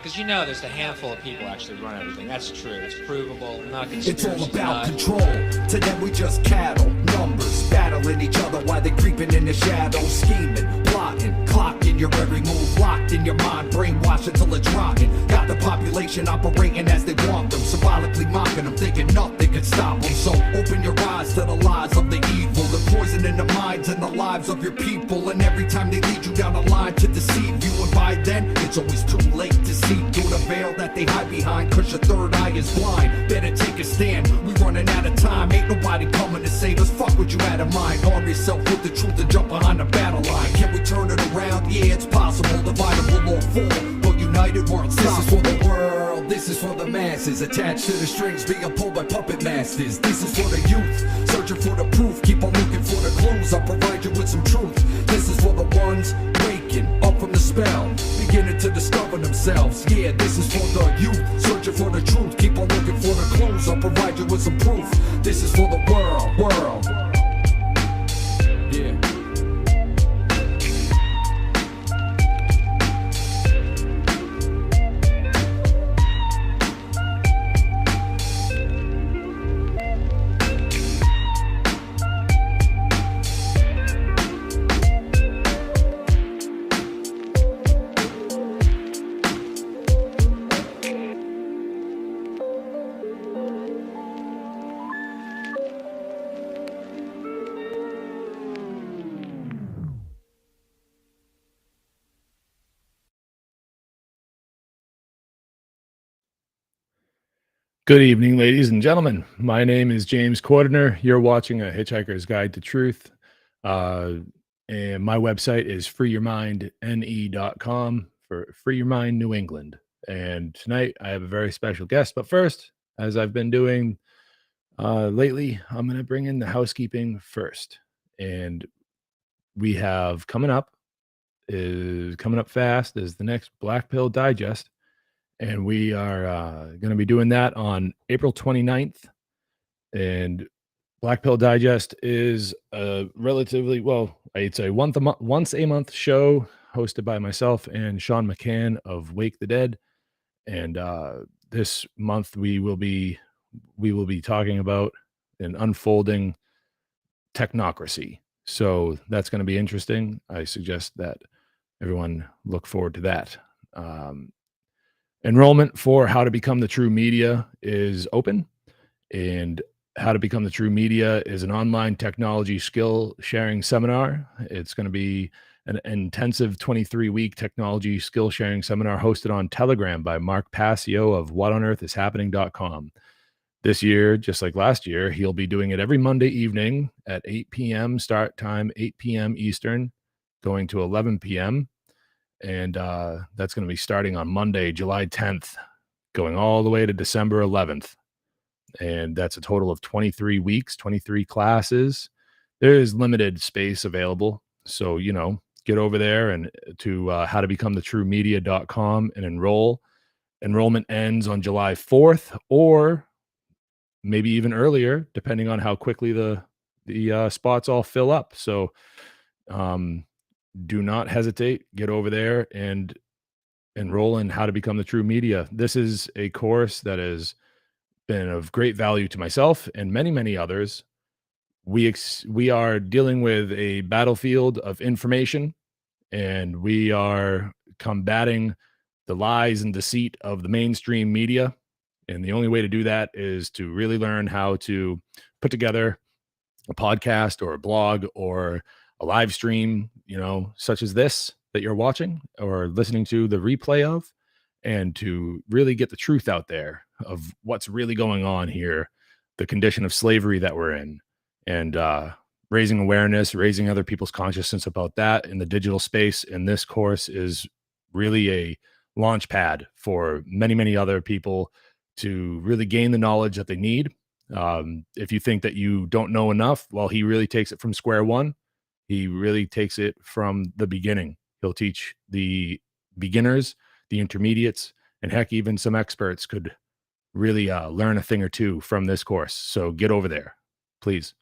Because you know there's a handful of people actually run everything. That's true. It's provable. Not It's all conspiracy. about control. To them we just cattle, numbers, battling each other while they creeping in the shadows, scheming, plotting, clocking your every move, locked in your mind, brainwashed until it's rotten. Got the population operating as they want them, symbolically mocking them, thinking nothing can stop them. So open your eyes to the lies of the evil, the poison in the minds and the lives of your people. And every time they lead you down a line to deceive you, and by then it's always too late to see through the veil that they hide behind, cause your third eye is blind. Better take a stand, we running out of time. Ain't nobody coming to save us, fuck what you had in mind. Arm yourself with the truth and jump behind the battle line. Can we turn it around? Yeah, it's possible. Divided we'll all fall, but united we're unstoppable. This is for the world, this is for the masses, attached to the strings being pulled by puppet masters. This is for the youth, searching for the proof, keep on looking for the clues. I'll provide you with some truth. This is for the ones waking up from the spell, beginning to discover themselves. Yeah, this is for the youth, searching for the truth, keep on looking for the clues. I'll provide you with some proof. This is for the world. Yeah. Good evening, ladies and gentlemen. My name is James Cordner. You're watching A Hitchhiker's Guide to Truth. And my website is freeyourmindne.com for Free Your Mind New England. And tonight I have a very special guest. But first, as I've been doing lately, I'm going to bring in the housekeeping first. And we have coming up fast is the next Black Pill Digest. And we are going to be doing that on April 29th. And Black Pill Digest is a relatively, well, it's a once a month show hosted by myself and Sean McCann of Wake the Dead. And this month we will be talking about an unfolding technocracy. So that's going to be interesting. I suggest that everyone look forward to that. Enrollment for How to Become the True Media is open, and How to Become the True Media is an online technology skill sharing seminar. It's going to be an intensive 23-week technology skill sharing seminar hosted on Telegram by Mark Passio of whatonearthishappening.com. This year, just like last year, he'll be doing it every Monday evening at 8 p.m. start time, 8 p.m. Eastern, going to 11 p.m. And that's going to be starting on Monday, July 10th, going all the way to December 11th. And that's a total of 23 weeks, 23 classes. There is limited space available. So, get over there and to howtobecomethetruemedia.com and enroll. Enrollment ends on July 4th or maybe even earlier, depending on how quickly the spots all fill up. So, do not hesitate. Get over there and enroll in How to Become the True Media. This is a course that has been of great value to myself and many, many others. We are dealing with a battlefield of information, and we are combating the lies and deceit of the mainstream media. And the only way to do that is to really learn how to put together a podcast or a blog or a live stream, such as this that you're watching or listening to the replay of, and to really get the truth out there of what's really going on here, the condition of slavery that we're in, and raising awareness, raising other people's consciousness about that in the digital space. And this course is really a launch pad for many, many other people to really gain the knowledge that they need. If you think that you don't know enough, well, he really takes it from square one. He really takes it from the beginning. He'll teach the beginners, the intermediates, and heck, even some experts could really learn a thing or two from this course. So get over there, please.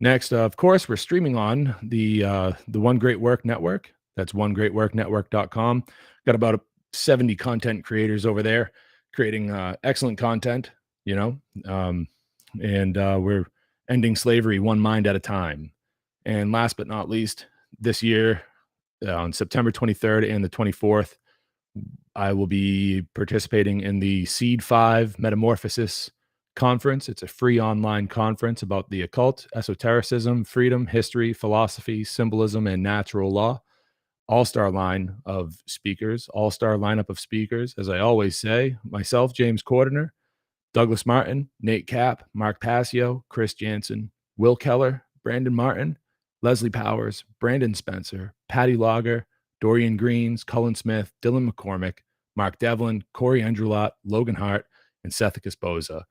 Next, of course, we're streaming on the One Great Work Network. That's onegreatworknetwork.com. Got about 70 content creators over there creating excellent content, you know, and we're ending slavery one mind at a time. And last but not least, this year on September 23rd and the 24th, I will be participating in the Seed 5 Metamorphosis Conference. It's a free online conference about the occult, esotericism, freedom, history, philosophy, symbolism, and natural law. All-star line of speakers, all-star lineup of speakers. As I always say, myself, James Cordiner, Douglas Martin, Nate Cap, Mark Passio, Chris Jansen, Will Keller, Brandon Martin, Leslie Powers, Brandon Spencer, Patty Lager, Dorian Greens, Cullen Smith, Dylan McCormick, Mark Devlin, Corey Andrulot, Logan Hart, and Seth Esposa.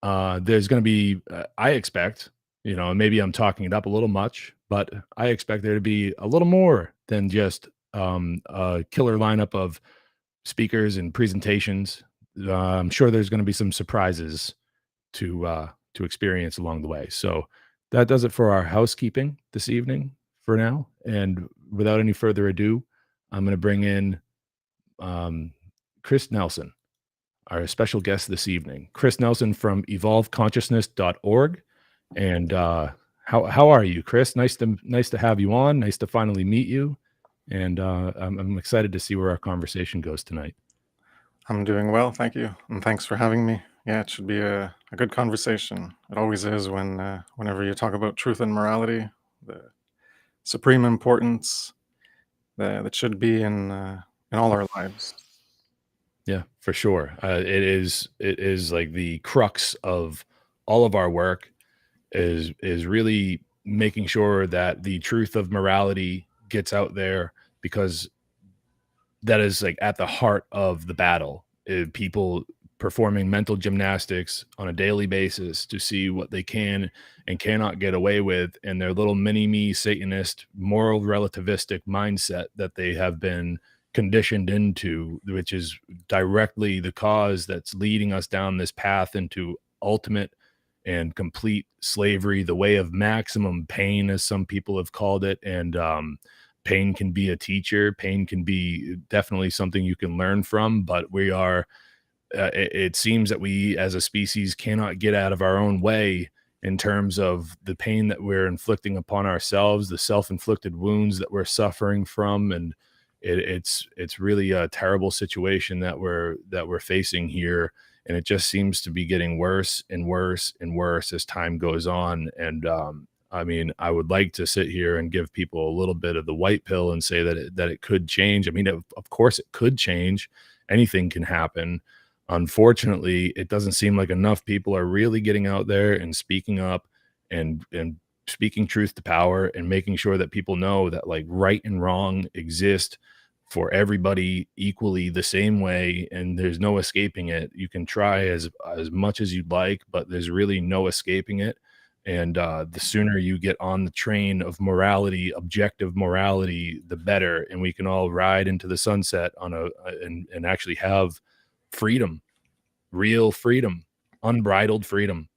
There's going to be, I expect, you know, maybe I'm talking it up a little much, but I expect there to be a little more than just a killer lineup of speakers and presentations. I'm sure there's going to be some surprises to experience along the way. So that does it for our housekeeping this evening for now. And without any further ado, I'm going to bring in Kris Nelson, our special guest this evening. Kris Nelson from evolveconsciousness.org. And how are you, Kris? Nice to have you on. Nice to finally meet you. And I'm excited to see where our conversation goes tonight. I'm doing well, thank you, and thanks for having me. Yeah, it should be a good conversation. It always is whenever you talk about truth and morality, the supreme importance that should be in all our lives. Yeah, for sure. It is like the crux of all of our work is really making sure that the truth of morality gets out there, because that is like at the heart of the battle. People performing mental gymnastics on a daily basis to see what they can and cannot get away with in their little mini-me Satanist moral relativistic mindset that they have been conditioned into, which is directly the cause that's leading us down this path into ultimate and complete slavery, the way of maximum pain, as some people have called it. And pain can be a teacher. Pain can be definitely something you can learn from, but we are, it seems that we as a species cannot get out of our own way in terms of the pain that we're inflicting upon ourselves, the self-inflicted wounds that we're suffering from. And it's really a terrible situation that we're facing here. And it just seems to be getting worse and worse and worse as time goes on. And I mean, I would like to sit here and give people a little bit of the white pill and say that it could change. I mean, of course it could change. Anything can happen. Unfortunately, it doesn't seem like enough people are really getting out there and speaking up and speaking truth to power and making sure that people know that like right and wrong exist for everybody equally the same way, and there's no escaping it. You can try as much as you'd like, but there's really no escaping it. And the sooner you get on the train of morality, objective morality, the better. And we can all ride into the sunset on and actually have freedom, real freedom, unbridled freedom.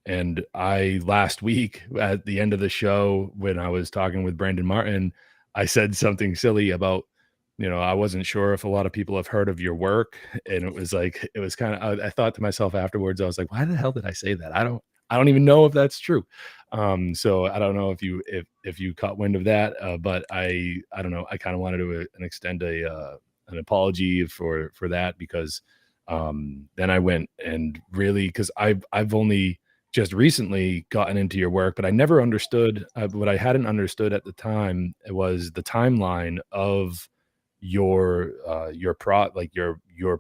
And I, last week at the end of the show, when I was talking with Brandon Martin, I said something silly about, you know, I wasn't sure if a lot of people have heard of your work. And it was like, it was kind of, I thought to myself afterwards, I was like, why the hell did I say that? I don't even know if that's true. So I don't know if you caught wind of that, but I don't know. I kind of wanted to extend an apology for that, because then I went and really, because I've only just recently gotten into your work, but I never understood what I hadn't understood at the time. It was the timeline of your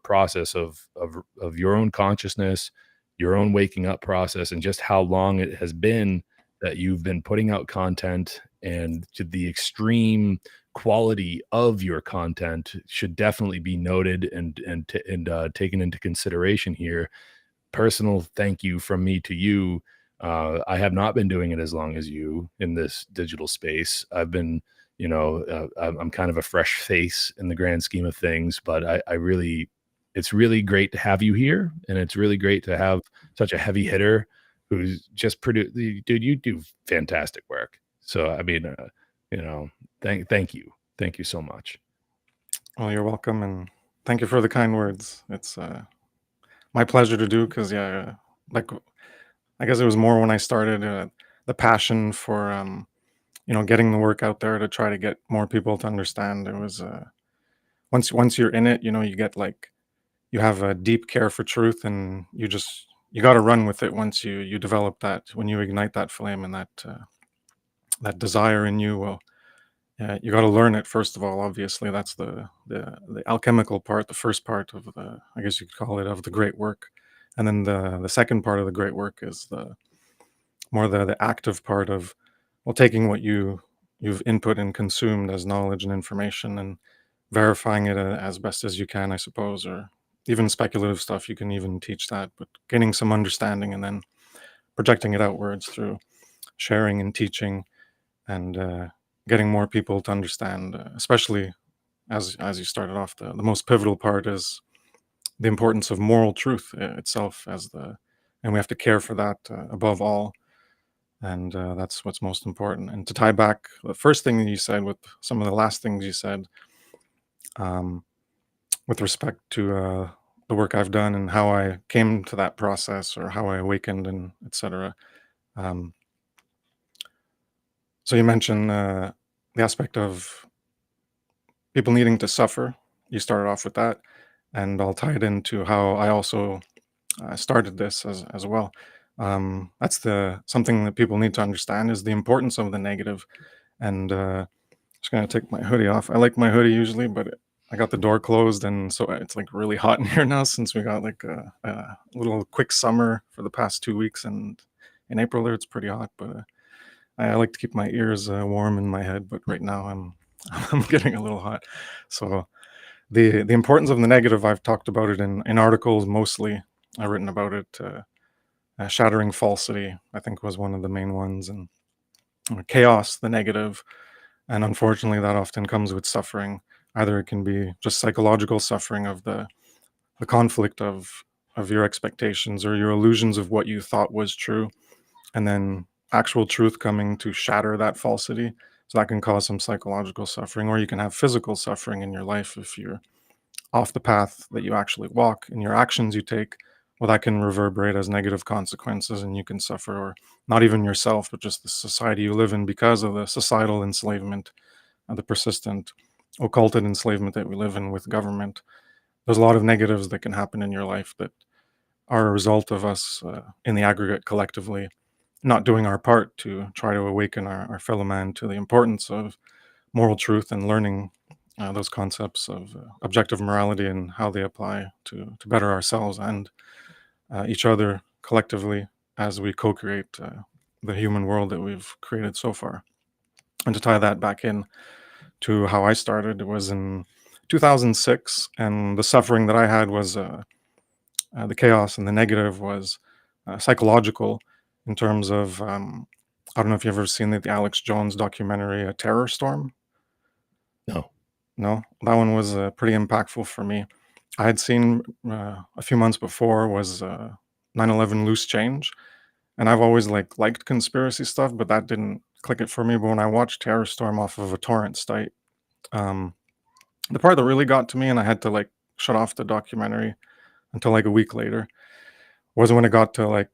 process of your own consciousness, your own waking up process, and just how long it has been that you've been putting out content, and to the extreme quality of your content should definitely be noted and taken into consideration here. Personal thank you from me to you. I have not been doing it as long as you in this digital space. I've been, you know, I'm kind of a fresh face in the grand scheme of things, but I really, it's really great to have you here. And it's really great to have such a heavy hitter who's just produced. Dude, you do fantastic work. So, I mean, you know, thank you. Thank you so much. Well, you're welcome, and Thank you for the kind words. It's my pleasure to do, because like I guess it was more when I started, the passion for getting the work out there to try to get more people to understand. It was once you're in it, you get like, you have a deep care for truth, and you got to run with it. Once you develop that, when you ignite that flame and that desire in you, well, yeah, you got to learn it first of all. Obviously, that's the alchemical part, the first part of the, I guess you could call it, of the great work. And then the second part of the great work is the active part of, well, taking what you've input and consumed as knowledge and information, and verifying it as best as you can, I suppose. Or even speculative stuff, you can even teach that, but gaining some understanding and then projecting it outwards through sharing and teaching, and getting more people to understand, especially as you started off, the most pivotal part is the importance of moral truth itself, and we have to care for that above all. And that's what's most important. And to tie back the first thing that you said with some of the last things you said, um, with respect to the work I've done and how I came to that process, or how I awakened, and etc. Um, so you mentioned the aspect of people needing to suffer. You started off with that, and I'll tie it into how I also started this as well. That's something that people need to understand, is the importance of the negative. And just gonna take my hoodie off. I like my hoodie usually, but I got the door closed, and so it's like really hot in here now, since we got like a little quick summer for the past 2 weeks, and in April there it's pretty hot. But I like to keep my ears warm in my head. But right now I'm I'm getting a little hot. So the importance of the negative, I've talked about it in articles mostly. I've written about it. Shattering falsity, I think, was one of the main ones, and chaos, the negative. And unfortunately, that often comes with suffering. Either it can be just psychological suffering of the conflict of your expectations or your illusions of what you thought was true, and then actual truth coming to shatter that falsity. So that can cause some psychological suffering, or you can have physical suffering in your life if you're off the path that you actually walk, and your actions you take, well, that can reverberate as negative consequences, and you can suffer, or not even yourself, but just the society you live in, because of the societal enslavement and the persistent occulted enslavement that we live in with government. There's a lot of negatives that can happen in your life that are a result of us in the aggregate collectively not doing our part to try to awaken our fellow man to the importance of moral truth, and learning those concepts of objective morality and how they apply to better ourselves and each other collectively as we co-create the human world that we've created so far. And to tie that back in to how I started, it was in 2006, and the suffering that I had was the chaos, and the negative was psychological, in terms of I don't know if you've ever seen the Alex Jones documentary, A Terror Storm. No, that one was pretty impactful for me. I had seen a few months before was 9/11 Loose Change, and I've always liked conspiracy stuff, but that didn't click it for me. But when I watched Terror Storm off of a torrent site, um, the part that really got to me, and I had to shut off the documentary until a week later, was when it got to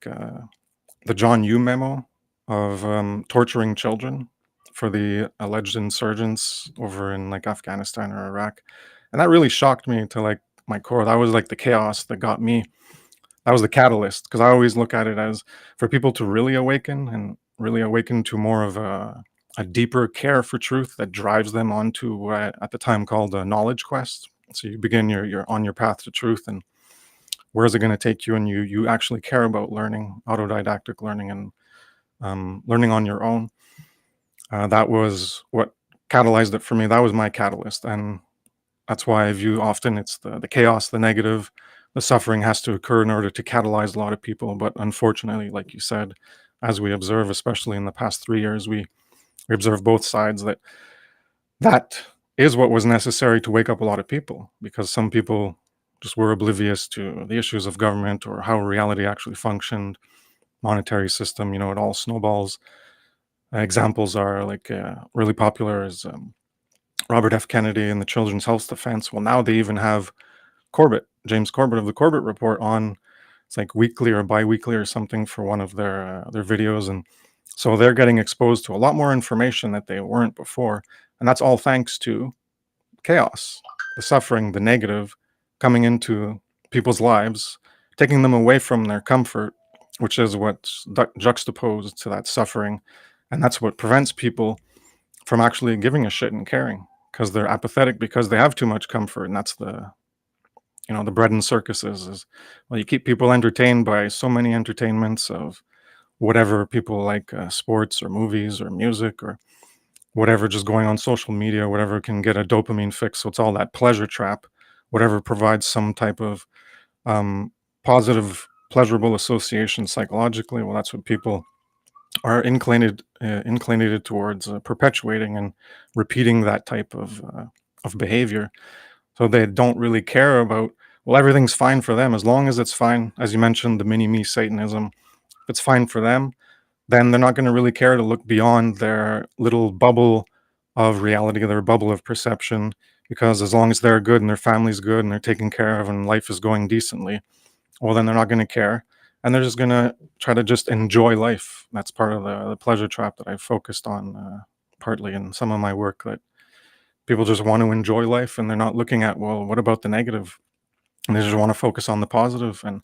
the John Yoo memo of torturing children for the alleged insurgents over in Afghanistan or Iraq. And that really shocked me to my core. That was the chaos that got me. That was the catalyst, because I always look at it as, for people to really awaken, and really awaken to more of a deeper care for truth that drives them onto what I at the time called a knowledge quest. So you begin you're on your path to truth, and where is it going to take you? And you actually care about learning, autodidactic learning, and learning on your own. That was what catalyzed it for me. That was my catalyst, and that's why I view often it's the chaos, the negative, the suffering has to occur in order to catalyze a lot of people. But unfortunately, like you said, as we observe, especially in the past 3 years, we observe both sides, that is what was necessary to wake up a lot of people, because some people just were oblivious to the issues of government or how reality actually functioned, monetary system, it all snowballs. Examples are really popular is Robert F. Kennedy and the Children's Health Defense. Well, now they even have James Corbett of the Corbett Report on, it's like weekly or bi-weekly or something for one of their videos. And so they're getting exposed to a lot more information that they weren't before. And that's all thanks to chaos, the suffering, the negative coming into people's lives, taking them away from their comfort, which is what's juxtaposed to that suffering. And that's what prevents people from actually giving a shit and caring, because they're apathetic, because they have too much comfort. And that's the bread and circuses is, well, you keep people entertained by so many entertainments of whatever people like, sports or movies or music or whatever, just going on social media, whatever can get a dopamine fix. So it's all that pleasure trap, whatever provides some type of positive, pleasurable association psychologically. Well, that's what people are inclinated towards perpetuating and repeating that type of behavior. So they don't really care about, well, everything's fine for them as long as it's fine. As you mentioned, the mini-me Satanism, if it's fine for them, then they're not going to really care to look beyond their little bubble of reality, their bubble of perception, because as long as they're good and their family's good and they're taken care of and life is going decently, well, then they're not going to care. And they're just going to try to just enjoy life. That's part of the pleasure trap that I've focused on partly in some of my work, that people just want to enjoy life and they're not looking at, well, what about the negative? And they just want to focus on the positive. And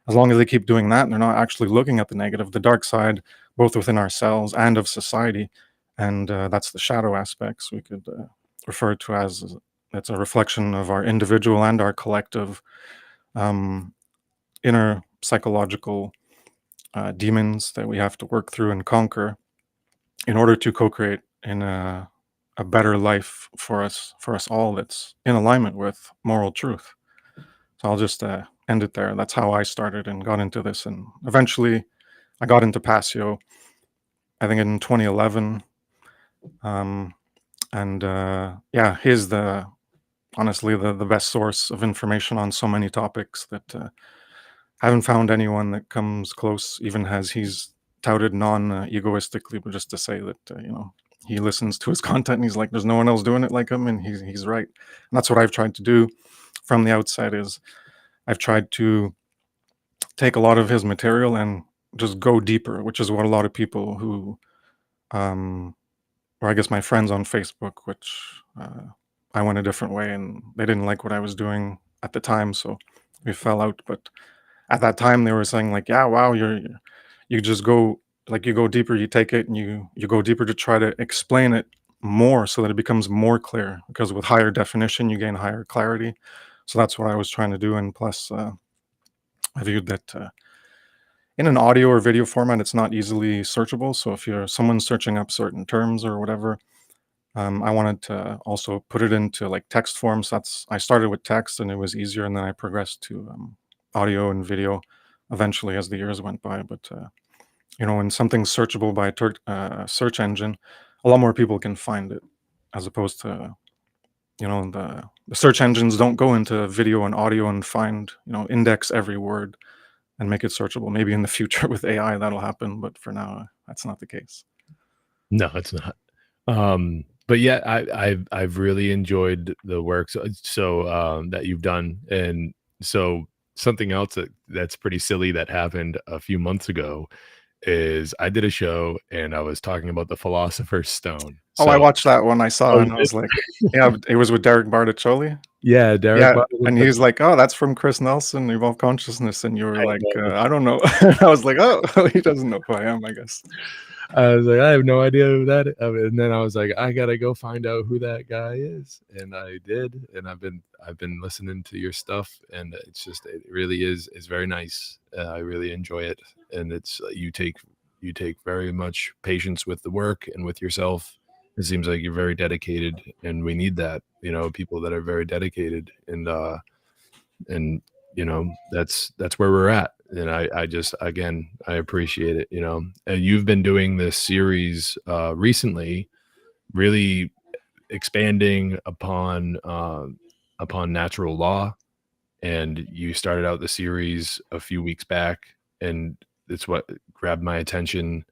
as long as they keep doing that, they're not actually looking at the negative, the dark side, both within ourselves and of society. And that's the shadow aspects we could refer to as, it's a reflection of our individual and our collective inner psychological demons that we have to work through and conquer in order to co-create in a better life for us all, that's in alignment with moral truth. So I'll just end it there. That's how I started and got into this. And eventually I got into Passio, I think in 2011. Yeah, he's honestly the best source of information on so many topics that I haven't found anyone that comes close, even as he's touted non-egoistically, but just to say that, he listens to his content and he's like, there's no one else doing it like him. And he's right. And that's what I've tried to do from the outside, is I've tried to take a lot of his material and just go deeper, which is what a lot of people who, or I guess my friends on Facebook, which I went a different way and they didn't like what I was doing at the time. So we fell out. But at that time they were saying like, yeah, wow, you just go, like, you go deeper, you take it and you go deeper to try to explain it more so that it becomes more clear, because with higher definition, you gain higher clarity. So that's what I was trying to do. And plus, I viewed that in an audio or video format, it's not easily searchable. So if someone searching up certain terms or whatever, I wanted to also put it into like text form. So I started with text and it was easier. And then I progressed to audio and video eventually as the years went by. But, when something's searchable by a search engine, a lot more people can find it, as opposed to, the search engines don't go into video and audio and find, index every word and make it searchable. Maybe in the future with AI that'll happen, but for now, that's not the case. No, it's not. But yeah, I've really enjoyed the work so that you've done. And so something else that's pretty silly that happened a few months ago is I did a show and I was talking about the Philosopher's Stone. Oh, I watched that one. I saw and I was like, yeah, it was with Derek Barticcioli. Yeah, Derek. Yeah, and he was like, oh, that's from Kris Nelson, Evolve Consciousness. And you were like, I don't know. I was like, oh, he doesn't know who I am, I guess. I was like, I have no idea who that is. And then I was like, I gotta go find out who that guy is. And I did. And I've been listening to your stuff, and it really is very nice. I really enjoy it. And it's you take very much patience with the work and with yourself. It seems like you're very dedicated, and we need that, people that are very dedicated, and that's where we're at. And I just, again, I appreciate it, and you've been doing this series recently, really expanding upon natural law. And you started out the series a few weeks back, and it's what grabbed my attention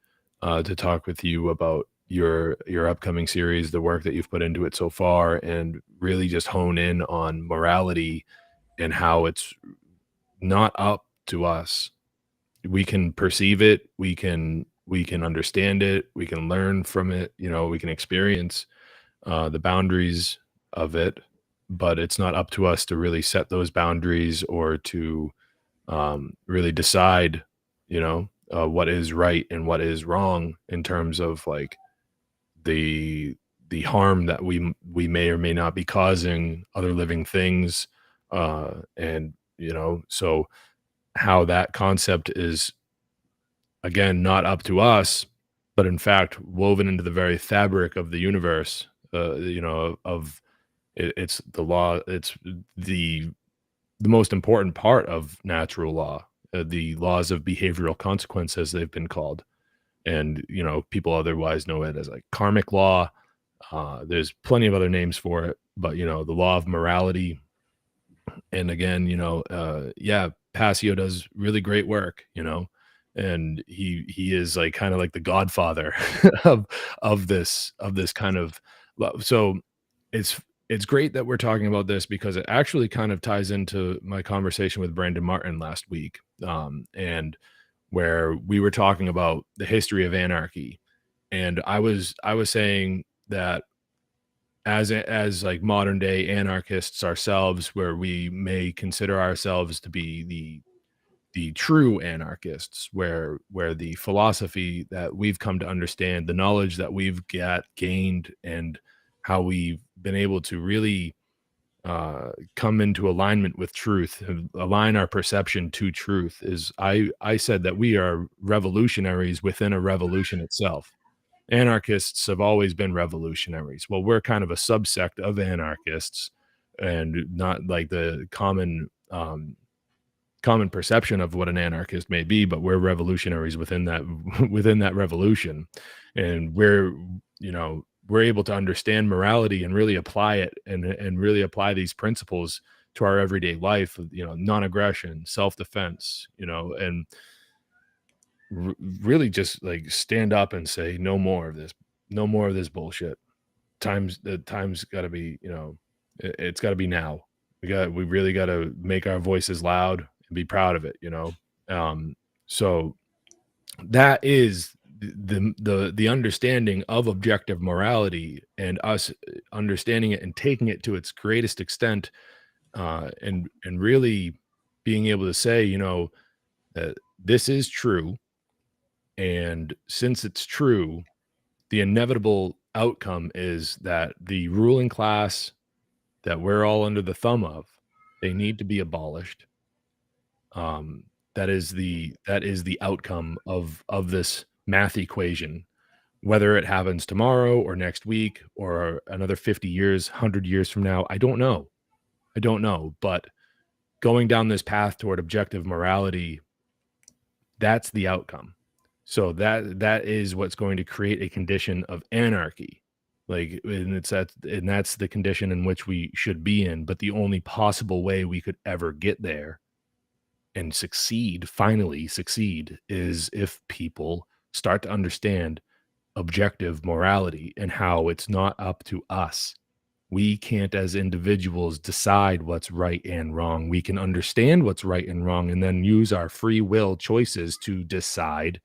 to talk with you about your upcoming series, the work that you've put into it so far, and really just hone in on morality and how it's not up to us. We can perceive it, we can understand it, we can learn from it, we can experience the boundaries of it, but it's not up to us to really set those boundaries or to really decide, what is right and what is wrong in terms of like the harm that we may or may not be causing other living things, and so how that concept is, again, not up to us, but in fact woven into the very fabric of the universe, of it's the law, it's the most important part of natural law, the laws of behavioral consequence, as they've been called. And, people otherwise know it as like karmic law. There's plenty of other names for it, but, the law of morality. And again, yeah, Passio does really great work, and he is like kind of like the godfather of this kind of so it's great that we're talking about this because it actually kind of ties into my conversation with Brandon Martin last week, and where we were talking about the history of anarchy, and I was saying that as like modern day anarchists ourselves, where we may consider ourselves to be the true anarchists, where the philosophy that we've come to understand, the knowledge that we've gained, and how we've been able to really come into alignment with truth, align our perception to truth, is I said that we are revolutionaries within a revolution itself. Anarchists have always been revolutionaries. Well, we're kind of a subsect of anarchists, and not like the common perception of what an anarchist may be, but we're revolutionaries within that within that revolution. And we're able to understand morality and really apply it, and really apply these principles to our everyday life, non-aggression, self-defense, and really just like stand up and say no more of this, no more of this bullshit. The time's got to be, it's got to be now. We really got to make our voices loud and be proud of it, so that is the understanding of objective morality, and us understanding it and taking it to its greatest extent, and really being able to say, that this is true. And since it's true, the inevitable outcome is that the ruling class that we're all under the thumb of, they need to be abolished. That is the outcome of this math equation. Whether it happens tomorrow or next week or another 50 years, 100 years from now, I don't know. But going down this path toward objective morality, that's the outcome. So that is what's going to create a condition of anarchy. Like, and that's the condition in which we should be in. But the only possible way we could ever get there and finally succeed, is if people start to understand objective morality and how it's not up to us. We can't, as individuals, decide what's right and wrong. We can understand what's right and wrong, and then use our free will choices to decide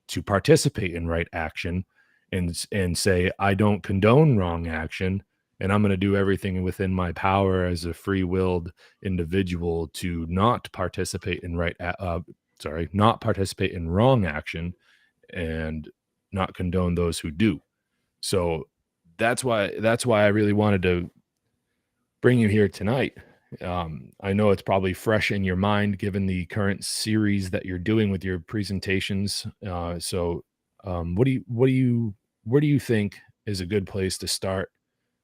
to participate in right action, and say, I don't condone wrong action, and I'm going to do everything within my power as a free-willed individual to not participate in not participate in wrong action, and not condone those who do. So that's why I really wanted to bring you here tonight. I know it's probably fresh in your mind given the current series that you're doing with your presentations. So where do you think is a good place to start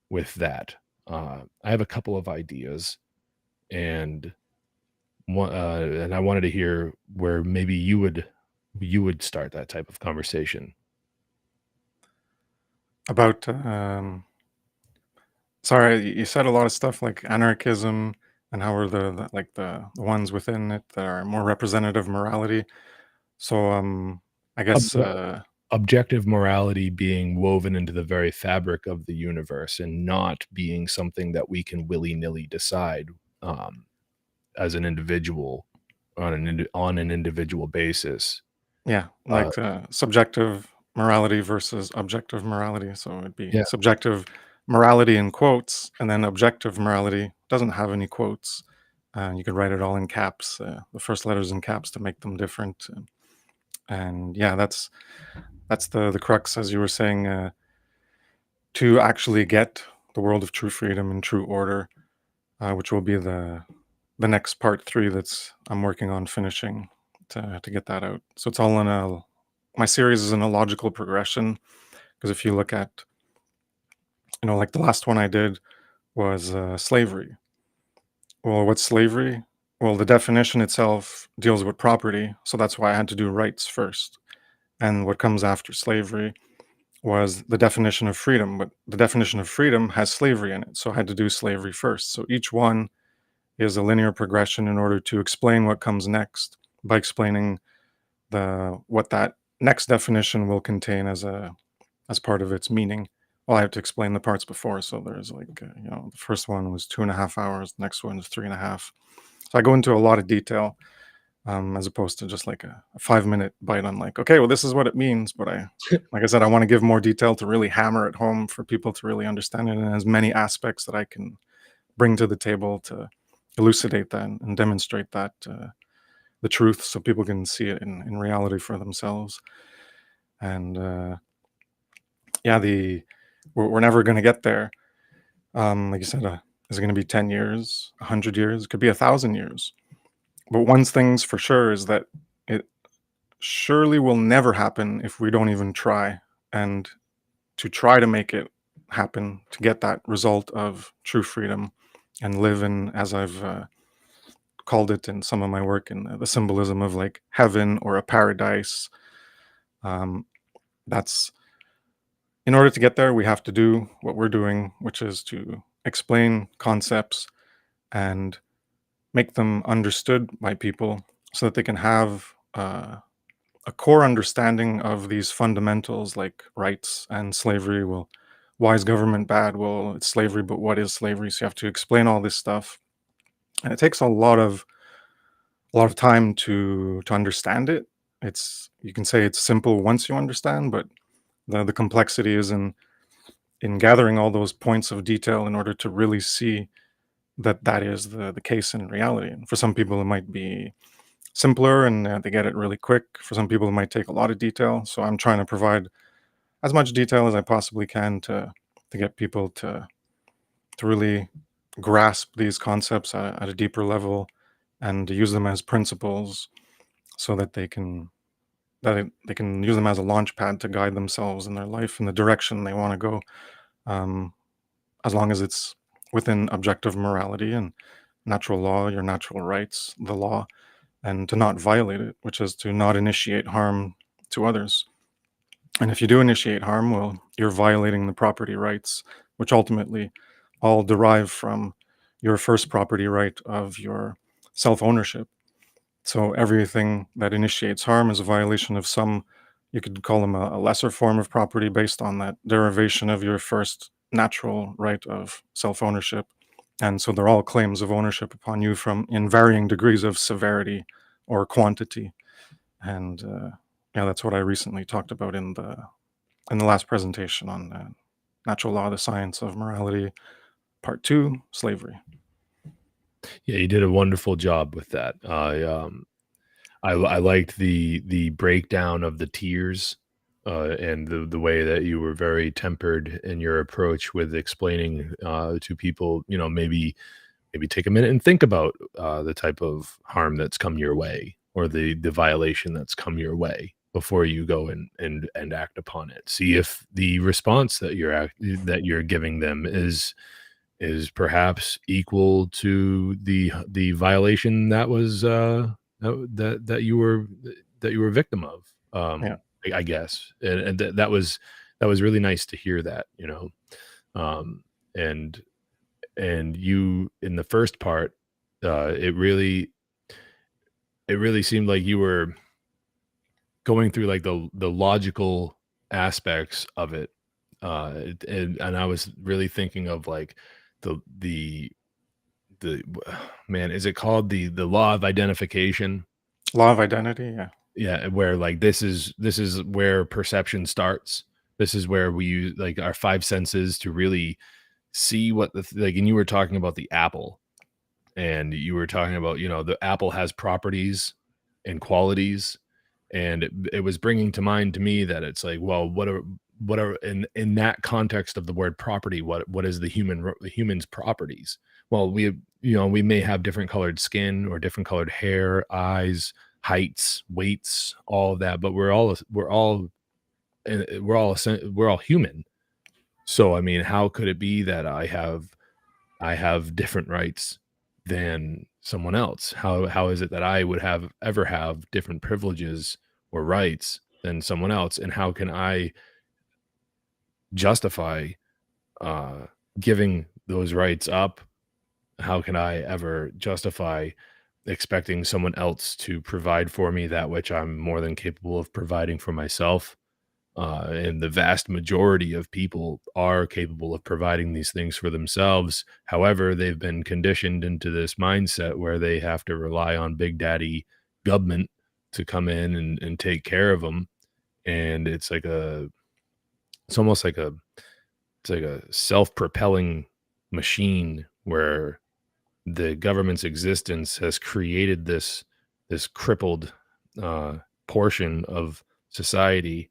with that? I have a couple of ideas, and I wanted to hear where maybe you would start that type of conversation. About sorry, you said a lot of stuff like anarchism and how we're the ones within it that are more representative morality. So I guess Objective morality being woven into the very fabric of the universe, and not being something that we can willy-nilly decide. as an individual on an individual basis. Yeah, like subjective morality versus objective morality. So it'd be Yeah. subjective morality in quotes, and then objective morality doesn't have any quotes. You could write it all in caps, the first letters in caps to make them different. And yeah, that's the crux, as you were saying, to actually get the world of true freedom and true order, which will be the next part 3 that's I'm working on finishing to get that out. So it's all in my series is in a logical progression, because if you look at, like the last one I did was slavery. Well, what's slavery? Well, the definition itself deals with property, so that's why I had to do rights first. And what comes after slavery was the definition of freedom, but the definition of freedom has slavery in it, so I had to do slavery first. So each one is a linear progression in order to explain what comes next by explaining what that next definition will contain as part of its meaning. Well, I have to explain the parts before, so there's the first one was 2.5 hours, the next one is 3.5. So I go into a lot of detail, as opposed to just like a 5-minute bite on okay, well, this is what it means. But like I said, I want to give more detail to really hammer it home for people to really understand it, and as many aspects that I can bring to the table to elucidate that and demonstrate that the truth, so people can see it in reality for themselves. And yeah, we're never going to get there. Like you said, is it going to be 10 years, 100 years? It could be 1,000 years. But one thing's for sure is that it surely will never happen if we don't even try. And to try to make it happen, to get that result of true freedom and live in, as I've called it in some of my work, in the symbolism of like heaven or a paradise. That's, in order to get there, we have to do what we're doing, which is to explain concepts and make them understood by people so that they can have a core understanding of these fundamentals like rights and slavery. Well, why is government bad? Well, it's slavery, but what is slavery? So you have to explain all this stuff. And it takes a lot of time to understand it. You can say it's simple once you understand, but the complexity is in gathering all those points of detail in order to really see that is the case in reality. And for some people, it might be simpler and they get it really quick. For some people, it might take a lot of detail. So I'm trying to provide as much detail as I possibly can to get people to really grasp these concepts at a deeper level and to use them as principles, so that they can use them as a launch pad to guide themselves in their life in the direction they want to go, as long as it's within objective morality and natural law, your natural rights, the law, and to not violate it, which is to not initiate harm to others. And if you do initiate harm, well, you're violating the property rights, which ultimately all derive from your first property right of your self-ownership. So everything that initiates harm is a violation of some, you could call them a lesser form of property based on that derivation of your first natural right of self-ownership. And so they're all claims of ownership upon you in varying degrees of severity or quantity. And yeah, that's what I recently talked about in the last presentation on Natural Law, the Science of Morality, Part 2, Slavery. Yeah, you did a wonderful job with that. I liked the breakdown of the tiers, and the way that you were very tempered in your approach with explaining to people, maybe take a minute and think about the type of harm that's come your way, or the violation that's come your way, before you go and act upon it. See if the response that you're giving them is perhaps equal to the violation that was that you were a victim of. Yeah. I guess, and that was really nice to hear that, and you, in the first part, it really seemed like you were going through like the logical aspects of it, and I was really thinking of like the the man, is it called the law of identification? Law of identity, yeah. Yeah, where like this is where perception starts. This is where we use like our five senses to really see what like, and you were talking about the apple, and you were talking about, the apple has properties and qualities, and it was bringing to mind to me that it's like, well, what are in that context of the word property, what is the human's properties? Well, we may have different colored skin or different colored hair, eyes, heights, weights, all of that, but we're all human. So I mean, how could it be that I have different rights than someone else? How is it that I would ever have different privileges or rights than someone else? And how can I justify uh, giving those rights up? How can I ever justify expecting someone else to provide for me that which I'm more than capable of providing for myself? And the vast majority of people are capable of providing these things for themselves. However, they've been conditioned into this mindset where they have to rely on big daddy government to come in and take care of them. And it's almost like a self-propelling machine where the government's existence has created this crippled portion of society,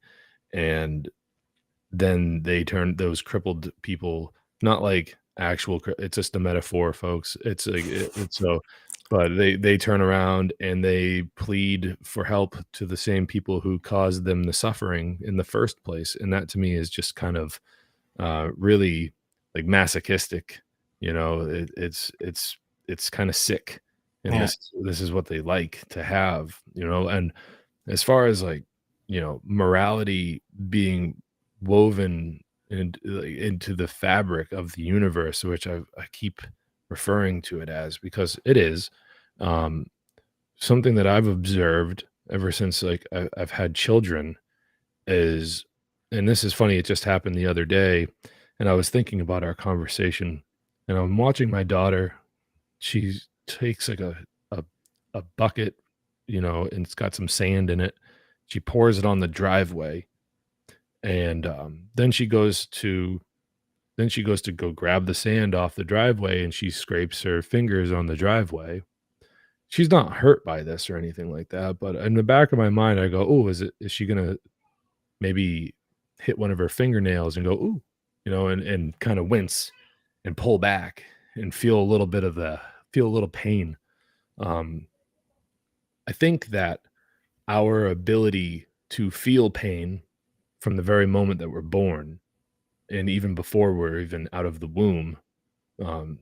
and then they turn those crippled people, not like it's just a metaphor, folks. It's like it's so, but they turn around and they plead for help to the same people who caused them the suffering in the first place, and that to me is just kind of really like masochistic. It's kind of sick, and Yeah. this is what they like to have. And as far as like, morality being woven into the fabric of the universe, which I keep referring to it as, because it is um, something that I've observed ever since like I've had children is, and this is funny, it just happened the other day, and I was thinking about our conversation, and I'm watching my daughter. She takes like a a bucket, and it's got some sand in it. She pours it on the driveway, and then she goes to go grab the sand off the driveway, and she scrapes her fingers on the driveway. She's not hurt by this or anything like that, but in the back of my mind, I go, "Oh, is she gonna maybe hit one of her fingernails and go, ooh," and kind of wince and pull back and feel a little pain. Um, I think that our ability to feel pain from the very moment that we're born, and even before we're even out of the womb, um,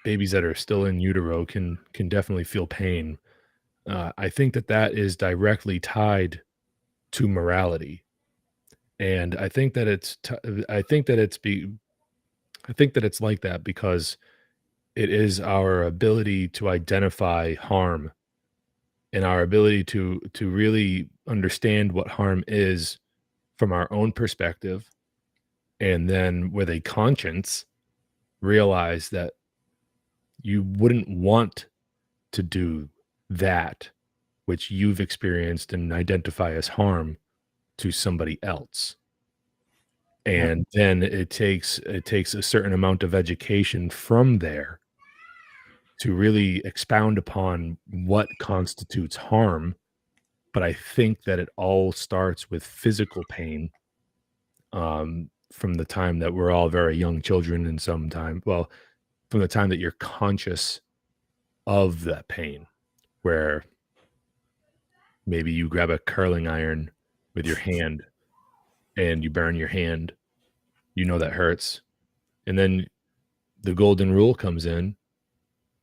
babies that are still in utero can definitely feel pain. I think that is directly tied to morality, and I think that it's like that because it is our ability to identify harm and our ability to really understand what harm is from our own perspective, and then with a conscience realize that you wouldn't want to do that which you've experienced and identify as harm to somebody else. Yeah. And then it takes a certain amount of education from there to really expound upon what constitutes harm. But I think that it all starts with physical pain, from the time that we're all very young children, and from the time that you're conscious of that pain, where maybe you grab a curling iron with your hand and you burn your hand, that hurts. And then the golden rule comes in,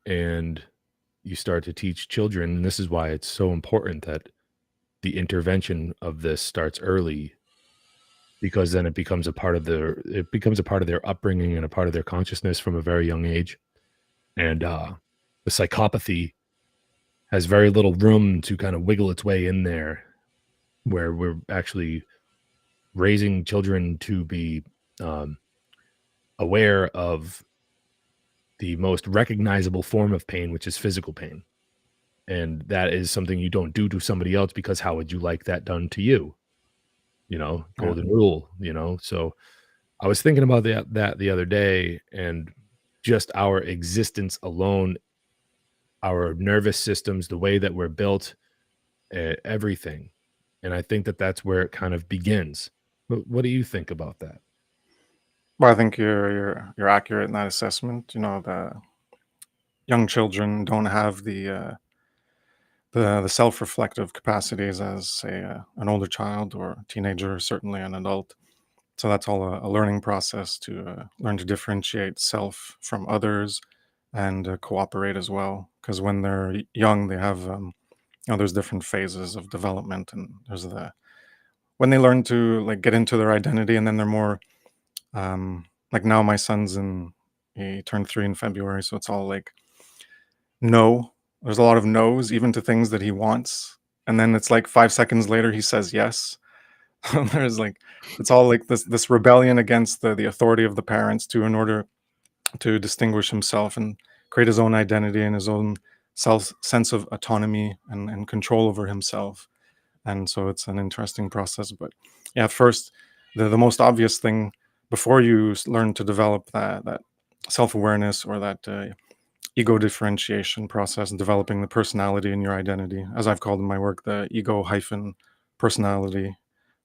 and you start to teach children. And this is why it's so important that the intervention of this starts early, because then it becomes a part of their upbringing and a part of their consciousness from a very young age. And the psychopathy has very little room to kind of wiggle its way in there, where we're actually raising children to be um, aware of the most recognizable form of pain, which is physical pain. And that is something you don't do to somebody else, because how would you like that done to you? Yeah. Golden rule, So I was thinking about that the other day, and just our existence alone, our nervous systems, the way that we're built, everything. And I think that that's where it kind of begins. What do you think about that? Well, I think you're accurate in that assessment. The young children don't have the self-reflective capacities as, say, an older child or a teenager, or certainly an adult. So that's all a learning process to learn to differentiate self from others and cooperate as well. Because when they're young, they have there's different phases of development, and there's when they learn to like get into their identity, and then they're more like now my son's he turned 3 in February, so it's all like no. There's a lot of no's, even to things that he wants. And then it's like 5 seconds later, he says yes. There's like, it's all like this rebellion against the authority of the parents in order to distinguish himself and create his own identity and his own sense of autonomy and control over himself. And so it's an interesting process. But yeah, at first, the most obvious thing before you learn to develop that self-awareness or that ego differentiation process, developing the personality in your identity, as I've called in my work, the ego hyphen personality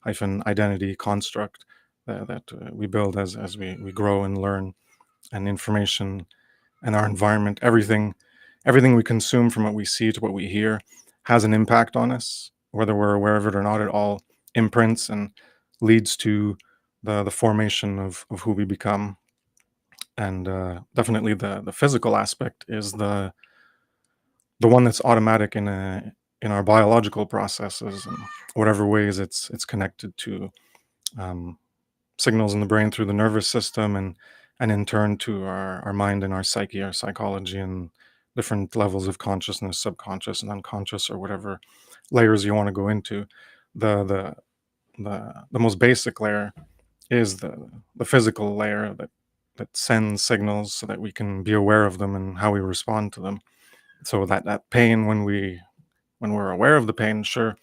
hyphen identity construct that we build as we grow and learn, and information and our environment, everything we consume, from what we see to what we hear, has an impact on us, whether we're aware of it or not. It all imprints and leads to the formation of who we become. And definitely the physical aspect is the one that's automatic in our biological processes, and whatever ways it's connected to signals in the brain through the nervous system, and in turn to our mind and our psyche, our psychology, and different levels of consciousness, subconscious and unconscious, or whatever layers you want to go into. The most basic layer is the physical layer that sends signals so that we can be aware of them and how we respond to them. So that pain, when we're aware of the pain, sure,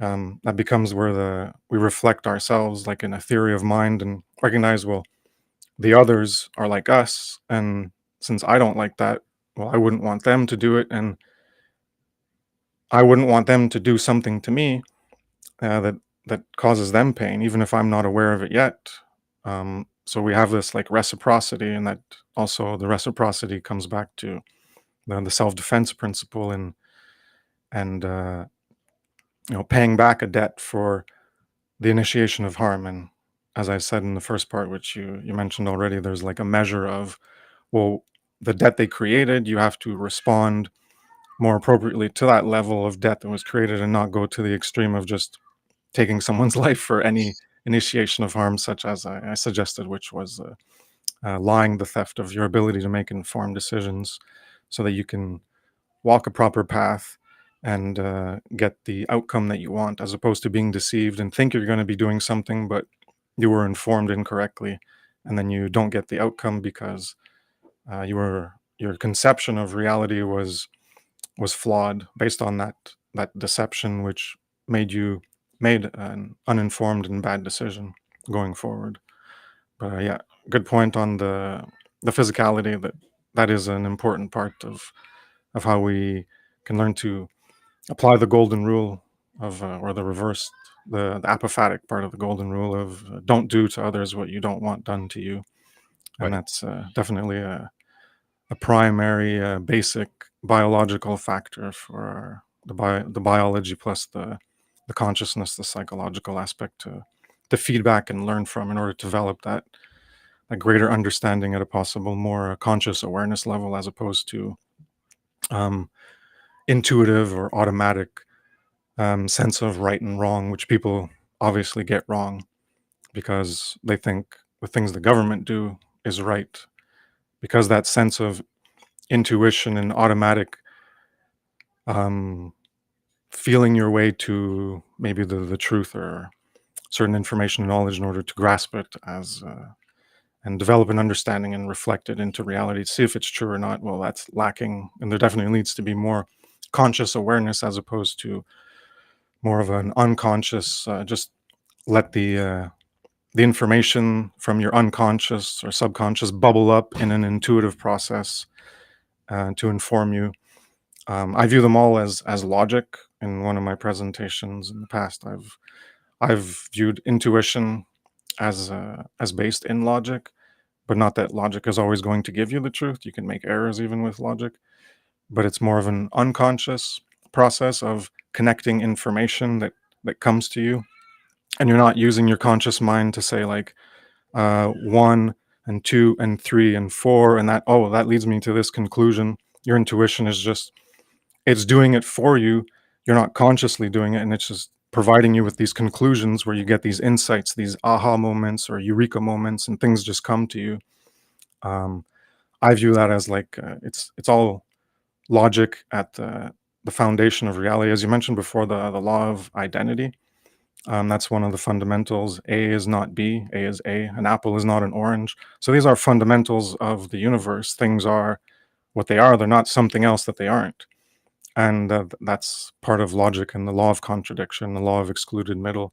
that becomes where we reflect ourselves, like in a theory of mind, and recognize, well, the others are like us, and since I don't like that, well, I wouldn't want them to do it, and I wouldn't want them to do something to me that causes them pain, even if I'm not aware of it yet. So we have this like reciprocity, and that also the reciprocity comes back to the self-defense principle, and paying back a debt for the initiation of harm. And as I said in the first part, which you mentioned already, there's like a measure of, well, the debt they created, you have to respond more appropriately to that level of debt that was created, and not go to the extreme of just taking someone's life for any initiation of harm, such as I suggested, which was lying, the theft of your ability to make informed decisions, so that you can walk a proper path and get the outcome that you want, as opposed to being deceived and think you're going to be doing something, but you were informed incorrectly, and then you don't get the outcome because your conception of reality was flawed based on that deception, which made an uninformed and bad decision going forward. But yeah, good point on the physicality. That is an important part of how we can learn to apply the golden rule of, or the reverse, the apophatic part of the golden rule of don't do to others what you don't want done to you. And Right. that's definitely a primary, basic biological factor for the biology, plus the consciousness, the psychological aspect to feedback and learn from, in order to develop that a greater understanding at a possible more conscious awareness level, as opposed to intuitive or automatic sense of right and wrong, which people obviously get wrong because they think the things the government do is right, because that sense of intuition and automatic feeling your way to maybe the truth or certain information and knowledge in order to grasp it and develop an understanding and reflect it into reality to see if it's true or not, well, that's lacking. And there definitely needs to be more conscious awareness as opposed to more of an unconscious, just let the information from your unconscious or subconscious bubble up in an intuitive process to inform you. I view them all as logic. In one of my presentations in the past, I've viewed intuition as based in logic, but not that logic is always going to give you the truth. You can make errors even with logic, but it's more of an unconscious process of connecting information that comes to you, and you're not using your conscious mind to say like 1 and 2 and 3 and 4 and that leads me to this conclusion. Your intuition is just, it's doing it for you. You're not consciously doing it, and it's just providing you with these conclusions where you get these insights, these aha moments or eureka moments, and things just come to you. I view that as like it's all logic at the foundation of reality. As you mentioned before, the law of identity. That's one of the fundamentals. A is not B, A is A. An apple is not an orange. So these are fundamentals of the universe. Things are what they are. They're not something else that they aren't. And that's part of logic and the law of contradiction, the law of excluded middle.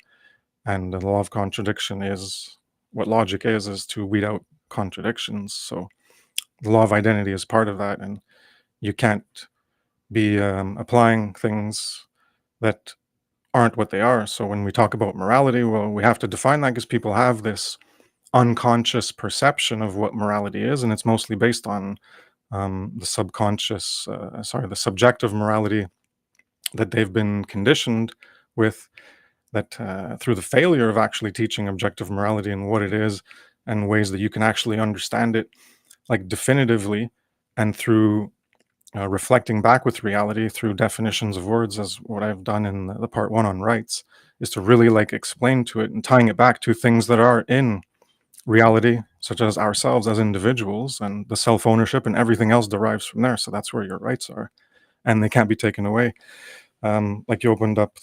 And the law of contradiction is what logic is to weed out contradictions. So the law of identity is part of that. And you can't be applying things that aren't what they are. So when we talk about morality, well, we have to define that because people have this unconscious perception of what morality is, and it's mostly based on the subjective morality that they've been conditioned with, that through the failure of actually teaching objective morality and what it is and ways that you can actually understand it like definitively, and through reflecting back with reality through definitions of words, as what I've done in the part 1 on rights, is to really like explain to it and tying it back to things that are in reality, such as ourselves as individuals, and the self-ownership and everything else derives from there. So that's where your rights are, and they can't be taken away. Like you opened up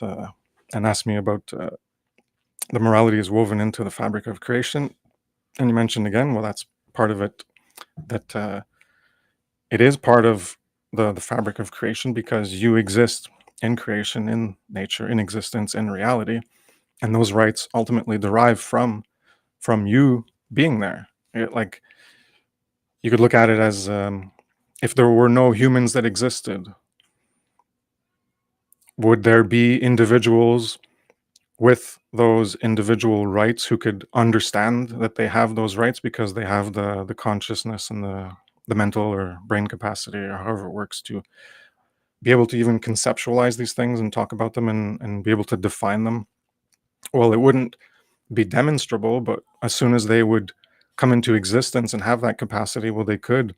and asked me about the morality is woven into the fabric of creation, and you mentioned again, well, that's part of it, that it is part of the fabric of creation because you exist in creation, in nature, in existence, in reality, and those rights ultimately derive from you being there. Like you could look at it as if there were no humans that existed, would there be individuals with those individual rights who could understand that they have those rights because they have the consciousness and the mental or brain capacity or however it works to be able to even conceptualize these things and talk about them and be able to define them? Well, it wouldn't be demonstrable, but as soon as they would come into existence and have that capacity, well, they could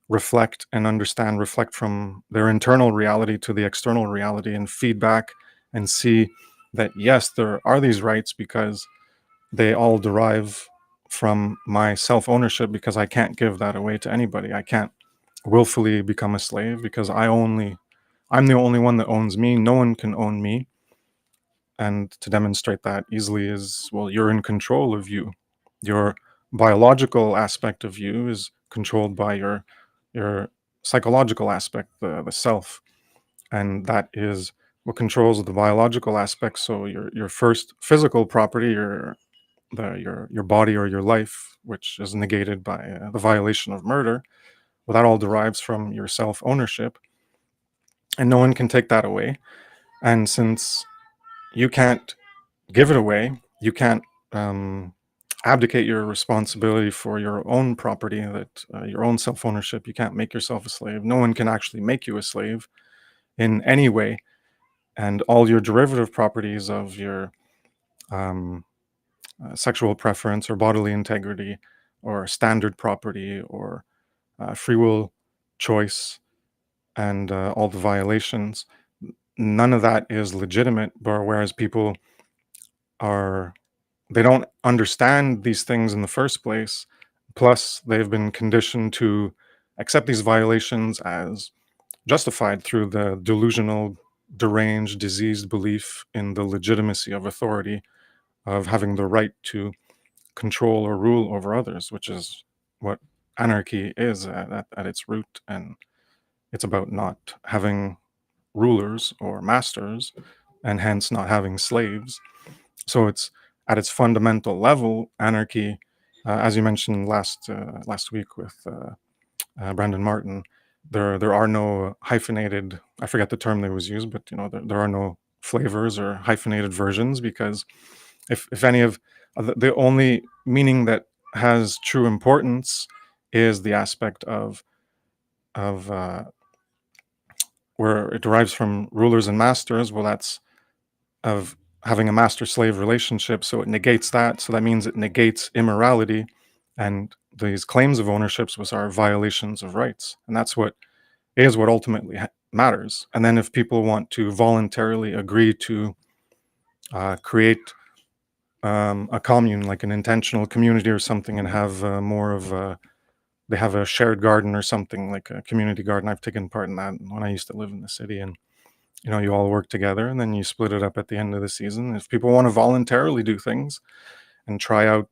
reflect and understand, reflect from their internal reality to the external reality and feedback and see that, yes, there are these rights because they all derive from my self-ownership, because I can't give that away to anybody. I can't willfully become a slave because I'm the only one that owns me. No one can own me. And to demonstrate that easily is, well, you're in control of you. Your biological aspect of you is controlled by your psychological aspect, the self. And that is what controls the biological aspect. So your first physical property, your body or your life, which is negated by the violation of murder, well, that all derives from your self-ownership. And no one can take that away. And since you can't give it away, you can't abdicate your responsibility for your own property, that your own self-ownership, you can't make yourself a slave. No one can actually make you a slave in any way. And all your derivative properties of your sexual preference or bodily integrity or standard property or free will choice and all the violations, none of that is legitimate. But whereas people they don't understand these things in the first place, plus they've been conditioned to accept these violations as justified through the delusional, deranged, diseased belief in the legitimacy of authority, of having the right to control or rule over others, which is what anarchy is at its root. And it's about not having rulers or masters, and hence not having slaves. So it's at its fundamental level, anarchy, as you mentioned last week with Brandon Martin, there are no hyphenated, I forget the term that was used, but there are no flavors or hyphenated versions, because if any of the only meaning that has true importance is the aspect of where it derives from rulers and masters. Well, that's of having a master-slave relationship, so it negates that. So that means it negates immorality, and these claims of ownerships which are violations of rights, and that's what ultimately matters. And then if people want to voluntarily agree to create a commune, like an intentional community or something, and have more of they have a shared garden or something, like a community garden. I've taken part in that when I used to live in the city, and you all work together and then you split it up at the end of the season. If people want to voluntarily do things and try out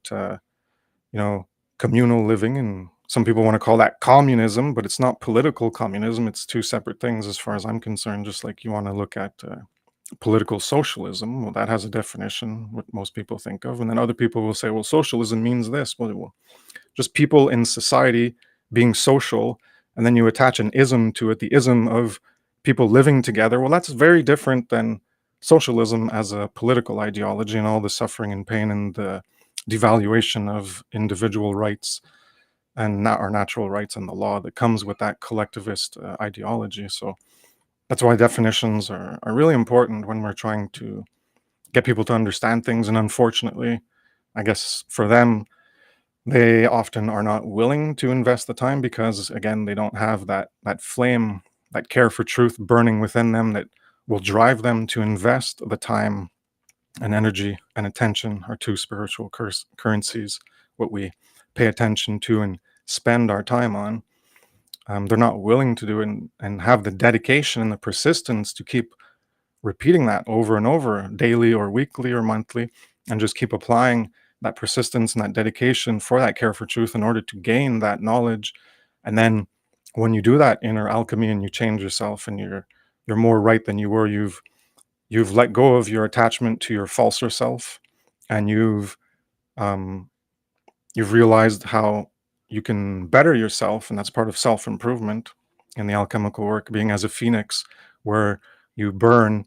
communal living, and some people want to call that communism, but it's not political communism. It's two separate things as far as I'm concerned. Just like you want to look at political socialism, well, that has a definition, what most people think of, and then other people will say, well, socialism means this. Well, just people in society being social, and then you attach an ism to it, the ism of people living together. Well, that's very different than socialism as a political ideology, and all the suffering and pain and the devaluation of individual rights and not our natural rights and the law that comes with that collectivist ideology. So that's why definitions are really important when we're trying to get people to understand things. And unfortunately, I guess for them, they often are not willing to invest the time because, again, they don't have that flame, that care for truth burning within them that will drive them to invest the time and energy and attention, our two spiritual currencies, what we pay attention to and spend our time on. They're not willing to do it and have the dedication and the persistence to keep repeating that over and over, daily or weekly or monthly, and just keep applying that persistence and that dedication for that care for truth in order to gain that knowledge. And then when you do that inner alchemy and you change yourself and you're more right than you were, you've let go of your attachment to your falser self, and you've realized how you can better yourself, and that's part of self-improvement in the alchemical work, being as a phoenix, where you burn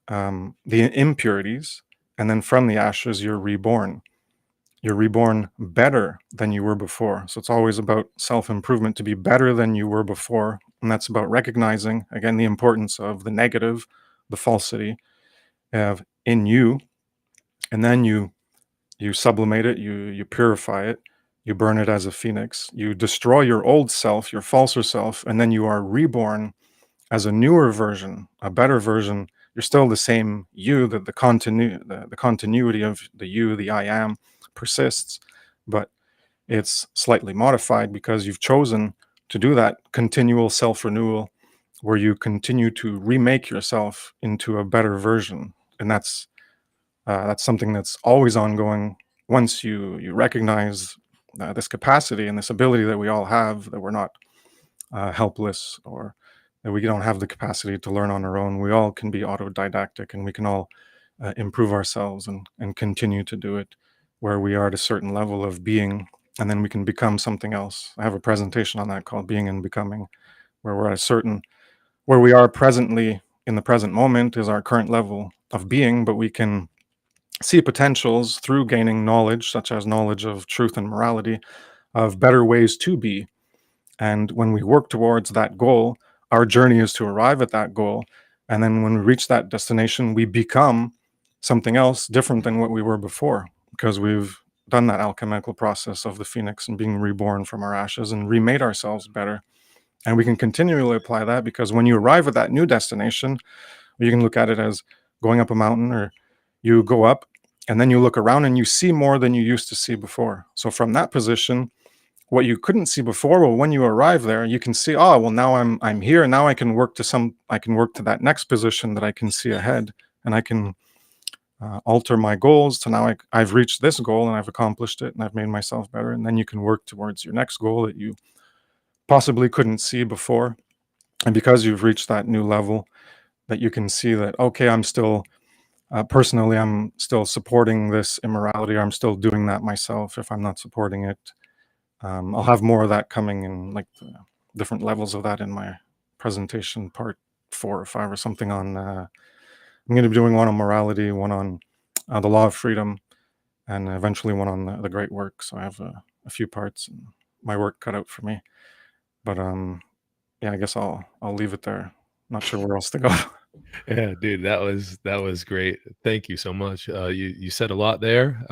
the impurities, and then from the ashes you're reborn. You're reborn better than you were before. So it's always about self-improvement, to be better than you were before, and that's about recognizing, again, the importance of the negative, the falsity in you, and then you sublimate it, you purify it, you burn it as a phoenix, you destroy your old self, your falser self, and then you are reborn as a newer version, a better version. You're still the same you, the continuity of the you, the I am, persists, but it's slightly modified because you've chosen to do that continual self-renewal where you continue to remake yourself into a better version. And that's something that's always ongoing. Once you recognize this capacity and this ability that we all have, that we're not helpless, or that we don't have the capacity to learn on our own. We all can be autodidactic, and we can all improve ourselves and continue to do it where we are at a certain level of being, and then we can become something else. I have a presentation on that called Being and Becoming, where we're at a certain, where we are presently in the present moment is our current level of being, but we can see potentials through gaining knowledge, such as knowledge of truth and morality, of better ways to be. And when we work towards that goal, our journey is to arrive at that goal. And then when we reach that destination, we become something else different than what we were before, because we've done that alchemical process of the phoenix and being reborn from our ashes and remade ourselves better. And we can continually apply that, because when you arrive at that new destination, you can look at it as going up a mountain, or you go up and then you look around and you see more than you used to see before. So from that position, what you couldn't see before, well, when you arrive there, you can see, oh, well, now I'm here, and now I can work to that next position that I can see ahead, and I can alter my goals to now I've reached this goal and I've accomplished it and I've made myself better. And then you can work towards your next goal that you possibly couldn't see before. And because you've reached that new level, that you can see that, okay, I'm still, personally, I'm still supporting this immorality. I'm still doing that myself if I'm not supporting it. I'll have more of that coming in, like the different levels of that in my presentation, part 4 or 5 or something on, I'm going to be doing one on morality, one on the law of freedom, and eventually one on the great work. So I have a few parts and my work cut out for me. But yeah, I guess I'll leave it there. Not sure where else to go. Yeah, dude, that was great. Thank you so much. You said a lot there.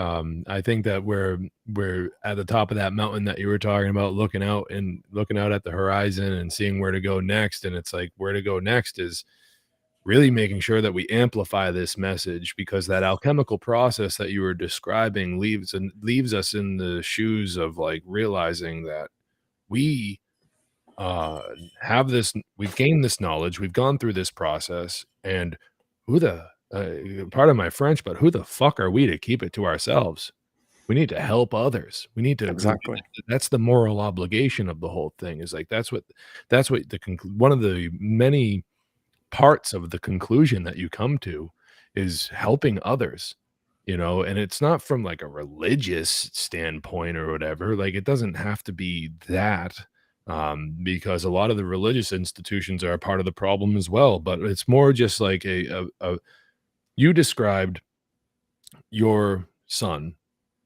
I think that we're at the top of that mountain that you were talking about, looking out at the horizon and seeing where to go next. And it's like, where to go next is really making sure that we amplify this message, because that alchemical process that you were describing leaves us in the shoes of like realizing that we we've gained this knowledge, we've gone through this process, and who the pardon my French, but who the fuck are we to keep it to ourselves? We need to help others. We need to Exactly. That's the moral obligation of the whole thing, is like that's what one of the many parts of the conclusion that you come to is helping others, and it's not from like a religious standpoint or whatever. Like, it doesn't have to be that, because a lot of the religious institutions are a part of the problem as well, but it's more just like you described your son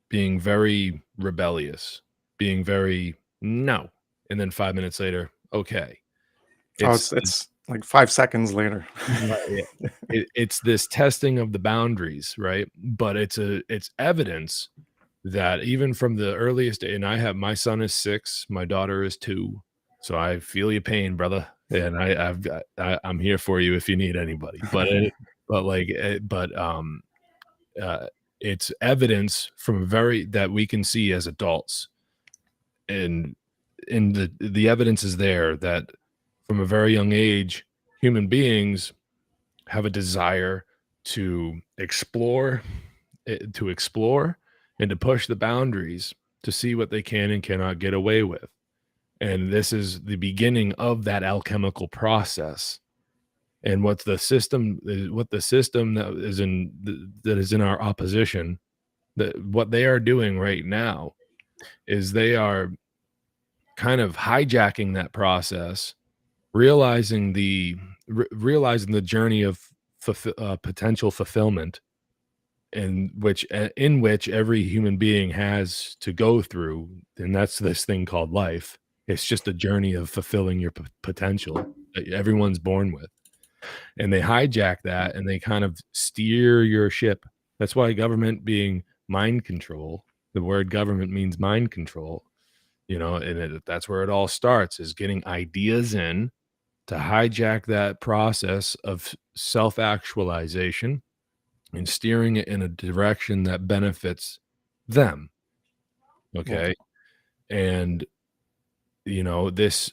being very rebellious, being very no, and then 5 minutes later, okay. It's like 5 seconds later. Right, yeah. It's this testing of the boundaries, right? But it's evidence that even from the earliest, and my son is 6, my daughter is 2, so I feel your pain, brother, and I'm here for you if you need anybody. Uh, it's evidence from that we can see as adults, and the evidence is there that from a very young age, human beings have a desire to explore, and to push the boundaries to see what they can and cannot get away with. And this is the beginning of that alchemical process. And what the system that is in our opposition, what they are doing right now is they are kind of hijacking that process, realizing the journey of potential fulfillment, in which every human being has to go through, and that's this thing called life. It's just a journey of fulfilling your potential that everyone's born with, and they hijack that and they kind of steer your ship. That's why government being mind control. The word government means mind control, and that's where it all starts, is getting ideas in to hijack that process of self-actualization and steering it in a direction that benefits them. Okay. Yeah. And this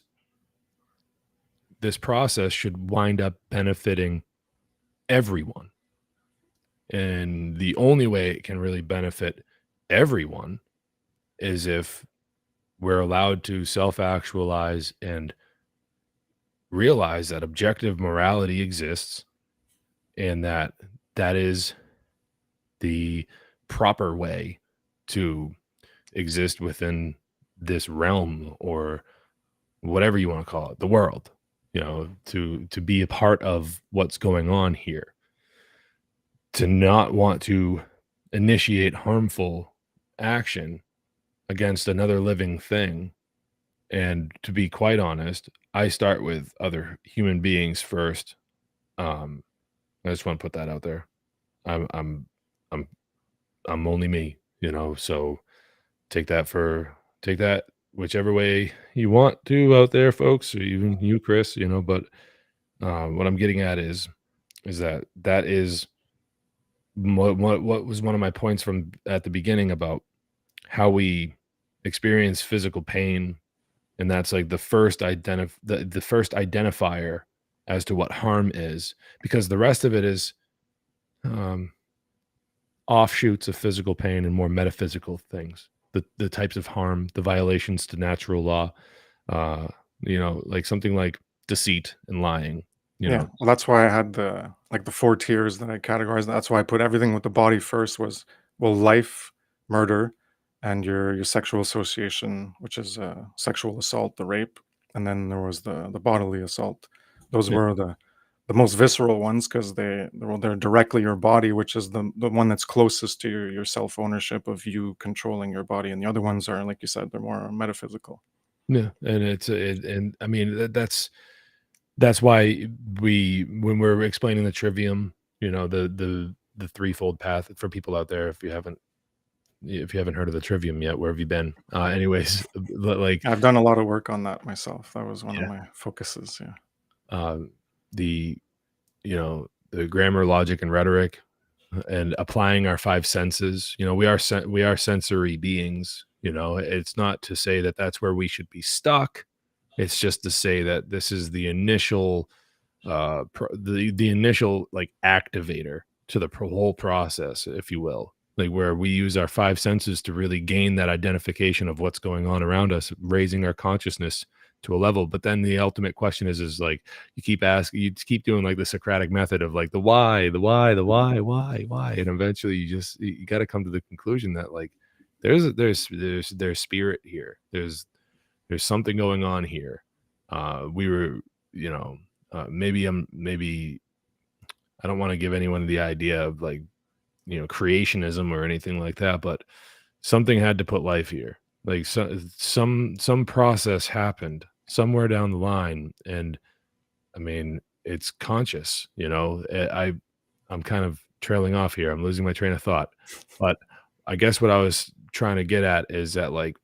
process should wind up benefiting everyone. And the only way it can really benefit everyone is if we're allowed to self-actualize and realize that objective morality exists, and that is the proper way to exist within this realm, or whatever you want to call it, the world, to be a part of what's going on here, to not want to initiate harmful action against another living thing. And to be quite honest, I start with other human beings first. I just want to put that out there. I'm only me, so take that whichever way you want to out there, folks, or even you, Kris, but what I'm getting at is that is what was one of my points from at the beginning about how we experience physical pain. And that's like the first identifier as to what harm is, because the rest of it is offshoots of physical pain and more metaphysical things, the types of harm, the violations to natural law, uh, like something like deceit and lying, you Yeah, know. well, that's why I had the 4 tiers that I categorized. That's why I put everything with the body first was, well, life, murder, and your sexual association, which is, sexual assault, the rape, and then there was the bodily assault. Those Yeah, were the most visceral ones 'cause they're directly your body, which is the one that's closest to your self-ownership of you controlling your body, and the other ones are, like you said, they're more metaphysical. yeah, and and I mean that's why when we're explaining the trivium, the threefold path for people out there, if you haven't heard of the trivium yet, where have you been? Anyways, like, I've done a lot of work on that myself. That was one of yeah, my focuses, yeah. um, the the grammar, logic, and rhetoric, and applying our five senses. We are sensory beings. It's not to say that that's where we should be stuck. It's just to say that this is the initial the initial like activator to the whole process, if you will, like where we use our five senses to really gain that identification of what's going on around us, raising our consciousness to a level. But then the ultimate question is like, you keep doing like the Socratic method of like the why, why, and eventually you got to come to the conclusion that like there's spirit here, there's something going on here. We were, you know, maybe I don't want to give anyone the idea of like, creationism or anything like that, but something had to put life here. Like some process happened somewhere down the line, and I mean, it's conscious. I'm kind of trailing off here. I'm losing my train of thought, but I guess what I was trying to get at is that like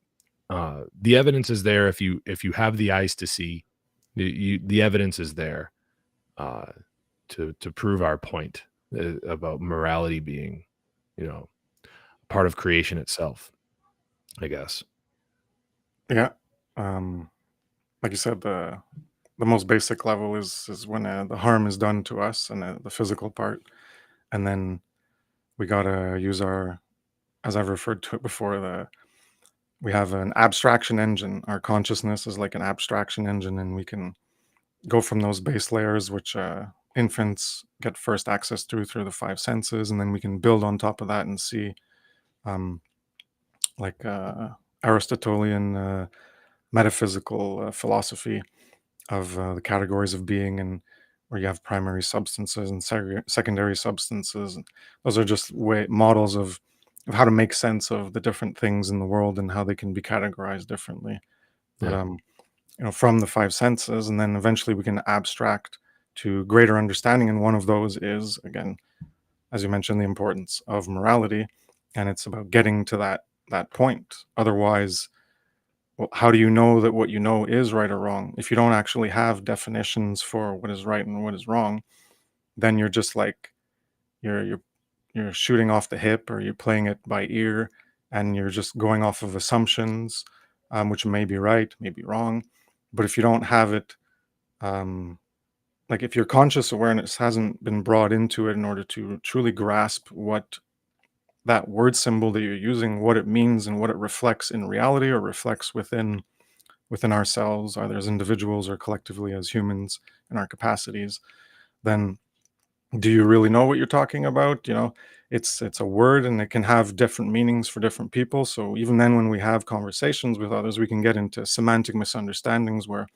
the evidence is there if you have the eyes to see. The evidence is there uh, to prove our point about morality being, you know, part of creation itself, I guess. Yeah. Um, like you said, the most basic level is when the harm is done to us and the physical part, and then we gotta use our, as I've referred to it before, we have an abstraction engine. Our consciousness is like an abstraction engine, and we can go from those base layers, which infants get first access to through the five senses, and then we can build on top of that and see, um, like Aristotelian metaphysical philosophy of the categories of being, and where you have primary substances and secondary substances. And those are just models of how to make sense of the different things in the world and how they can be categorized differently. But Yeah. from the five senses, and then eventually we can abstract to greater understanding. And one of those is, again, as you mentioned, the importance of morality, and it's about getting to that point. Otherwise, well, how do you know that what you know is right or wrong? If you don't actually have definitions for what is right and what is wrong, then you're just like you're shooting off the hip, or you're playing it by ear, and you're just going off of assumptions, which may be right, may be wrong. But if you don't have it, um, like if your conscious awareness hasn't been brought into it in order to truly grasp what that word symbol that you're using, what it means and what it reflects in reality, or reflects within ourselves, either as individuals or collectively as humans in our capacities, then do you really know what you're talking about? It's a word, and it can have different meanings for different people. So even then, when we have conversations with others, we can get into semantic misunderstandings where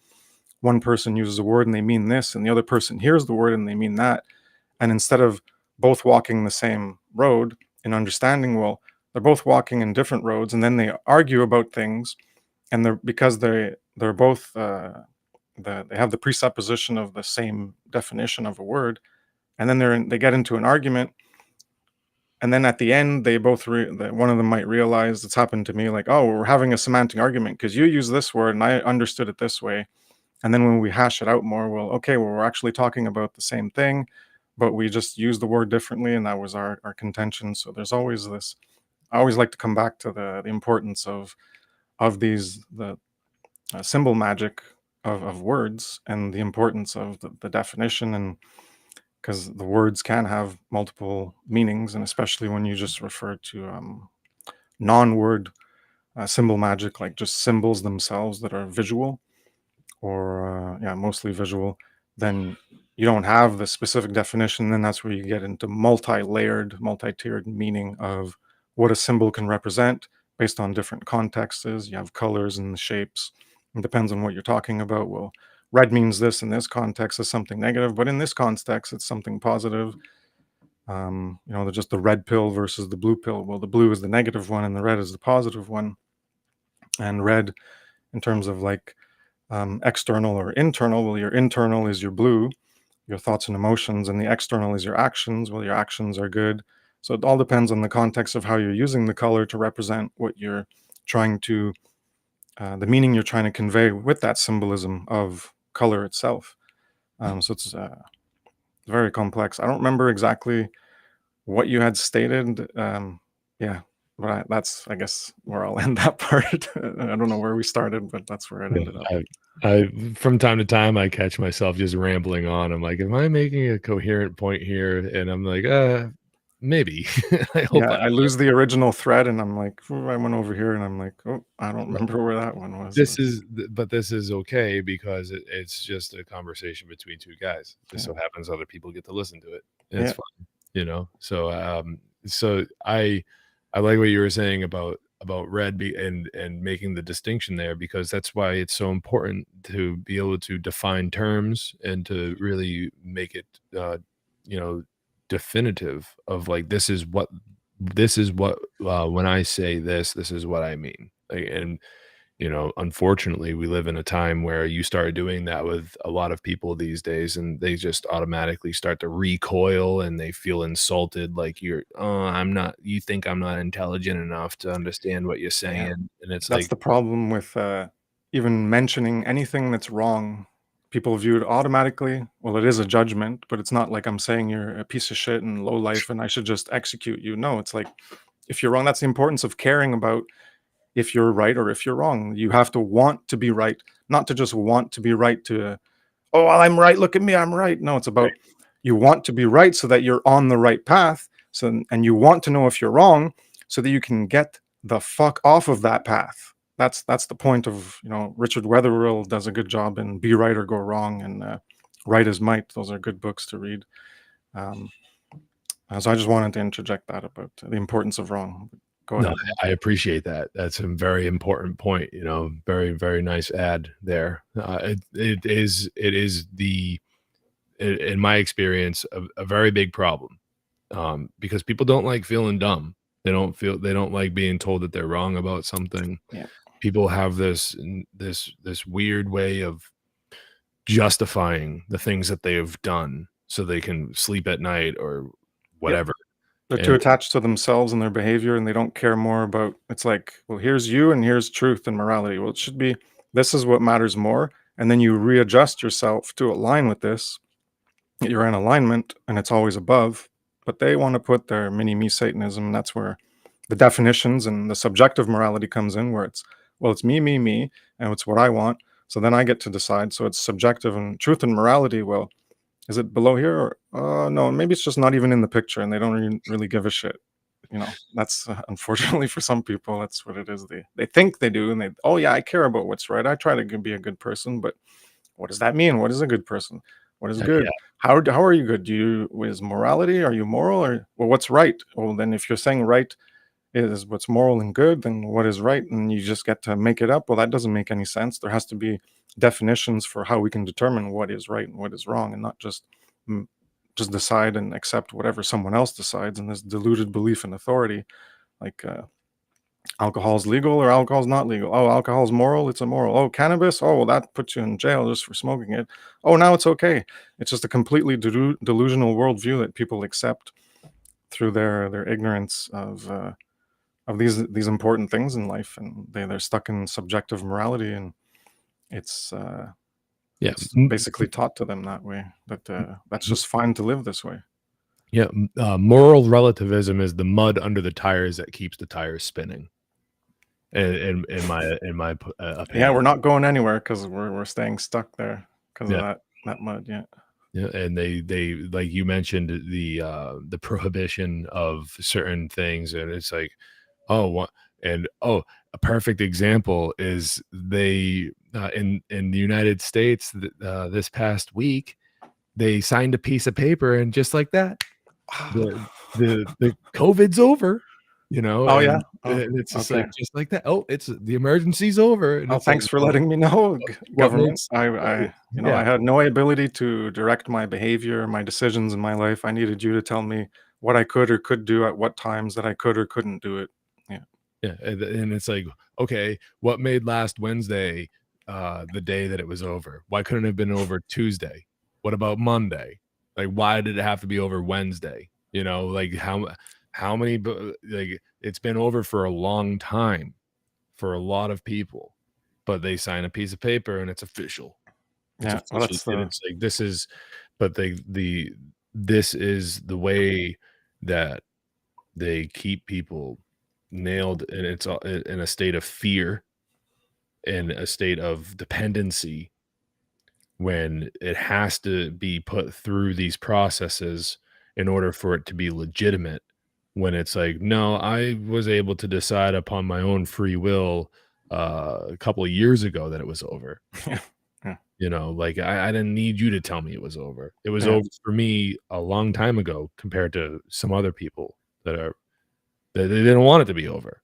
one person uses a word and they mean this, and the other person hears the word and they mean that. And instead of both walking the same road in understanding, well, they're both walking in different roads, and then they argue about things, and because they're both they have the presupposition of the same definition of a word, and then they get into an argument, and then at the end they both one of them might realize, it's happened to me, like, oh, we're having a semantic argument because you use this word and I understood it this way. And then when we hash it out more, well, okay, well, we're actually talking about the same thing, but we just used the word differently, and that was our contention. So there's always this. I always like to come back to the importance of these the symbol magic of words, and the importance of the definition, and because the words can have multiple meanings, and especially when you just refer to non-word symbol magic, like just symbols themselves that are visual, or mostly visual, then you don't have the specific definition. Then that's where you get into multi-layered, multi-tiered meaning of what a symbol can represent based on different contexts. You have colors and shapes. It depends on what you're talking about. Well, red means this in this context is something negative, but in this context it's something positive. Just the red pill versus the blue pill. Well, the blue is the negative one and the red is the positive one. And red, in terms of like external or internal, well, your internal is your blue, your thoughts and emotions, and the external is your actions. Well, your actions are good. So it all depends on the context of how you're using the color to represent what you're trying to, the meaning you're trying to convey with that symbolism of color itself. So it's very complex. I don't remember exactly what you had stated. But that's, I guess, where I'll end that part. I don't know where we started, but that's where it ended up. I from time to time I catch myself just rambling on. I'm like, am I making a coherent point here? And I'm like, maybe. I hope I lose the original thread, and I'm like, I went over here, and I'm like, oh, I don't remember where that one was. This is okay because it's just a conversation between two guys. It just so happens other people get to listen to it. And it's fun, So I like what you were saying about red and making the distinction there, because that's why it's so important to be able to define terms and to really make it definitive of like, this is what when I say this is what I mean. And unfortunately we live in a time where you start doing that with a lot of people these days, and they just automatically start to recoil and they feel insulted, like you think I'm not intelligent enough to understand what you're saying. And it's that's like the problem with even mentioning anything that's wrong. People view it automatically, well, it is a judgment, but it's not like I'm saying you're a piece of shit and low life and I should just execute you. No, it's like, if you're wrong, that's the importance of caring about if you're right or if you're wrong. You have to want to be right, not to just want to be right to, oh, well, I'm right, look at me, I'm right. No, it's about you want to be right so that you're on the right path. And you want to know if you're wrong so that you can get the fuck off of that path. That's the point of, Richard Wetherill does a good job in Be Right or Go Wrong, and Right is Might. Those are good books to read. So I just wanted to interject that about the importance of wrong. Go ahead. I appreciate that. That's a very important point. Very, very nice add there. It is in my experience, a very big problem, because people don't like feeling dumb. They don't like being told that they're wrong about something. Yeah. People have this weird way of justifying the things that they have done so they can sleep at night or whatever. They're too attached to themselves and their behavior, and they don't care more about, it's like, well, here's you and here's truth and morality. Well, it should be, this is what matters more. And then you readjust yourself to align with this. You're in alignment and it's always above. But they want to put their mini-me Satanism, and that's where the definitions and the subjective morality comes in, where it's, well, it's me, and it's what I want. So then I get to decide. So it's subjective, and truth and morality, well, is it below here? Or no, maybe it's just not even in the picture and they don't really give a shit. That's unfortunately for some people, that's what it is. They think they do, and oh yeah, I care about what's right. I try to be a good person, but what does that mean? What is a good person? What is good? How are you good? Is morality? Are you moral? Or, well, what's right? Well, then if you're saying right is what's moral and good, then what is right? And you just get to make it up. Well, that doesn't make any sense. There has to be definitions for how we can determine what is right and what is wrong, and not just decide and accept whatever someone else decides in this deluded belief in authority. Like alcohol's legal or alcohol's not legal. Oh, alcohol's moral, it's immoral. Oh, cannabis, oh, well, that puts you in jail just for smoking it. Oh, now it's okay. It's just a completely delusional worldview that people accept through their ignorance of these important things in life, and they're stuck in subjective morality, and it's basically taught to them that way, that that's just fine to live this way. Moral relativism is the mud under the tires that keeps the tires spinning. In my opinion. We're not going anywhere because we're staying stuck there because of that mud. Yeah, and they like you mentioned the prohibition of certain things, and it's like, oh, what, and oh, a perfect example is they in the United States this past week they signed a piece of paper, and just like that, the the COVID's over, Oh, yeah? Oh, and it's just okay. like like that. Oh, it's the emergency's over, and Oh, it's like, thanks for well, letting me know, what government. makes I yeah. had no ability to direct my behavior, my decisions in my life. I needed you to tell me what I could or could do at what times that I could or couldn't do it. Yeah. Yeah, and it's like, okay, what made last Wednesday, the day that it was over? Why couldn't it have been over Tuesday? What about Monday? Like, why did it have to be over Wednesday? You know, like how many like it's been over for a long time for a lot of people, but they sign a piece of paper and it's official. It's Yeah. Well, official, that's and the it's like this is, but this is the way that they keep people nailed, and it's in a state of fear, in a state of dependency, when it has to be put through these processes in order for it to be legitimate. When it's like, no, I was able to decide upon my own free will a couple of years ago that it was over. yeah. Yeah. You know, like I didn't need you to tell me it was over. It was Yeah. over for me a long time ago compared to some other people that they didn't want it to be over.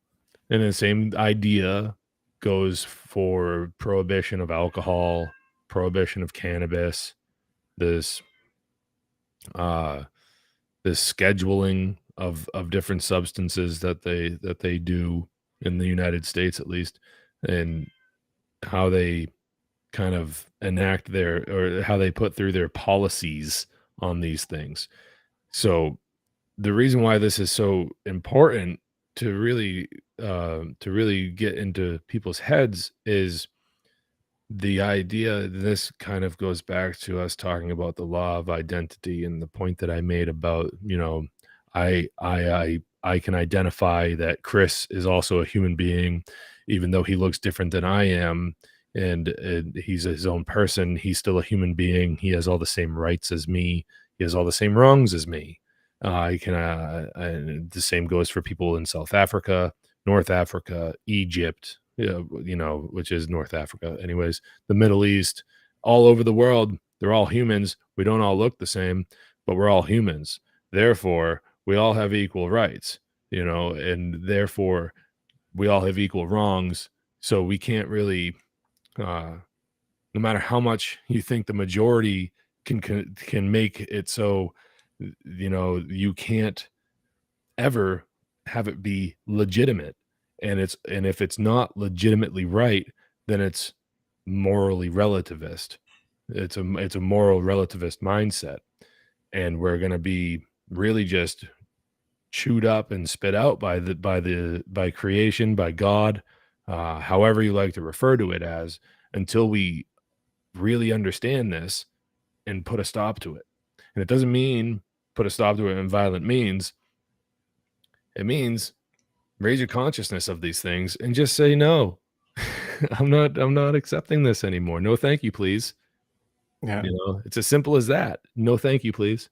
And the same idea goes for prohibition of alcohol, prohibition of cannabis, this uh this scheduling of different substances that they do in the United States, at least, and how they kind of enact their, or how they put through their policies on these things. So the reason why this is so important to really get into people's heads is the idea. This kind of goes back to us talking about the law of identity, and the point that I made about, you know, I can identify that Kris is also a human being, even though he looks different than I am, and he's his own person. He's still a human being. He has all the same rights as me. He has all the same wrongs as me. I can and the same goes for people in South Africa, North Africa, Egypt, you know, which is North Africa, anyways, the Middle East, all over the world. They're all humans. We don't all look the same, but we're all humans. Therefore, we all have equal rights, you know, and therefore we all have equal wrongs. So we can't really, no matter how much you think the majority can make it so, you know, you can't ever have it be legitimate, and if it's not legitimately right, then it's morally relativist. It's a moral relativist mindset, and we're going to be really just chewed up and spit out by creation, by God, however you like to refer to it as, until we really understand this and put a stop to it. And it doesn't mean put a stop to it in violent means. It means raise your consciousness of these things and just say no. I'm not accepting this anymore. No, thank you, please. Yeah. You know, it's as simple as that. No, thank you, please.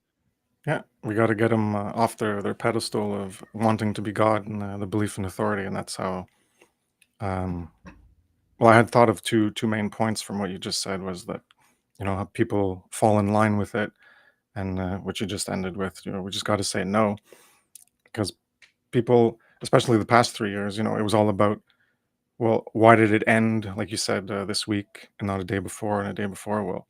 Yeah. We got to get them off their pedestal of wanting to be God and the belief in authority. And that's how, um, well, I had thought of two main points from what you just said was that, you know, how people fall in line with it, and what you just ended with, you know, we just got to say no, because people, especially the past 3 years, you know, it was all about, well, why did it end, like you said, this week and not a day before and a day before? Well,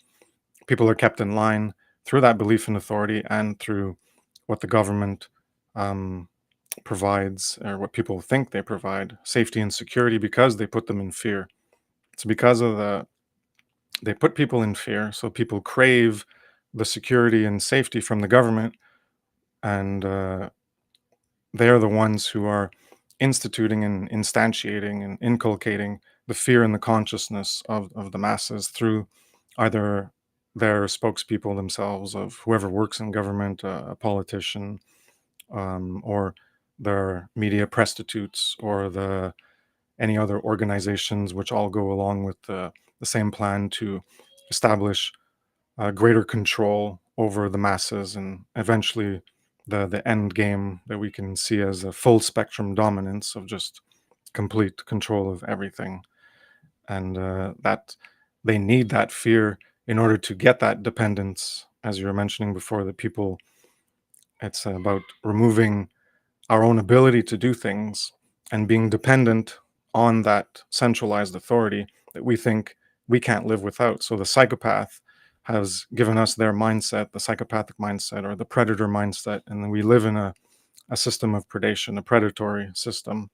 people are kept in line through that belief in authority and through what the government um, provides, or what people think they provide, safety and security, because they put them in fear. It's because of they put people in fear, so people crave the security and safety from the government, and they're the ones who are instituting and instantiating and inculcating the fear in the consciousness of the masses through either their spokespeople themselves, of whoever works in government, a politician, or their media prostitutes, or the any other organizations which all go along with the same plan to establish greater control over the masses, and eventually the end game that we can see as a full spectrum dominance of just complete control of everything. And that they need that fear in order to get that dependence, as you were mentioning before, that people, it's about removing our own ability to do things and being dependent on that centralized authority that we think we can't live without. So the psychopath has given us their mindset, the psychopathic mindset or the predator mindset, and then we live in a system of predation, a predatory system,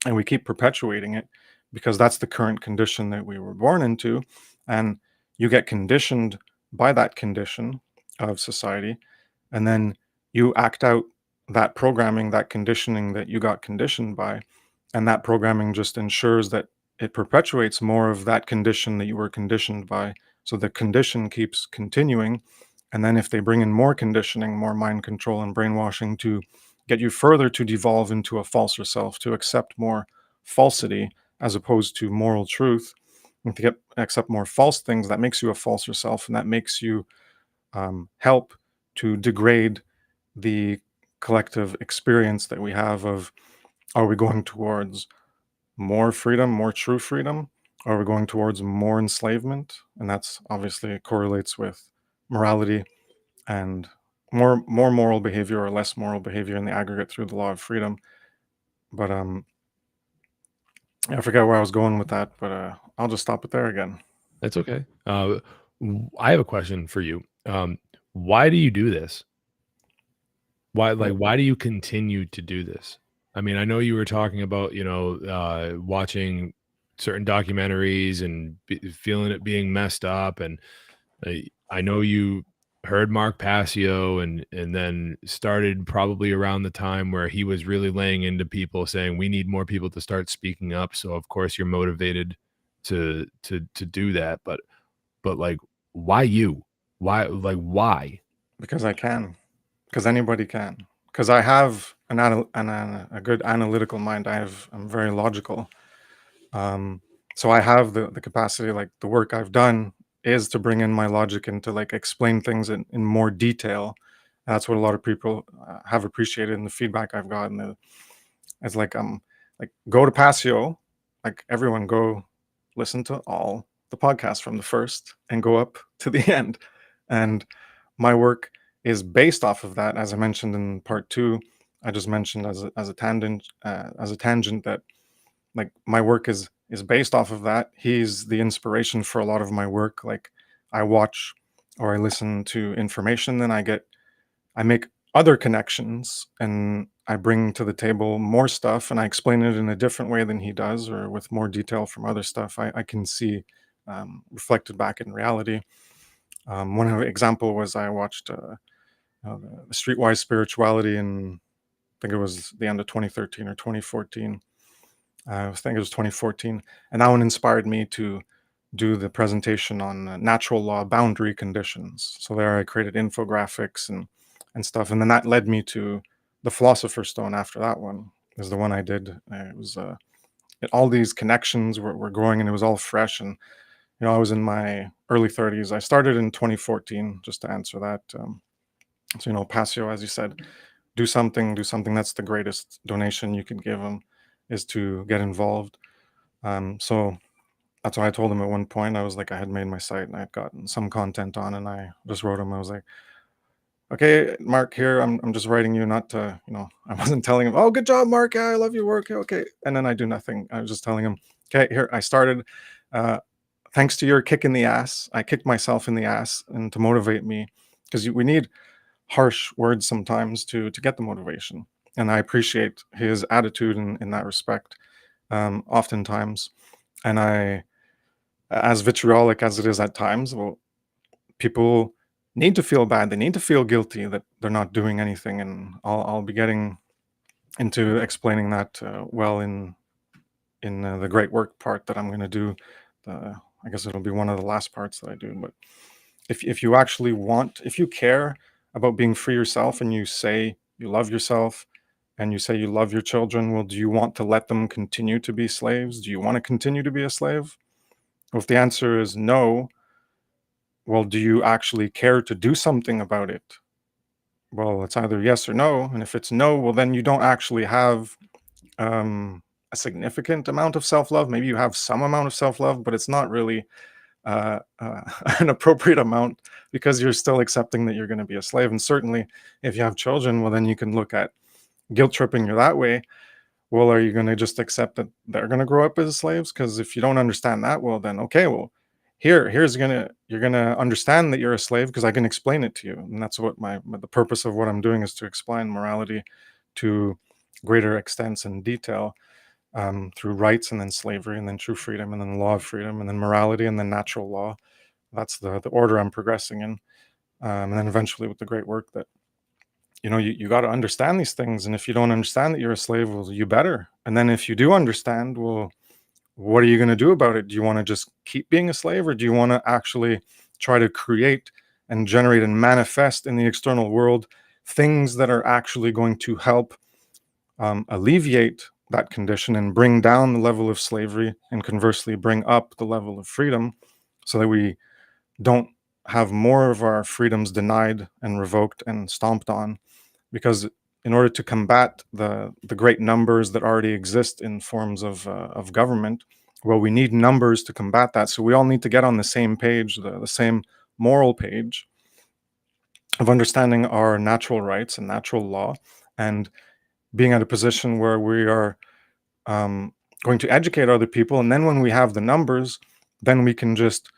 and we keep perpetuating it because that's the current condition that we were born into. And you get conditioned by that condition of society, and then you act out that programming, that conditioning that you got conditioned by, and that programming just ensures that it perpetuates more of that condition that you were conditioned by. So the condition keeps continuing, and then if they bring in more conditioning, more mind control and brainwashing to get you further to devolve into a falser self, to accept more falsity as opposed to moral truth, and to accept more false things, that makes you a falser self, and that makes you help to degrade the collective experience that we have of, are we going towards more freedom, more true freedom? Or are we going towards more enslavement? And that's obviously correlates with morality and more moral behavior or less moral behavior in the aggregate through the law of freedom. But I forget where I was going with that, but I'll just stop it there again. That's okay. I have a question for you. Why do you do this? Why do you continue to do this? I mean, I know you were talking about, watching certain documentaries and feeling it being messed up. And I know you heard Mark Passio and then started probably around the time where he was really laying into people saying, we need more people to start speaking up. So of course you're motivated to do that. But like, why you? Why? Because I can. Because anybody can. Because I have a good analytical mind. I'm very logical. So I have the capacity, like the work I've done is to bring in my logic and to like explain things in more detail. And that's what a lot of people have appreciated in the feedback I've gotten. It's like go to Passio, like everyone go listen to all the podcasts from the first and go up to the end. And my work is based off of that. As I mentioned in part 2, I just mentioned as a tangent that like my work is based off of that. He's the inspiration for a lot of my work. Like I watch or I listen to information, then I make other connections and I bring to the table more stuff and I explain it in a different way than he does, or with more detail from other stuff I can see reflected back in reality. One example was I watched the Streetwise Spirituality in, I think it was the end of 2013 or 2014. I think it was 2014. And that one inspired me to do the presentation on natural law boundary conditions. So there I created infographics and stuff. And then that led me to the Philosopher's Stone after that one. Is the one I did. It was all these connections were growing and it was all fresh. And, I was in my early 30s. I started in 2014, just to answer that. So, Passio, as you said, do something. That's the greatest donation you can give them, is to get involved. So that's why I told him at one point. I was like, I had made my site and I had gotten some content on, and I just wrote him. I was like, okay, Mark, here, I'm just writing you, not to, I wasn't telling him, oh, good job, Mark, yeah, I love your work, okay. And then I do nothing. I was just telling him, okay, here, I started, thanks to your kick in the ass, I kicked myself in the ass, and to motivate me, because we need harsh words sometimes to get the motivation. And I appreciate his attitude in that respect, oftentimes. And I, as vitriolic as it is at times, well, people need to feel bad. They need to feel guilty that they're not doing anything. And I'll be getting into explaining that well in the great work part that I'm going to do. I guess it'll be one of the last parts that I do. But if you actually if you care about being free yourself, and you say you love yourself, and you say you love your children, well, do you want to let them continue to be slaves? Do you want to continue to be a slave? Well, if the answer is no, well, do you actually care to do something about it? Well, it's either yes or no. And if it's no, well, then you don't actually have a significant amount of self-love. Maybe you have some amount of self-love, but it's not really uh, uh, an appropriate amount, because you're still accepting that you're going to be a slave. And certainly if you have children, well, then you can look at guilt tripping you that way. Well, are you going to just accept that they're going to grow up as slaves? Because if you don't understand that, well, then okay, well, you're gonna understand that you're a slave because I can explain it to you. And that's what the purpose of what I'm doing is, to explain morality to greater extents and detail, through rights, and then slavery, and then true freedom, and then law of freedom, and then morality, and then natural law. That's the order I'm progressing in, and then eventually with the great work that, you got to understand these things. And if you don't understand that you're a slave, well, you better. And then if you do understand, well, what are you going to do about it? Do you want to just keep being a slave, or do you want to actually try to create and generate and manifest in the external world things that are actually going to help alleviate that condition and bring down the level of slavery, and conversely bring up the level of freedom, so that we don't have more of our freedoms denied and revoked and stomped on? Because in order to combat the great numbers that already exist in forms of government, well, we need numbers to combat that. So we all need to get on the same page, the same moral page of understanding our natural rights and natural law, and being at a position where we are going to educate other people. And then when we have the numbers, then we can just,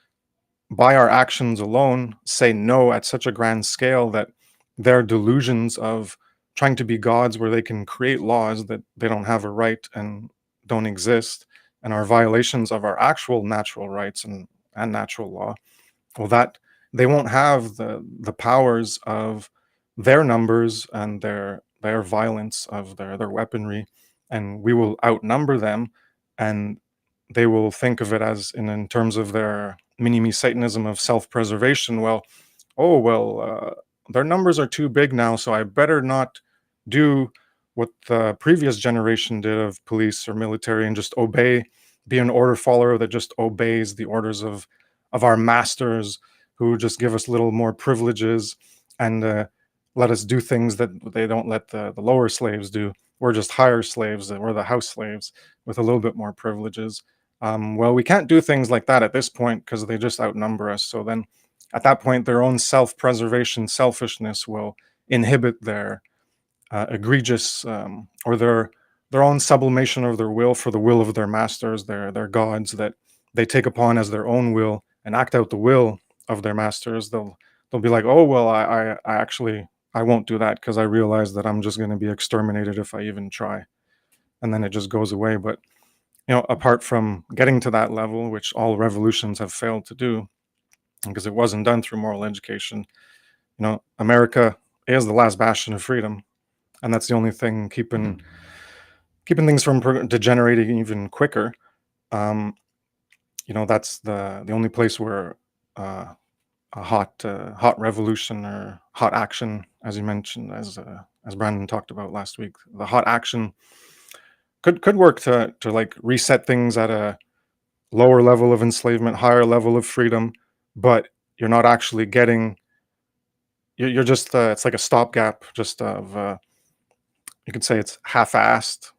by our actions alone, say no at such a grand scale that their delusions of trying to be gods, where they can create laws that they don't have a right and don't exist, and are violations of our actual natural rights and natural law, well, that they won't have the powers of their numbers and their violence of their weaponry, and we will outnumber them. And they will think of it as in terms of their mini-me Satanism of self-preservation. Well, their numbers are too big now, so I better not do what the previous generation did of police or military, and just be an order follower that just obeys the orders of our masters, who just give us little more privileges and let us do things that they don't let the lower slaves do. We're just higher slaves, we're the house slaves with a little bit more privileges. Well, we can't do things like that at this point, because they just outnumber us. So then at that point, their own self-preservation, selfishness will inhibit their egregious, or their own sublimation of their will for the will of their masters, their gods, that they take upon as their own will and act out the will of their masters. They'll be like, oh, well, I actually, I won't do that, because I realize that I'm just going to be exterminated if I even try. And then it just goes away. But apart from getting to that level, which all revolutions have failed to do, because it wasn't done through moral education, America is the last bastion of freedom, and that's the only thing keeping things from degenerating even quicker. That's the only place where a hot revolution, or hot action, as you mentioned, as Brandon talked about last week, the hot action could work to like reset things at a lower level of enslavement, higher level of freedom, but you're not actually getting. You're just it's like a stopgap, just of you could say it's half-assed,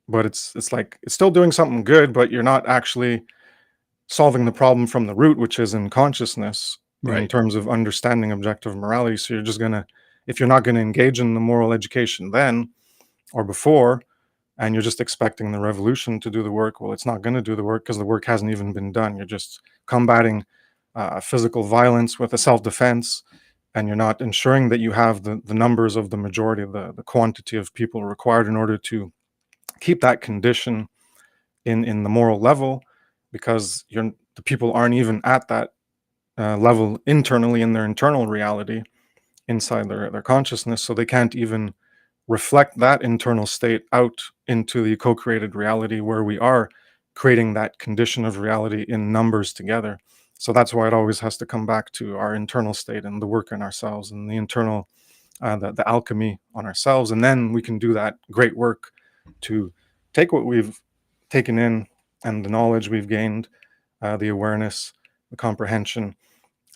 but it's like it's still doing something good, but you're not actually solving the problem from the root, which is in consciousness, in Right. terms of understanding objective morality. So you're just gonna, if you're not going to engage in the moral education then or before, and you're just expecting the revolution to do the work, well, it's not going to do the work, because the work hasn't even been done. You're just combating physical violence with a self-defense, and you're not ensuring that you have the numbers of the majority, the quantity of people required in order to keep that condition in the moral level, because the people aren't even at that level internally in their internal reality, inside their consciousness, so they can't even reflect that internal state out into the co-created reality, where we are creating that condition of reality in numbers together. So that's why it always has to come back to our internal state and the work in ourselves, and the internal the alchemy on ourselves. And then we can do that great work to take what we've taken in, and the knowledge we've gained, the awareness, the comprehension,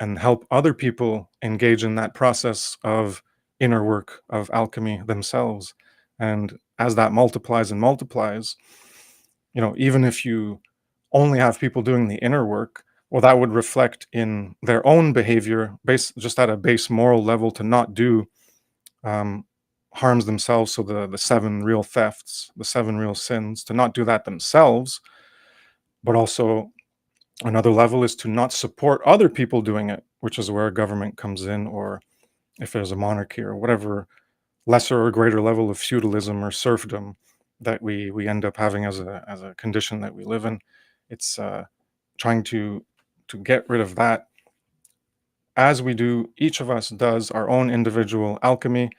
and help other people engage in that process of inner work, of alchemy themselves. And as that multiplies and multiplies, even if you only have people doing the inner work, well, that would reflect in their own behavior, just at a base moral level, to not do harms themselves. So the 7 real thefts, the 7 real sins, to not do that themselves. But also another level is to not support other people doing it, which is where a government comes in, or if there's a monarchy or whatever lesser or greater level of feudalism or serfdom that we end up having as a condition that we live in. It's trying to get rid of that. As we do, each of us does our own individual alchemy.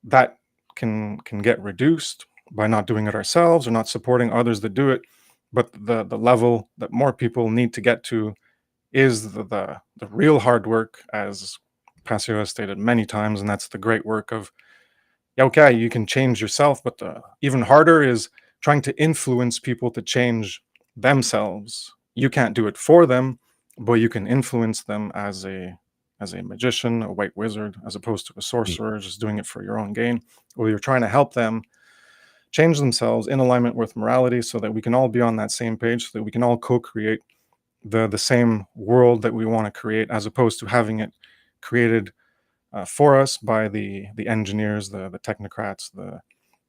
That can get reduced by not doing it ourselves or not supporting others that do it. But the level that more people need to get to is the real hard work, as Passio has stated many times, and that's the great work of, okay, you can change yourself, but the even harder is trying to influence people to change themselves. You can't do it for them, but you can influence them as a magician, a white wizard, as opposed to a sorcerer just doing it for your own gain. Or you're trying to help them change themselves in alignment with morality, so that we can all be on that same page, so that we can all co-create the same world that we want to create, as opposed to having it created for us by the engineers, the technocrats,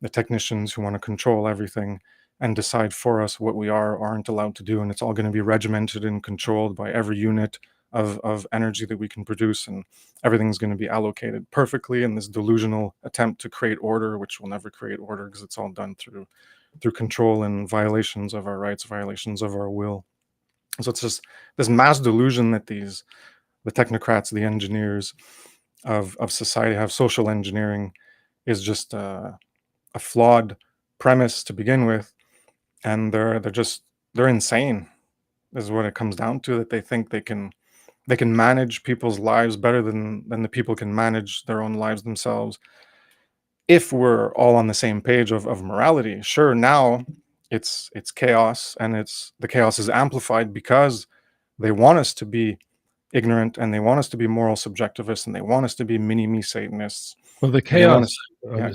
the technicians who want to control everything and decide for us what we are or aren't allowed to do. And it's all going to be regimented and controlled by every unit of energy that we can produce, and everything's going to be allocated perfectly in this delusional attempt to create order, which will never create order, because it's all done through control and violations of our rights, violations of our will. So it's just this mass delusion that the technocrats, the engineers of society have. Social engineering is just a flawed premise to begin with, and they're insane, is what it comes down to. That they think they can manage people's lives better than the people can manage their own lives themselves, if we're all on the same page of morality. Sure, now it's chaos, and the chaos is amplified because they want us to be ignorant, and they want us to be moral subjectivists, and they want us to be mini-me Satanists. Well, the chaos, go ahead.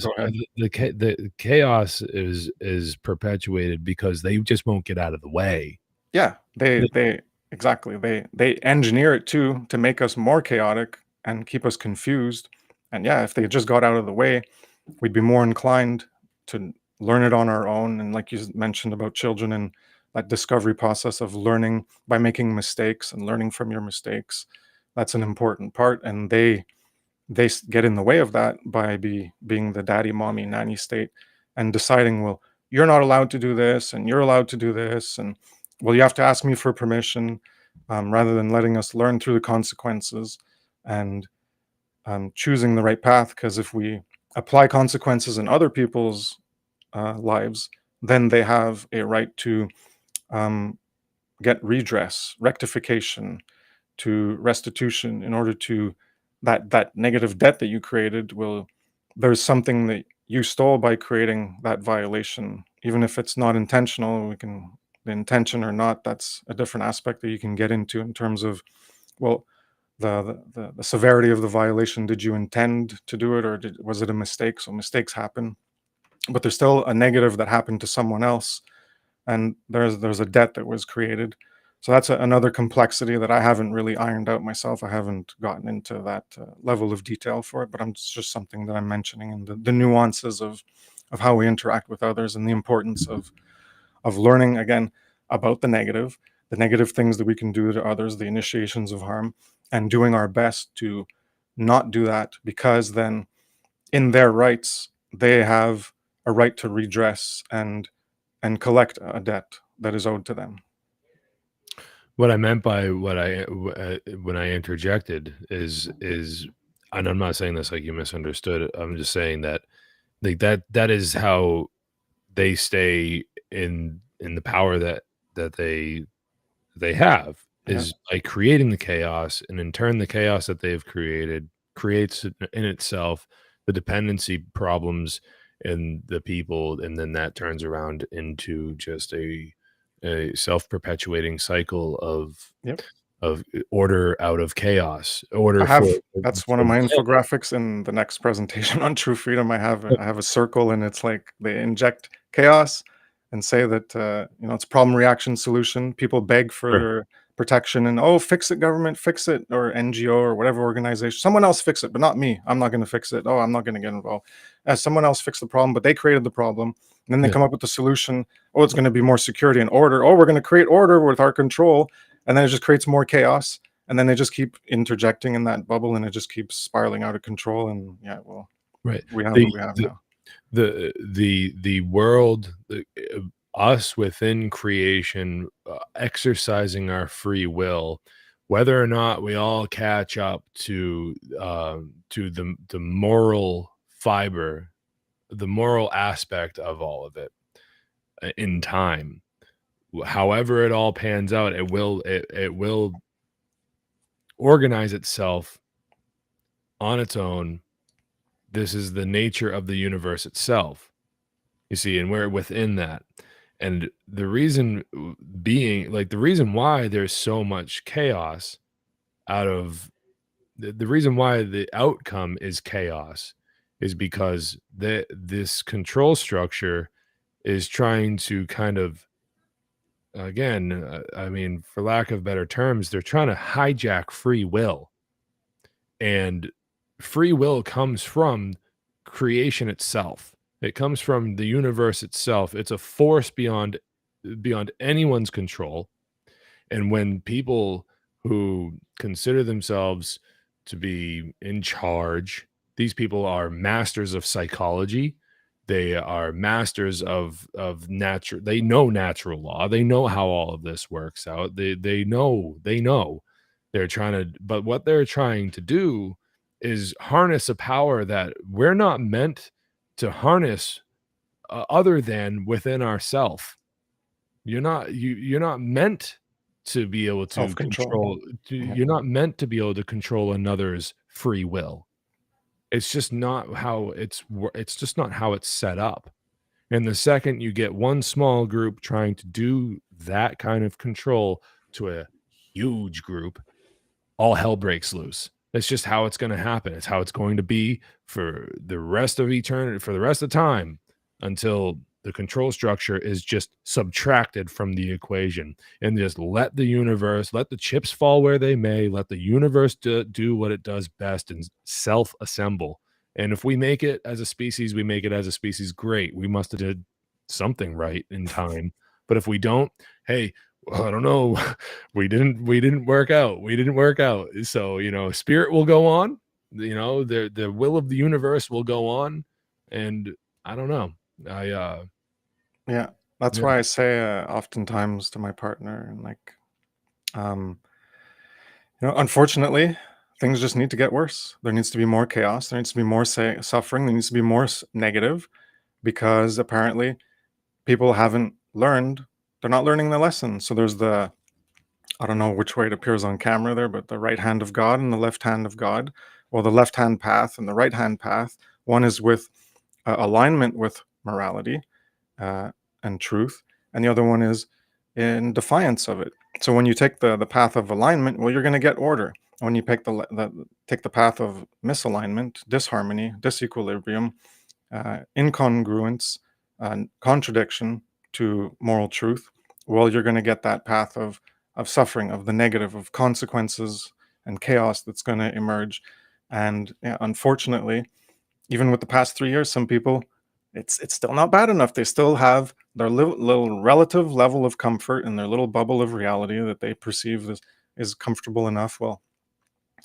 the chaos is perpetuated because they just won't get out of the way. Yeah, they exactly. They engineer it to make us more chaotic and keep us confused. And yeah, if they just got out of the way, we'd be more inclined to learn it on our own. And like you mentioned about children, and that discovery process of learning by making mistakes and learning from your mistakes, that's an important part. And they get in the way of that by being the daddy, mommy, nanny state, and deciding, well, you're not allowed to do this, and you're allowed to do this, and well, you have to ask me for permission, rather than letting us learn through the consequences and choosing the right path. Because if we apply consequences in other people's lives, then they have a right to get redress, rectification, to restitution, in order to that negative debt that you created. Well, there's something that you stole by creating that violation, even if it's not intentional. The intention or not, that's a different aspect that you can get into, in terms of, well, the severity of the violation. Did you intend to do it, or was it a mistake? So mistakes happen, but there's still a negative that happened to someone else, and there's a debt that was created. So that's another complexity that I haven't really ironed out myself. I haven't gotten into that level of detail for it, but it's just something that I'm mentioning, and the nuances of how we interact with others, and the importance of learning, again, about the negative things that we can do to others, the initiations of harm, and doing our best to not do that, because then in their rights, they have a right to redress and collect a debt that is owed to them. What I meant by when I interjected is, and I'm not saying this like you misunderstood. I'm just saying that that is how they stay in the power that they have, is by creating the chaos, and in turn the chaos that they've created creates in itself the dependency problems in the people, and then that turns around into just a self-perpetuating cycle order out of chaos, I order have for that's one of my fulfillment. infographics in the next presentation on true freedom. I have a circle, and it's like they inject chaos and say that it's problem reaction solution. People beg for Sure. their protection, and oh, fix it, government, fix it, or NGO or whatever organization. Someone else fix it, but not me. I'm not going to fix it. Oh, I'm not going to get involved. Someone else fixed the problem, but they created the problem. And then they Yeah. come up with the solution. Oh, it's going to be more security and order. Oh, we're going to create order with our control, and then it just creates more chaos. And then they just keep interjecting in that bubble, and it just keeps spiraling out of control. And yeah, well, Right. we have The what we have the now. the world, us within creation, exercising our free will, whether or not we all catch up to the moral fiber, the moral aspect of all of it, in time. However it all pans out, it will organize itself on its own. This is the nature of the universe itself, you see, and we're within that. And the reason being, like, the reason why there's so much chaos out of the reason why the outcome is chaos is because this control structure is trying to kind of, again, I mean, for lack of better terms, they're trying to hijack free will. And free will comes from creation itself. It comes from the universe itself. It's a force beyond anyone's control. And when people who consider themselves to be in charge, these people are masters of psychology. They are masters of natural. They know natural law. They know how all of this works out. They know. They're trying to, but what they're trying to do is harness a power that we're not meant to harness, other than within ourself. You're not meant to be able to Self-control. control. Yeah. You're not meant to be able to control another's free will. It's just not how it's just not how it's set up. And the second you get one small group trying to do that kind of control to a huge group, all hell breaks loose. That's just how it's going to happen. It's how it's going to be for the rest of eternity, for the rest of time, until the control structure is just subtracted from the equation, and just let the chips fall where they may, let the universe do what it does best and self-assemble. And if we make it as a species, we make it as a species, great. We must have did something right in time. But if we don't, hey, well, I don't know. We didn't work out. We didn't work out. So, spirit will go on. The will of the universe will go on. And I don't know. Yeah. That's Yeah. why I say oftentimes to my partner, and like, um, unfortunately, things just need to get worse. There needs to be more chaos. There needs to be more suffering. There needs to be more negative, because apparently people haven't learned. They're not learning the lesson. So there's I don't know which way it appears on camera there, but the right hand of God and the left hand of God, or the left hand path and the right hand path. One is with alignment with morality uh, and truth, and the other one is in defiance of it. So when you take the path of alignment, well, you're going to get order. When you take take the path of misalignment, disharmony, disequilibrium, incongruence, contradiction to moral truth, well, you're going to get that path of suffering, of the negative, of consequences and chaos that's going to emerge. And yeah, unfortunately, even with the past 3 years, some people, it's still not bad enough. They still have their little relative level of comfort in their little bubble of reality that they perceive as is comfortable enough. Well,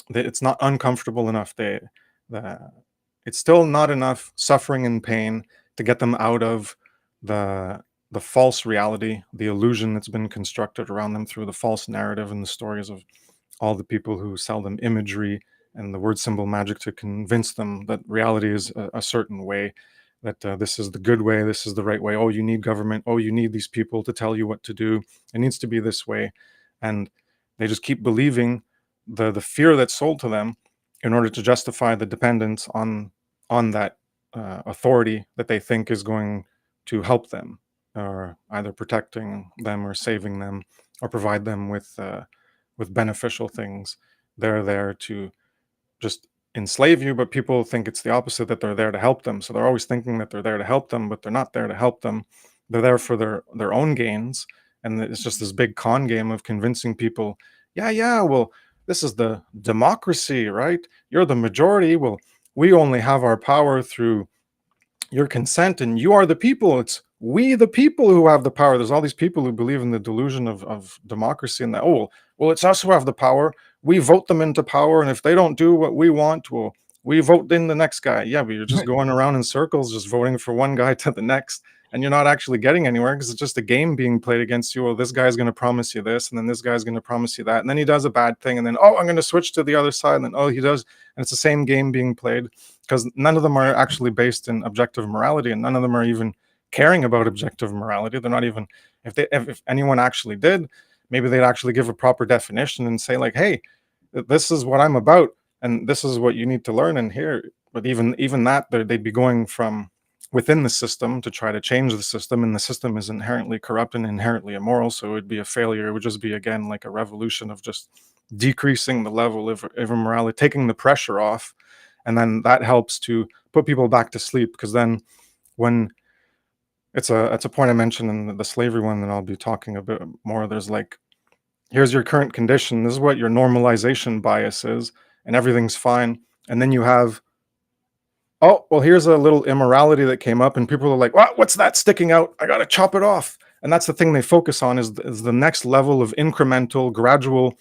it's not uncomfortable enough. It's still not enough suffering and pain to get them out of the false reality, the illusion that's been constructed around them through the false narrative and the stories of all the people who sell them imagery and the word symbol magic to convince them that reality is a certain way, that this is the good way, this is the right way. Oh, you need government. Oh, you need these people to tell you what to do. It needs to be this way. And they just keep believing the fear that's sold to them in order to justify the dependence on that authority that they think is going to help them, or either protecting them or saving them or provide them with with beneficial things. They're there to just enslave you, but people think it's the opposite, that they're there to help them. So they're always thinking that they're there to help them, but they're not there to help them. They're there for their own gains. And it's just this big con game of convincing people, yeah, well, this is the democracy, right? You're the majority. Well, we only have our power through your consent, and you are the people. It's we the people who have the power. There's all these people who believe in the delusion of democracy, and that, oh, well, it's us who have the power. We vote them into power, and if they don't do what we want, well, we vote in the next guy. Yeah, but you're just going around in circles, just voting for one guy to the next, and you're not actually getting anywhere, because it's just a game being played against you. Well, this guy's going to promise you this, and then this guy's going to promise you that, and then he does a bad thing, and then, oh, I'm going to switch to the other side, and then, oh, he does, and it's the same game being played, because none of them are actually based in objective morality, and none of them are even caring about objective morality. They're not even, if anyone actually did, maybe they'd actually give a proper definition and say, like, hey, this is what I'm about, and this is what you need to learn in here. But even that, they'd be going from within the system to try to change the system, and the system is inherently corrupt and inherently immoral, so it would be a failure. It would just be, again, like a revolution of just decreasing the level of immorality, taking the pressure off, and then that helps to put people back to sleep. Because then, when it's a point I mentioned in the slavery one that I'll be talking a bit more, there's like, here's your current condition, this is what your normalization bias is, and everything's fine. And then you have, oh, well, here's a little immorality that came up, and people are like, what's that sticking out? I gotta chop it off. And that's the thing they focus on, is the next level of incremental, gradual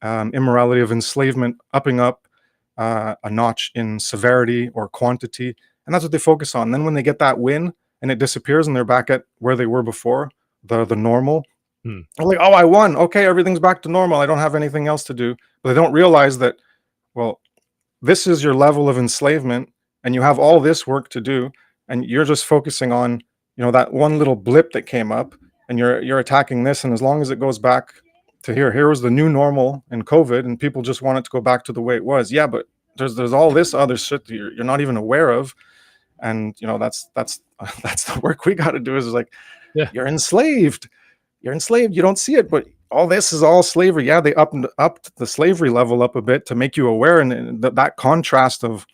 immorality, of enslavement, upping up a notch in severity or quantity. And that's what they focus on. Then when they get that win and it disappears and they're back at where they were before, the normal, they're like, oh, I won. Okay, everything's back to normal. I don't have anything else to do. But they don't realize that, well, this is your level of enslavement, and you have all this work to do, and you're just focusing on, that one little blip that came up, and you're attacking this. And as long as it goes back to here was the new normal in COVID, and people just want it to go back to the way it was. Yeah, but there's all this other shit that you're not even aware of. And that's the work we got to do, is like, Yeah. You're enslaved. You don't see it, but all this is all slavery. Yeah, they upped the slavery level up a bit to make you aware, and that contrast of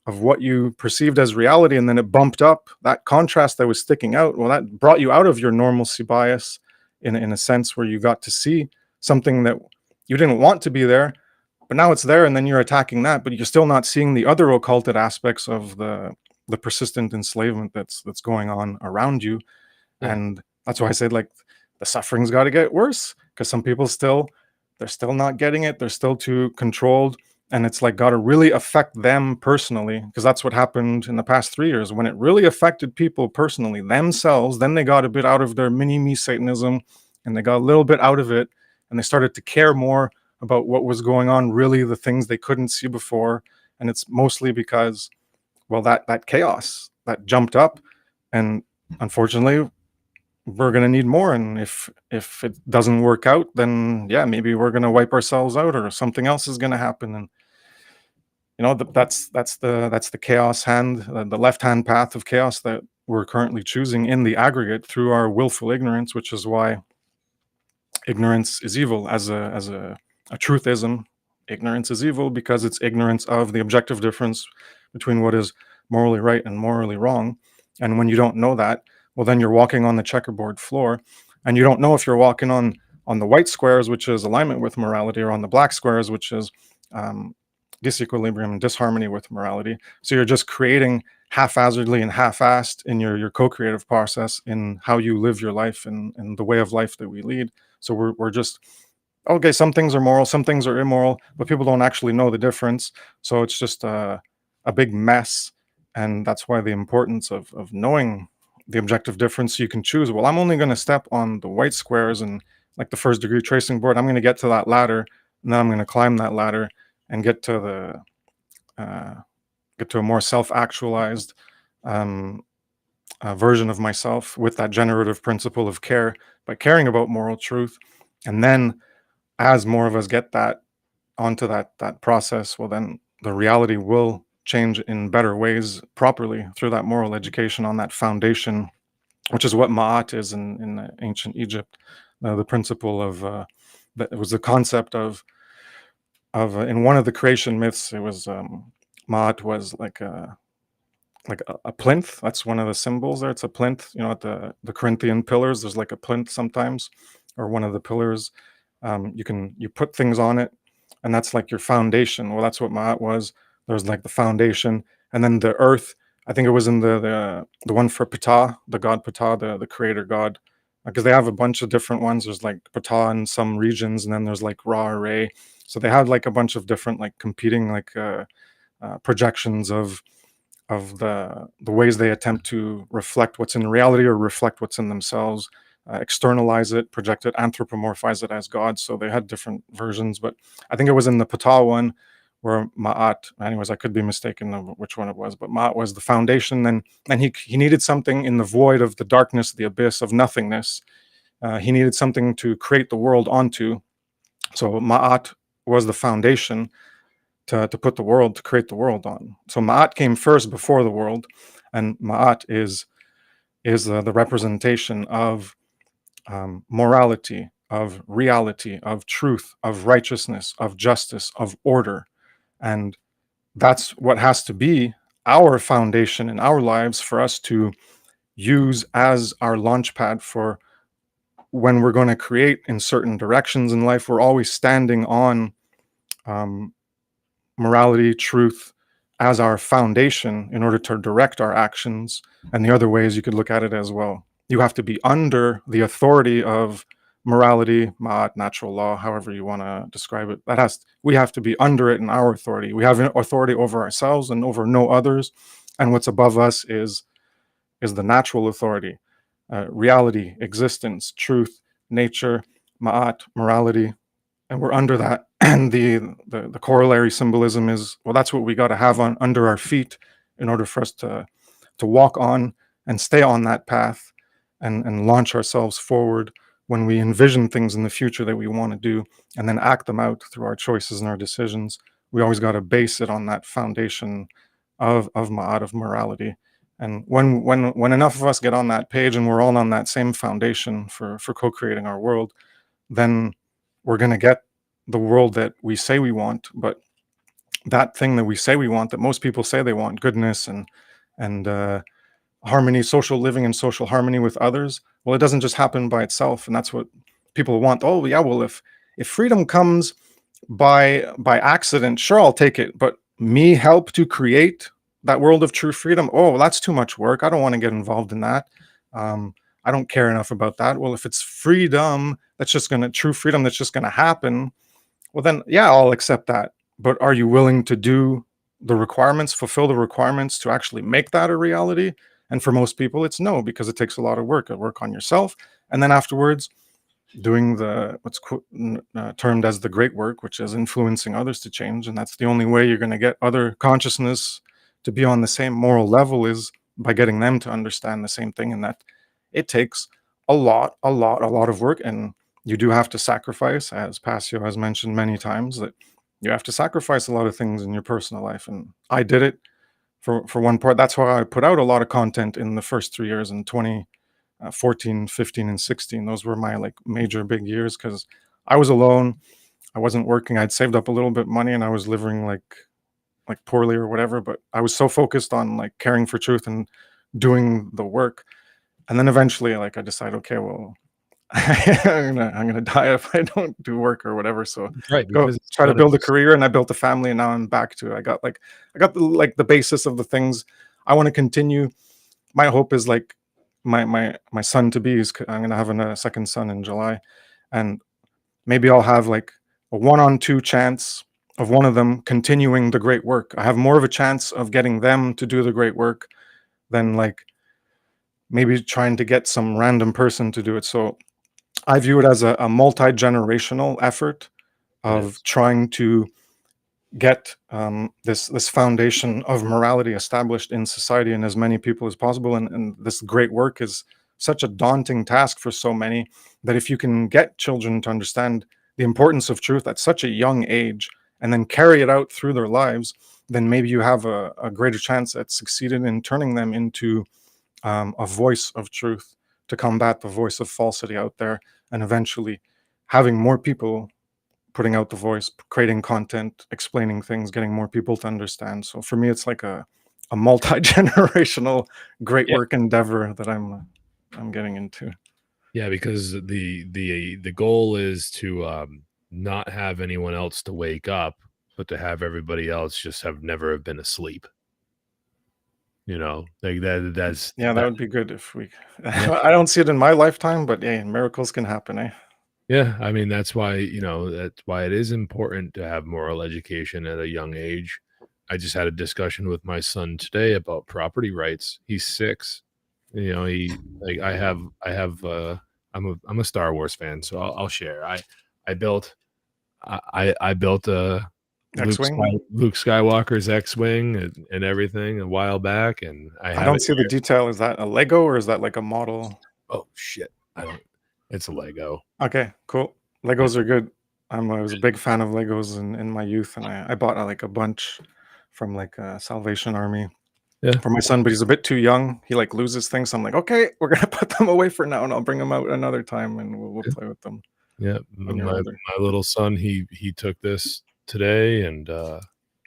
what you perceived as reality, and then it bumped up that contrast that was sticking out. Well, that brought you out of your normalcy bias in a sense, where you got to see something that you didn't want to be there, but now it's there, and then you're attacking that, but you're still not seeing the other occulted aspects of the persistent enslavement that's going on around you. Yeah. And that's why I said, like, the suffering's got to get worse, because some people they're still not getting it. They're still too controlled, and it's like got to really affect them personally, because that's what happened in the past 3 years. When it really affected people personally, themselves, then they got a bit out of their mini-me Satanism, and they got a little bit out of it, and they started to care more about what was going on, really the things they couldn't see before. And it's mostly because, well, that chaos that jumped up, and unfortunately we're going to need more. And if it doesn't work out, then yeah, maybe we're going to wipe ourselves out, or something else is going to happen. And that's the chaos hand, the left hand path of chaos that we're currently choosing in the aggregate through our willful ignorance, which is why ignorance is evil. As a truthism, ignorance is evil, because it's ignorance of the objective difference between what is morally right and morally wrong. And when you don't know that, well, then you're walking on the checkerboard floor, and you don't know if you're walking on the white squares, which is alignment with morality, or on the black squares, which is disequilibrium and disharmony with morality. So you're just creating haphazardly and half-assed in your co-creative process in how you live your life and the way of life that we lead. So we're just, okay, some things are moral, some things are immoral, but people don't actually know the difference. So it's just a big mess. And that's why the importance of knowing the objective difference. So you can choose, well, I'm only going to step on the white squares, and like the first degree tracing board, I'm going to get to that ladder, and then I'm going to climb that ladder and get to a more self-actualized version of myself with that generative principle of care, by caring about moral truth. And then as more of us get that onto that process, well, then the reality will change in better ways properly through that moral education on that foundation, which is what Ma'at is in ancient Egypt, the principle of But it was the concept of in one of the creation myths, it was Ma'at was like a plinth. That's one of the symbols there. It's a plinth. You know, at the Corinthian pillars, there's like a plinth sometimes, or one of the pillars. You put things on it, and that's like your foundation. Well, that's what Ma'at was. There's like the foundation, and then the earth. I think it was in the one for Ptah, the god Ptah, the creator god, because they have a bunch of different ones. There's like Ptah in some regions, and then there's like Ra or Re. So they have like a bunch of different like competing like projections of the ways they attempt to reflect what's in reality or reflect what's in themselves, externalize it, project it, anthropomorphize it as God. So they had different versions, but I think it was in the Ptah one where Ma'at, anyways, I could be mistaken of which one it was, but Ma'at was the foundation. Then he needed something in the void of the darkness, the abyss of nothingness. He needed something to create the world onto. So Ma'at was the foundation to put the world, to create the world on. So Ma'at came first before the world, and Ma'at is the representation of morality, of reality, of truth, of righteousness, of justice, of order. And that's what has to be our foundation in our lives for us to use as our launch pad for when we're going to create in certain directions in life. We're always standing on morality, truth as our foundation in order to direct our actions. And the other ways you could look at it as well. You have to be under the authority of morality, ma'at, natural law, however you want to describe it. We have to be under it in our authority. We have authority over ourselves and over no others. And what's above us is the natural authority, reality, existence, truth, nature, ma'at, morality, and we're under that. And the corollary symbolism is, well, that's what we got to have under our feet in order for us to walk on and stay on that path and launch ourselves forward when we envision things in the future that we want to do and then act them out through our choices and our decisions. We always got to base it on that foundation of ma'at, of morality. And when enough of us get on that page and we're all on that same foundation for co-creating our world, then we're going to get the world that we say we want. But that thing that we say we want, that most people say they want, goodness and harmony, social living and social harmony with others, well, it doesn't just happen by itself. And that's what people want. Oh yeah, well, if freedom comes by accident, sure, I'll take it. But me help to create that world of true freedom, oh, that's too much work. I don't want to get involved in that. I don't care enough about that. Well, if it's freedom, true freedom that's just gonna happen, well then, yeah, I'll accept that. But are you willing to do the requirements, fulfill the requirements to actually make that a reality? And for most people, it's no, because it takes a lot of work on yourself. And then afterwards, doing what's termed as the great work, which is influencing others to change. And that's the only way you're going to get other consciousness to be on the same moral level, is by getting them to understand the same thing. And that it takes a lot of work. And you do have to sacrifice, as Passio has mentioned many times, that you have to sacrifice a lot of things in your personal life. And I did it for one part. That's why I put out a lot of content in the first 3 years, in 2014, 15, and 16. Those were my major big years, because I was alone. I wasn't working. I'd saved up a little bit of money and I was living like poorly or whatever, but I was so focused on caring for truth and doing the work. And then eventually I decided, okay, well, I'm gonna die if I don't do work or whatever. So Right, go because try to build a career, and I built a family, and now I'm back to it. I got the basis of the things I want to continue. My hope is my son to be, I'm gonna have a second son in July, and maybe I'll have a 1-on-2 chance of one of them continuing the great work. I have more of a chance of getting them to do the great work than maybe trying to get some random person to do it. So I view it as a multi-generational effort of trying to get this foundation of morality established in society and as many people as possible. And this great work is such a daunting task for so many, that if you can get children to understand the importance of truth at such a young age and then carry it out through their lives, then maybe you have a greater chance at succeeding in turning them into a voice of truth to combat the voice of falsity out there, and eventually having more people putting out the voice, creating content, explaining things, getting more people to understand. So for me, it's like a multi-generational great Yeah. work endeavor that I'm getting into. Yeah, because the goal is to not have anyone else to wake up, but to have everybody else just have never have been asleep. You know, like that's Yeah, that that. would be good if we. Yeah, I don't see it in my lifetime, but yeah, miracles can happen, eh? yeah. I mean, that's why that's why it is important to have moral education at a young age. I just had a discussion with my son today about property rights. He's 6. He like I'm a Star Wars fan, so I'll share. I built I built a X-wing. Luke Skywalker's X-wing and everything a while back, and I I have don't it see the here. detail. Is that a Lego or is that like a model? Oh shit! I don't. It's a Lego. Okay, cool. Yeah, Legos are good. I was a big fan of Legos in my youth, and I bought like a bunch from like Salvation Army yeah, for my son, but he's a bit too young. He like loses things. So I'm like, okay, we're gonna put them away for now, and I'll bring them out another time, and we'll yeah. play with them Yeah. when you're older. My little son, he took this today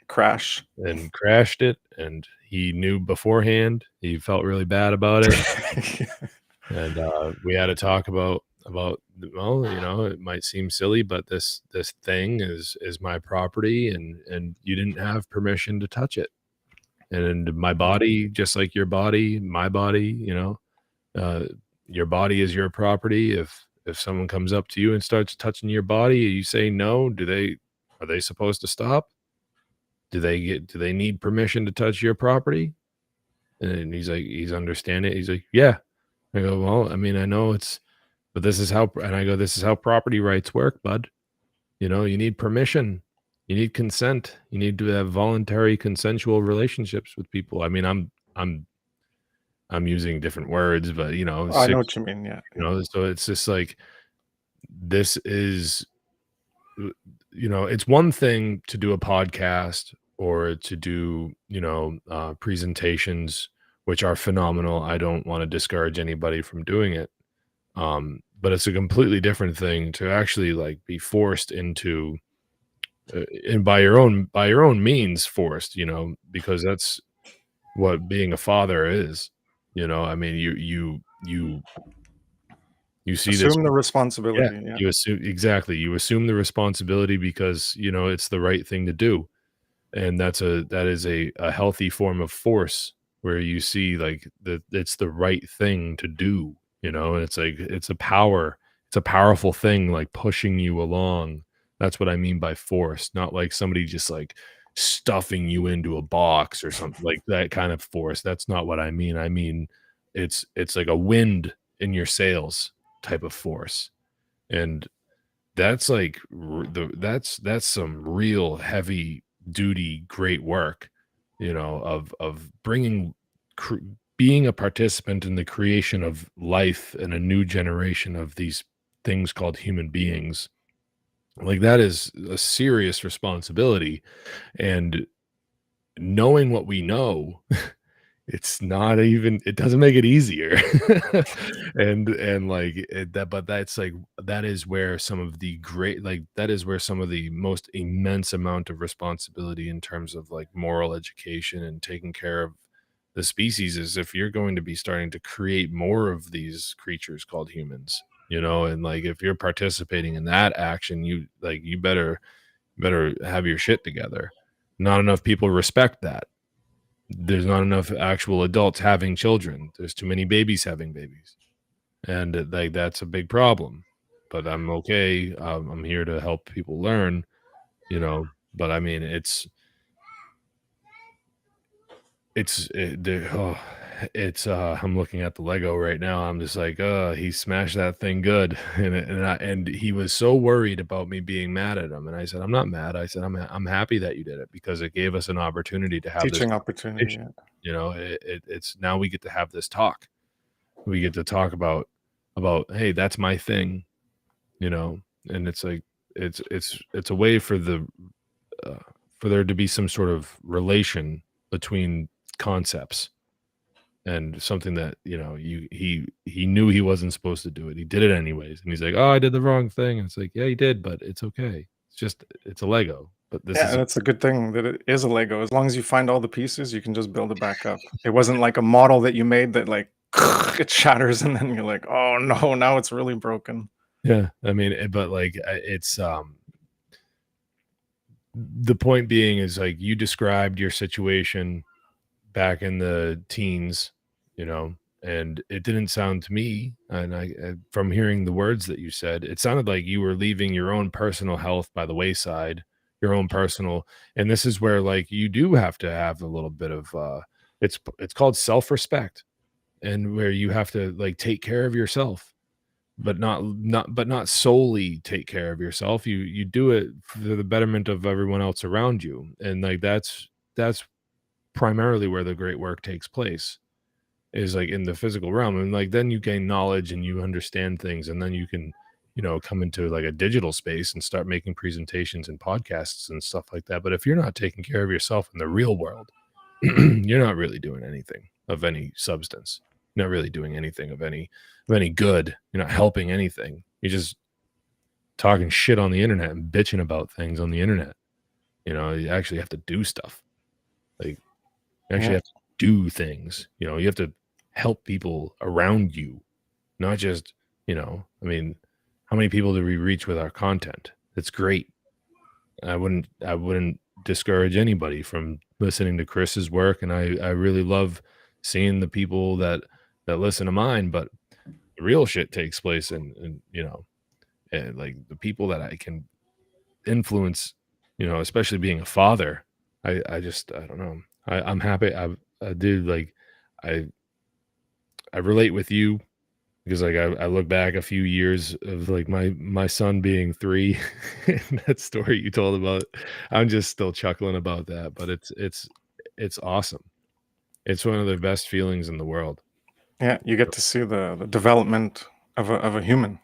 Crash. and crashed it, and he knew beforehand. He felt really bad about it, and we had to talk about well, it might seem silly, but this thing is my property, and you didn't have permission to touch it. And my body, just like your body, my body, uh, your body is your property. If someone comes up to you and starts touching your body, you say no. Are they supposed to stop? Do they need permission to touch your property? And he's understanding it. He's like, yeah. I go, well, I mean, I know but this is how property rights work, bud. You need permission. You need consent. You need to have voluntary consensual relationships with people. I mean, I'm using different words, but I know 6, what you mean. Yeah. so it's just like this is it's one thing to do a podcast or to do presentations, which are phenomenal. I don't want to discourage anybody from doing it, but it's a completely different thing to actually like be forced into and by your own means forced, because that's what being a father is. I mean, you see this. Assume the Yeah, responsibility. Yeah. you assume exactly. You assume the responsibility because, it's the right thing to do. And that is a healthy form of force where you see like that it's the right thing to do, and it's like it's a powerful thing like pushing you along. That's what I mean by force, not like somebody just like stuffing you into a box or something like that kind of force. That's not what I mean. I mean it's like a wind in your sails type of force. And that's like that's some real heavy duty great work, of bringing cr- being a participant in the creation of life and a new generation of these things called human beings. Like that is a serious responsibility, and knowing what we know, it's not even it doesn't make it easier. And like but that's like that is where some of the great like that is where some of the most immense amount of responsibility in terms of like moral education and taking care of the species is if you're going to be starting to create more of these creatures called humans, and like if you're participating in that action, you better have your shit together. Not enough people respect that. There's not enough actual adults having children. There's too many babies having babies, and like that's a big problem. But I'm okay. I'm here to help people learn, But I mean, I'm looking at the Lego right now. I'm just like, he smashed that thing good, and he was so worried about me being mad at him, and I said, I'm not mad. I said, I'm happy that you did it because it gave us an opportunity to have this Teaching opportunity. conversation. Yeah. It's now we get to have this talk. We get to talk about hey, that's my thing, and it's like it's a way uh, for there to be some sort of relation between concepts, and something that, he knew he wasn't supposed to do it. He did it anyways. And he's like, "Oh, I did the wrong thing." And it's like, "Yeah, you did, but it's okay. It's a Lego." But this Yeah, is that's a good thing that it is a Lego. As long as you find all the pieces, you can just build it back up. It wasn't like a model that you made that like it shatters and then you're like, "Oh no, now it's really broken." yeah, I mean, but like it's the point being is like you described your situation back in the teens, and it didn't sound to me, and from hearing the words that you said, it sounded like you were leaving your own personal health by the wayside, your own personal, and this is where like you do have to have a little bit of it's called self-respect, and where you have to like take care of yourself, but not solely take care of yourself. You do it for the betterment of everyone else around you, and like that's primarily where the great work takes place, is like in the physical realm. And like then you gain knowledge and you understand things, and then you can come into like a digital space and start making presentations and podcasts and stuff like that. But if you're not taking care of yourself in the real world, you're not really doing anything of any substance. You're not really doing anything of any good. You're not helping anything. You're just talking shit on the internet and bitching about things on the internet. You actually have to do stuff. Like you actually Yeah. have to do things. You have to help people around you, not just, I mean, how many people do we reach with our content? It's great. I wouldn't discourage anybody from listening to Kris's work, and I really love seeing the people that listen to mine, but the real shit takes place in and like the people that I can influence, especially being a father. I don't know. I'm happy. I do like I relate with you because like I look back a few years of like my son being 3 and that story you told about. I'm just still chuckling about that, but it's awesome. It's one of the best feelings in the world. Yeah, you get to see the development of a human,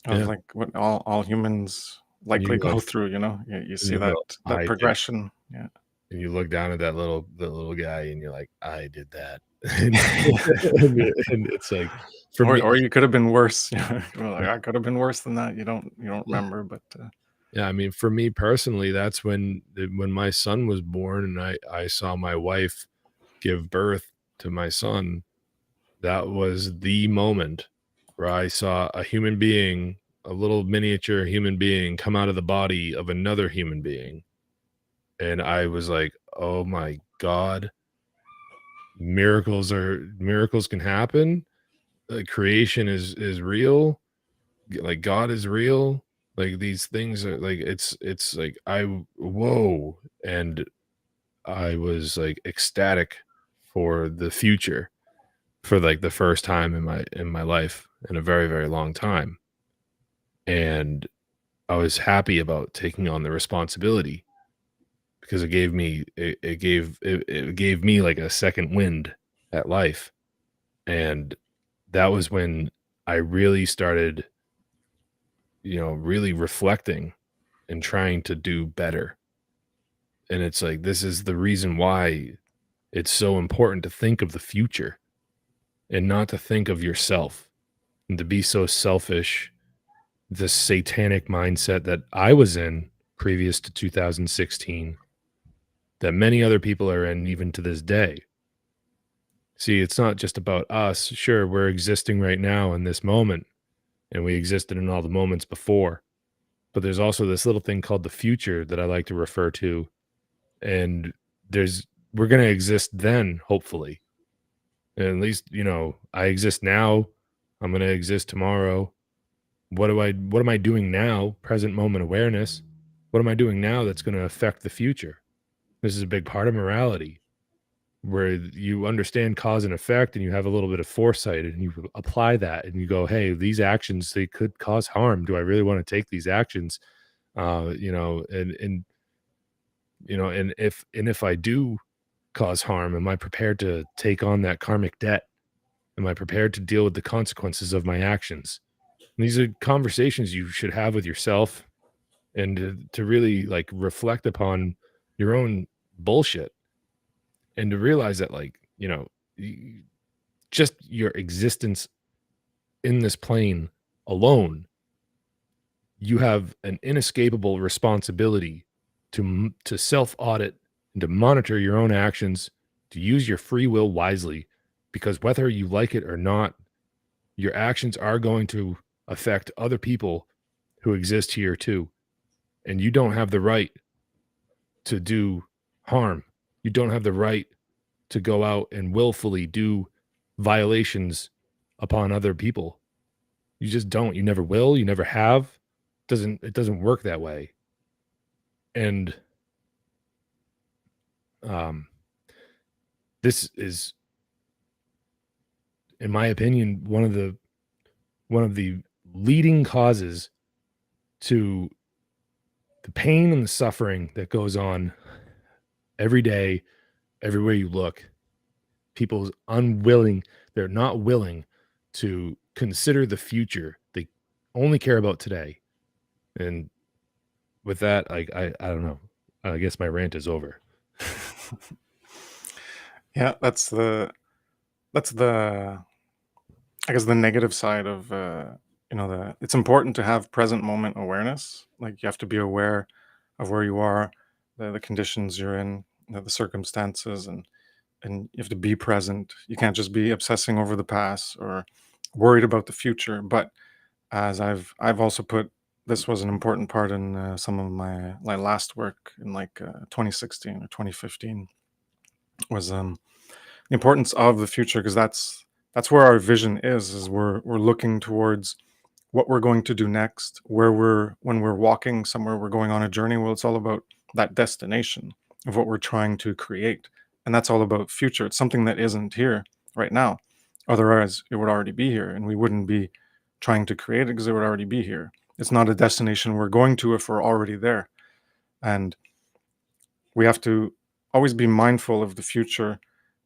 of Yeah. like what all humans And likely you go like through, you and see you that go, that I did, progression. Yeah. and you look down at that little guy and you're like, I did that. And it's like for me, Or you could have been worse. You're like, I could have been worse than that. You don't remember, but yeah, I mean, for me personally, that's when my son was born and I saw my wife give birth to my son. That was the moment where I saw a human being, a little miniature human being come out of the body of another human being. And I was like, "Oh my God, miracles can happen. Creation is real. Like God is real. Like these things are like it's like whoa." And I was like ecstatic for the future for like the first time in my life in a very, very long time. And I was happy about taking on the responsibility because it gave me like a second wind at life. And that was when I really started, really reflecting and trying to do better. And it's like this is the reason why it's so important to think of the future and not to think of yourself and to be so selfish, this satanic mindset that I was in previous to 2016, that many other people are in even to this day. See, it's not just about us. Sure, we're existing right now in this moment, and we existed in all the moments before. But there's also this little thing called the future that I like to refer to. And we're going to exist then, hopefully. And at least, I exist now. I'm going to exist tomorrow. What am I doing now? Present moment awareness. What am I doing now that's going to affect the future? This is a big part of morality, where you understand cause and effect and you have a little bit of foresight and you apply that and you go, hey, these actions, they could cause harm. Do I really want to take these actions? And if I do cause harm, am I prepared to take on that karmic debt? Am I prepared to deal with the consequences of my actions? And these are conversations you should have with yourself, and to really like reflect upon your own bullshit, and to realize that like, just your existence in this plane alone, you have an inescapable responsibility to self-audit and to monitor your own actions, to use your free will wisely, because whether you like it or not, your actions are going to affect other people who exist here too. And you don't have the right to do harm. You don't have the right to go out and willfully do violations upon other people. You just don't. You never will. You never have. It doesn't work that way. And this is, in my opinion, one of the leading causes to the pain and the suffering that goes on every day, everywhere you look. People's they're not willing to consider the future. They only care about today. And with that, I don't know. I guess my rant is over. Yeah, that's the I guess the negative side of it's important to have present moment awareness. Like you have to be aware of where you are, the conditions you're in, the circumstances, and you have to be present. You can't just be obsessing over the past or worried about the future. But as I've also put, this was an important part in some of my last work in 2016 or 2015 was the importance of the future, because that's where our vision is we're looking towards what we're going to do next, when we're walking somewhere, we're going on a journey. Well, it's all about that destination of what we're trying to create, and that's all about future. It's something that isn't here right now, otherwise it would already be here and we wouldn't be trying to create it, because it would already be here. It's not a destination we're going to if we're already there. And we have to always be mindful of the future,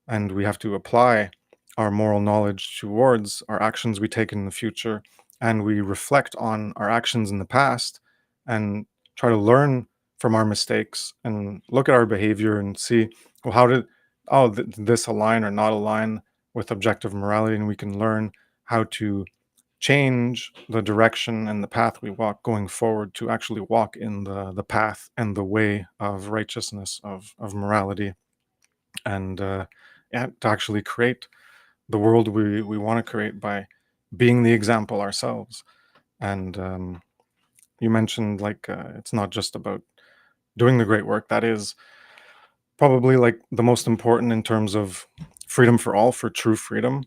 and we have to apply our moral knowledge towards our actions we take in the future, and we reflect on our actions in the past and try to learn from our mistakes and look at our behavior and see, well, how did this align or not align with objective morality, and we can learn how to change the direction and the path we walk going forward to actually walk in the path and the way of righteousness, of morality, and to actually create the world we want to create by being the example ourselves. And you mentioned it's not just about doing the great work. That is probably the most important in terms of freedom for all, for true freedom.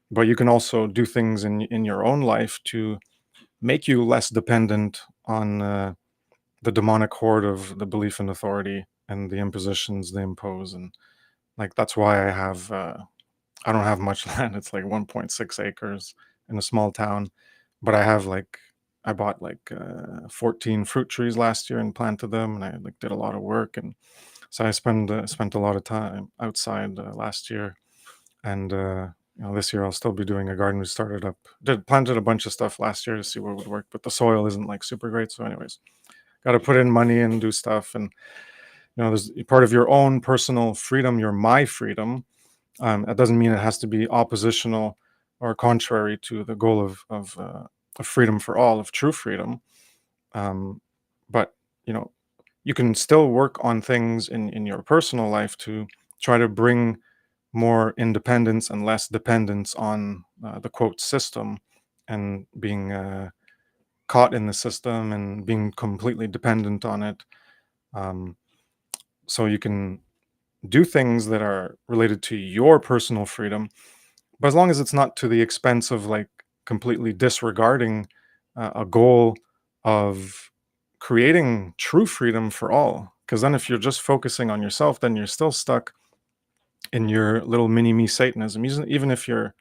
But you can also do things in your own life to make you less dependent on the demonic horde of the belief in authority and the impositions they impose. And that's why I don't have much land. It's 1.6 acres in a small town, but I bought 14 fruit trees last year and planted them, and I did a lot of work, and so I spent a lot of time outside last year, and this year I'll still be doing a garden. We planted a bunch of stuff last year to see what would work, but the soil isn't super great. So anyways, got to put in money and do stuff, and there's part of your own personal freedom, your my freedom. That doesn't mean it has to be oppositional or contrary to the goal of freedom for all, of true freedom. But you can still work on things in your personal life to try to bring more independence and less dependence on the quote system, and being caught in the system and being completely dependent on it. So you can do things that are related to your personal freedom, but as long as it's not to the expense of completely disregarding a goal of creating true freedom for all. Because then if you're just focusing on yourself, then you're still stuck in your little mini me Satanism. Even if you're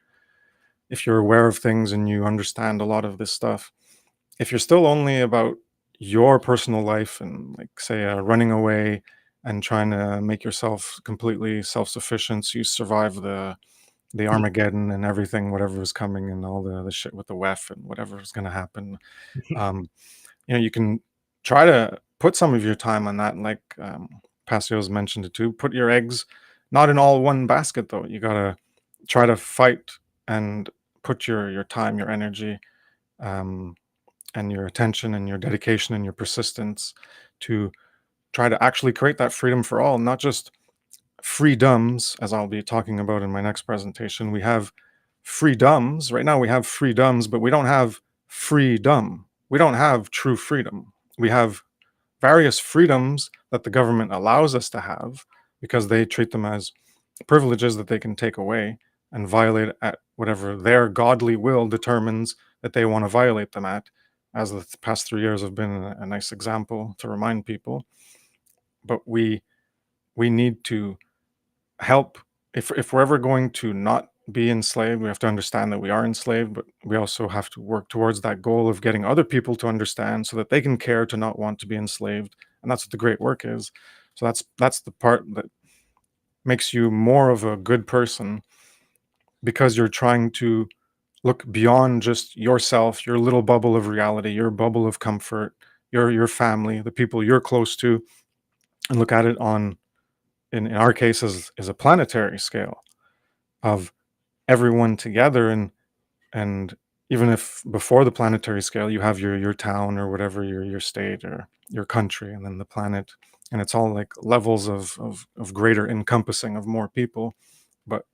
aware of things and you understand a lot of this stuff, if you're still only about your personal life and say running away and trying to make yourself completely self-sufficient so you survive the Armageddon and everything, whatever is coming, and all the shit with the WEF and whatever is going to happen, you can try to put some of your time on that. And Passio's mentioned it too, put your eggs not in all one basket though. You got to try to fight and put your time, your energy, um, and your attention and your dedication and your persistence to try to actually create that freedom for all, not just freedoms, as I'll be talking about in my next presentation. We have freedoms. Right now we have freedoms, but we don't have freedom. We don't have true freedom. We have various freedoms that the government allows us to have because they treat them as privileges that they can take away and violate at whatever their godly will determines that they want to violate them at, as the past 3 years have been a nice example to remind people. But we need to help. If we're ever going to not be enslaved, we have to understand that we are enslaved, but we also have to work towards that goal of getting other people to understand so that they can care to not want to be enslaved. And that's what the great work is. So that's the part that makes you more of a good person, because you're trying to look beyond just yourself, your little bubble of reality, your bubble of comfort, your family, the people you're close to, and look at it on, in our case, as a planetary scale of everyone together. And even if before the planetary scale you have your town or whatever, your state or your country, and then the planet, and it's all like levels of greater encompassing of more people. But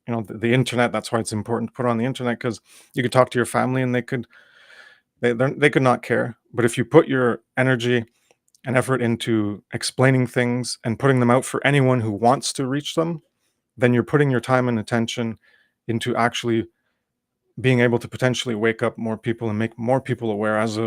the internet, that's why it's important to put on the internet, because you could talk to your family and they could not care. But if you put your energy and effort into explaining things and putting them out for anyone who wants to reach them, then you're putting your time and attention into actually being able to potentially wake up more people and make more people aware, as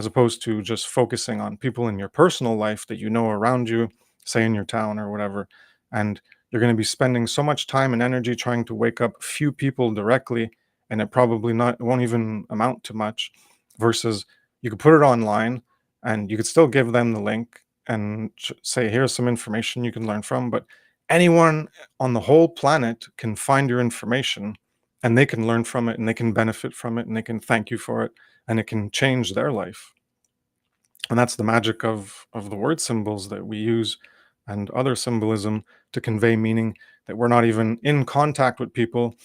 opposed to just focusing on people in your personal life that around you, say in your town or whatever. And you're going to be spending so much time and energy trying to wake up few people directly, and it won't even amount to much, versus you could put it online and you could still give them the link and say, here's some information you can learn from, but anyone on the whole planet can find your information and they can learn from it and they can benefit from it and they can thank you for it, and it can change their life. And that's the magic of the word symbols that we use and other symbolism to convey meaning, that we're not even in contact with people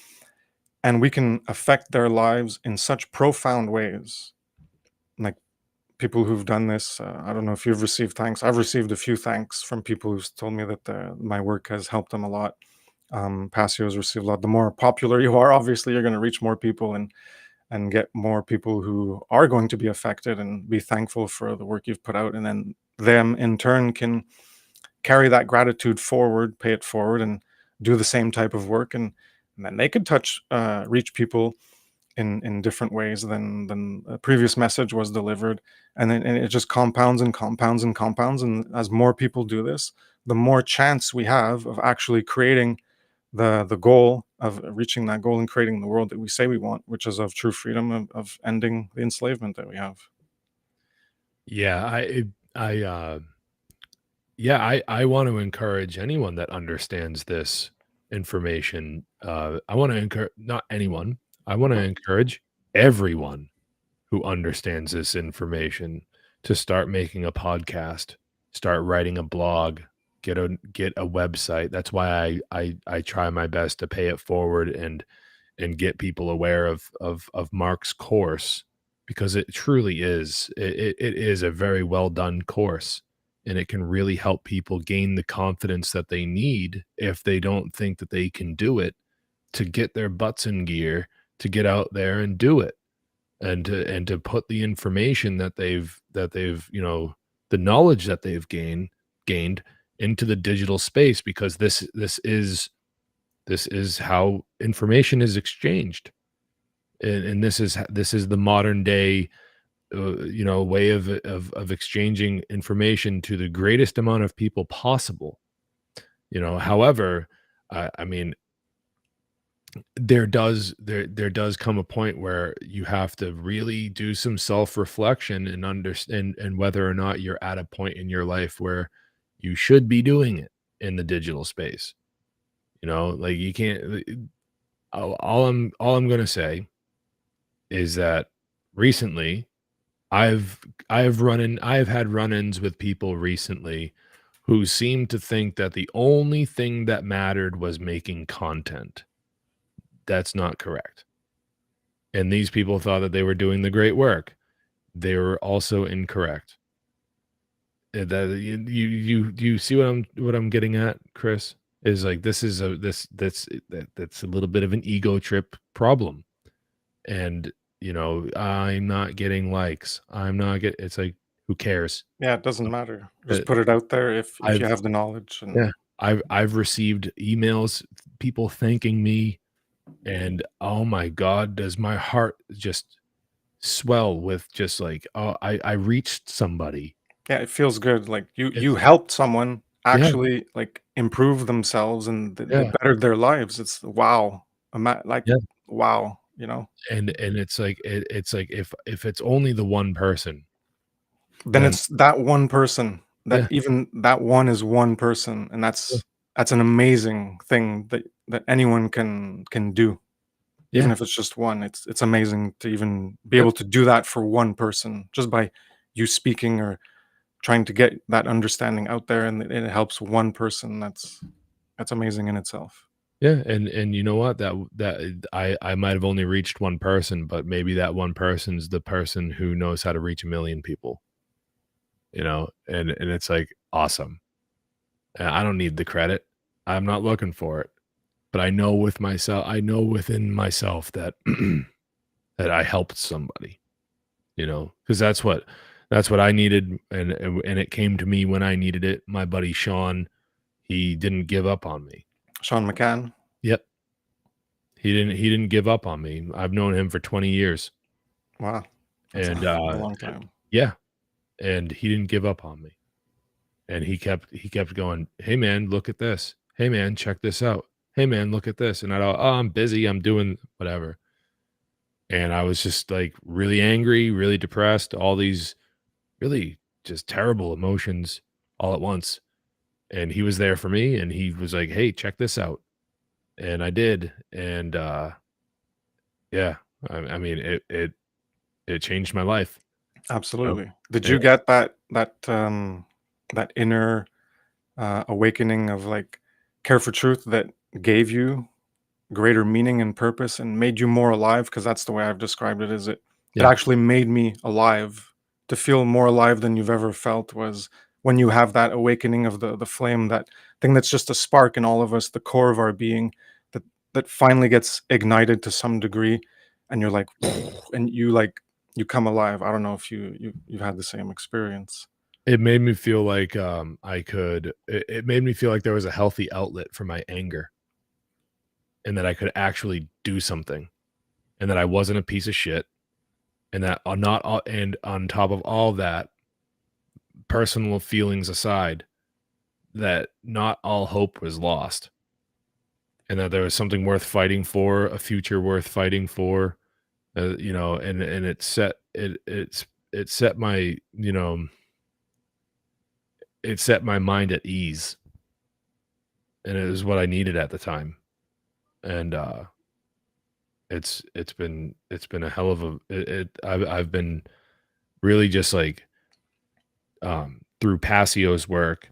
and we can affect their lives in such profound ways. Like people who've done this, I don't know if you've received thanks. I've received a few thanks from people who've told me that my work has helped them a lot. Passio's received a lot. The more popular you are, obviously you're going to reach more people and get more people who are going to be affected and be thankful for the work you've put out, and then them in turn can carry that gratitude forward, pay it forward, and do the same type of work, and then they could reach people in different ways than a previous message was delivered. And then it just compounds and compounds and compounds, and as more people do this, the more chance we have of actually creating the goal, of reaching that goal and creating the world that we say we want, which is of true freedom, of ending the enslavement that we have. Yeah, I want to encourage anyone that understands this information. I want to encourage, not anyone, I want to encourage everyone who understands this information to start making a podcast, start writing a blog, get a website. That's why I try my best to pay it forward and get people aware of Mark's course, because it truly is, it is a very well done course, and it can really help people gain the confidence that they need if they don't think that they can do it, to get their butts in gear, to get out there and do it, and to put the information that they've the knowledge that they've gained into the digital space, because this is how information is exchanged, and this is the modern day way of exchanging information to the greatest amount of people possible. However, I mean, there does come a point where you have to really do some self-reflection and understand, and whether or not you're at a point in your life where you should be doing it in the digital space. Like, you can't, all I'm going to say is that recently I've had run-ins with people recently who seem to think that the only thing that mattered was making content. that's not correct. And these people thought that they were doing the great work. They were also incorrect. That you see what I'm getting at, Chris? Is like this is a that's a little bit of an ego trip problem. And I'm not getting likes. It's like, who cares? Yeah, it doesn't matter. Uh, Just put it out there if you I've have the knowledge. And Yeah, I've received emails, people thanking me, and oh my God, does my heart just swell with just like, oh, I reached somebody. yeah, it feels good. Like you It's helped someone Yeah, actually like improve themselves and they yeah, bettered their lives. It's wow. Like yeah. wow, you know. And it's like it's like if it's only the one person, Then then it's that one person, that yeah, even that one is one person, and yeah, that's an amazing thing that anyone can do. Even yeah, if it's just one, it's amazing to even be yep. able to do that for one person just by you speaking or trying to get that understanding out there, and it helps one person. That's amazing in itself. Yeah, and you know what? I might have only reached one person, but maybe that one person's the person who knows how to reach a million people, and it's like awesome. And I don't need the credit. I'm not looking for it. But I know within myself that that I helped somebody, because that's what I needed, and it came to me when I needed it. My buddy Sean, he didn't give up on me. Sean McCann. Yep. He didn't give up on me. I've known him for 20 years. Wow, that's And a long time. yeah, and he didn't give up on me. And he kept going, "Hey man, look at this. Hey man, check this out. Hey man, look at this." And I thought, "Oh, I'm busy. I'm doing whatever." And I was just like really angry, really depressed, all these really just terrible emotions all at once. And he was there for me, and he was like, "Hey, check this out." And I did. And yeah, I mean it changed my life. Oh, Absolutely. Did yeah, you get that inner awakening of like care for truth that gave you greater meaning and purpose and made you more alive? Because that's the way I've described it. Is it yeah. actually made me alive? To feel more alive than you've ever felt was when you have that awakening of the flame, that thing that's just a spark in all of us, the core of our being, that that finally gets ignited to some degree, and you're like, and you come alive. I don't know if you've had the same experience. It made me feel like, it made me feel like there was a healthy outlet for my anger, and that I could actually do something, and that I wasn't a piece of shit, and that not all and on top of all that, personal feelings aside, that not all hope was lost, and that there was something worth fighting for, a future worth fighting for, and it set my, it set my mind at ease, and it was what I needed at the time. And it's been a hell of a I've been really just like, through Passio's work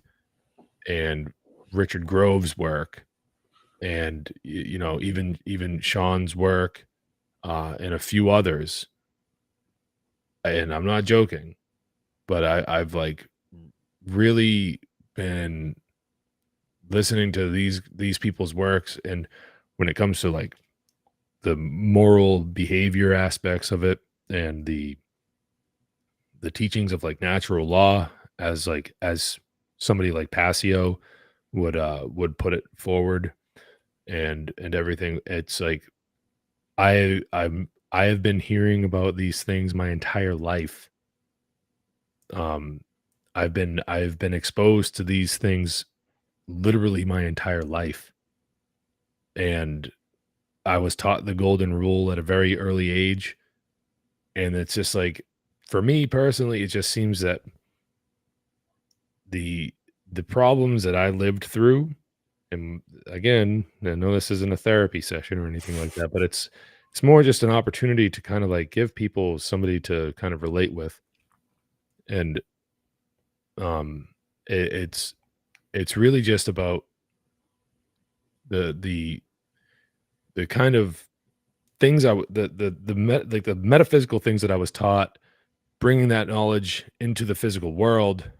and Richard Grove's work, and even Sean's work, and a few others, and I'm not joking, but I've like really been listening to these people's works, and when it comes to like the moral behavior aspects of it, and the teachings of like natural law, as somebody like Passio would put it forward, and everything. It's like I have been hearing about these things my entire life. um I've been exposed to these things literally my entire life, and I was taught the golden rule at a very early age. And it's just like, for me personally, it just seems that the the problems that I lived through, and again, I know this isn't a therapy session or anything like that, but it's more just an opportunity to kind of like give people somebody to kind of relate with. And um it's really just about the the kind of things like the metaphysical things that I was taught, bringing that knowledge into the physical world,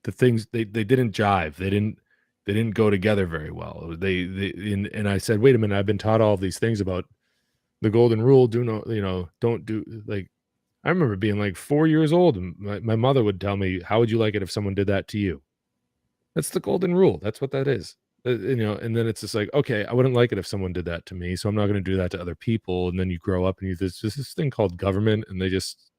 the things they didn't jive. They didn't go together very well. And I said, wait a minute, I've been taught all of these things about the golden rule. Don't do, like, I remember being like 4 years old, and my mother would tell me, how would you like it if someone did that to you? That's the golden rule. That's what that is. And then it's just like, okay, I wouldn't like it if someone did that to me, so I'm not going to do that to other people. And then you grow up and there's just this thing called government, and they just,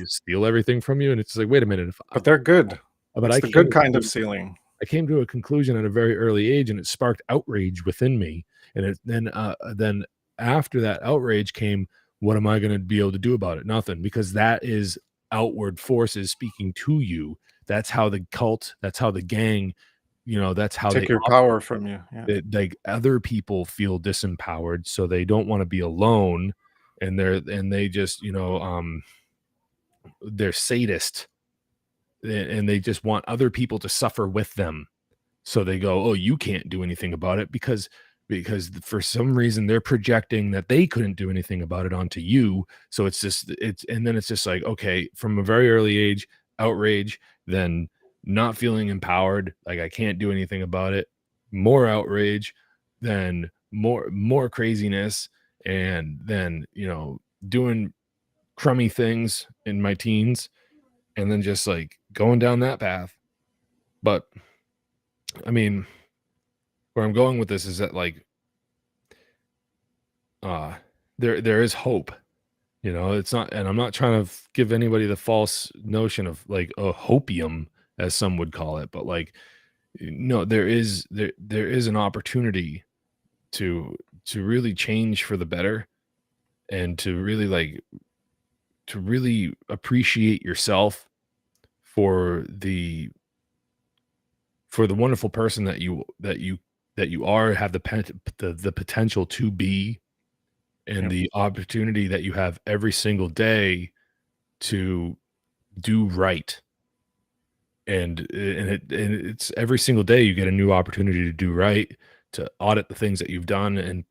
steal everything from you. And it's like, wait a minute, But they're good. but It's I the good can't kind of stealing. I came to a conclusion at a very early age, and it sparked outrage within me. And then after that outrage came, what am I going to be able to do about it? Nothing, because that is outward forces speaking to you. That's how the cult, that's how the gang, that's how Take they your power from you. Yeah. like other people feel disempowered, so they don't want to be alone, and they just, they're sadist, and they just want other people to suffer with them. So they go, oh, you can't do anything about it because for some reason they're projecting that they couldn't do anything about it onto you. So and then it's just like, okay, from a very early age, outrage, then not feeling empowered, like I can't do anything about it, more outrage, then more craziness, and then, doing crummy things in my teens, and then just like going down that path. But I mean, where I'm going with this is that, like, there is hope. It's not, and I'm not trying to give anybody the false notion of like a hopium, as some would call it, but like, no, there is an opportunity to really change for the better, and to really appreciate yourself for the wonderful person that you are, have the potential to be, and Yep. the opportunity that you have every single day to do right. And it's every single day you get a new opportunity to do right, to audit the things that you've done, and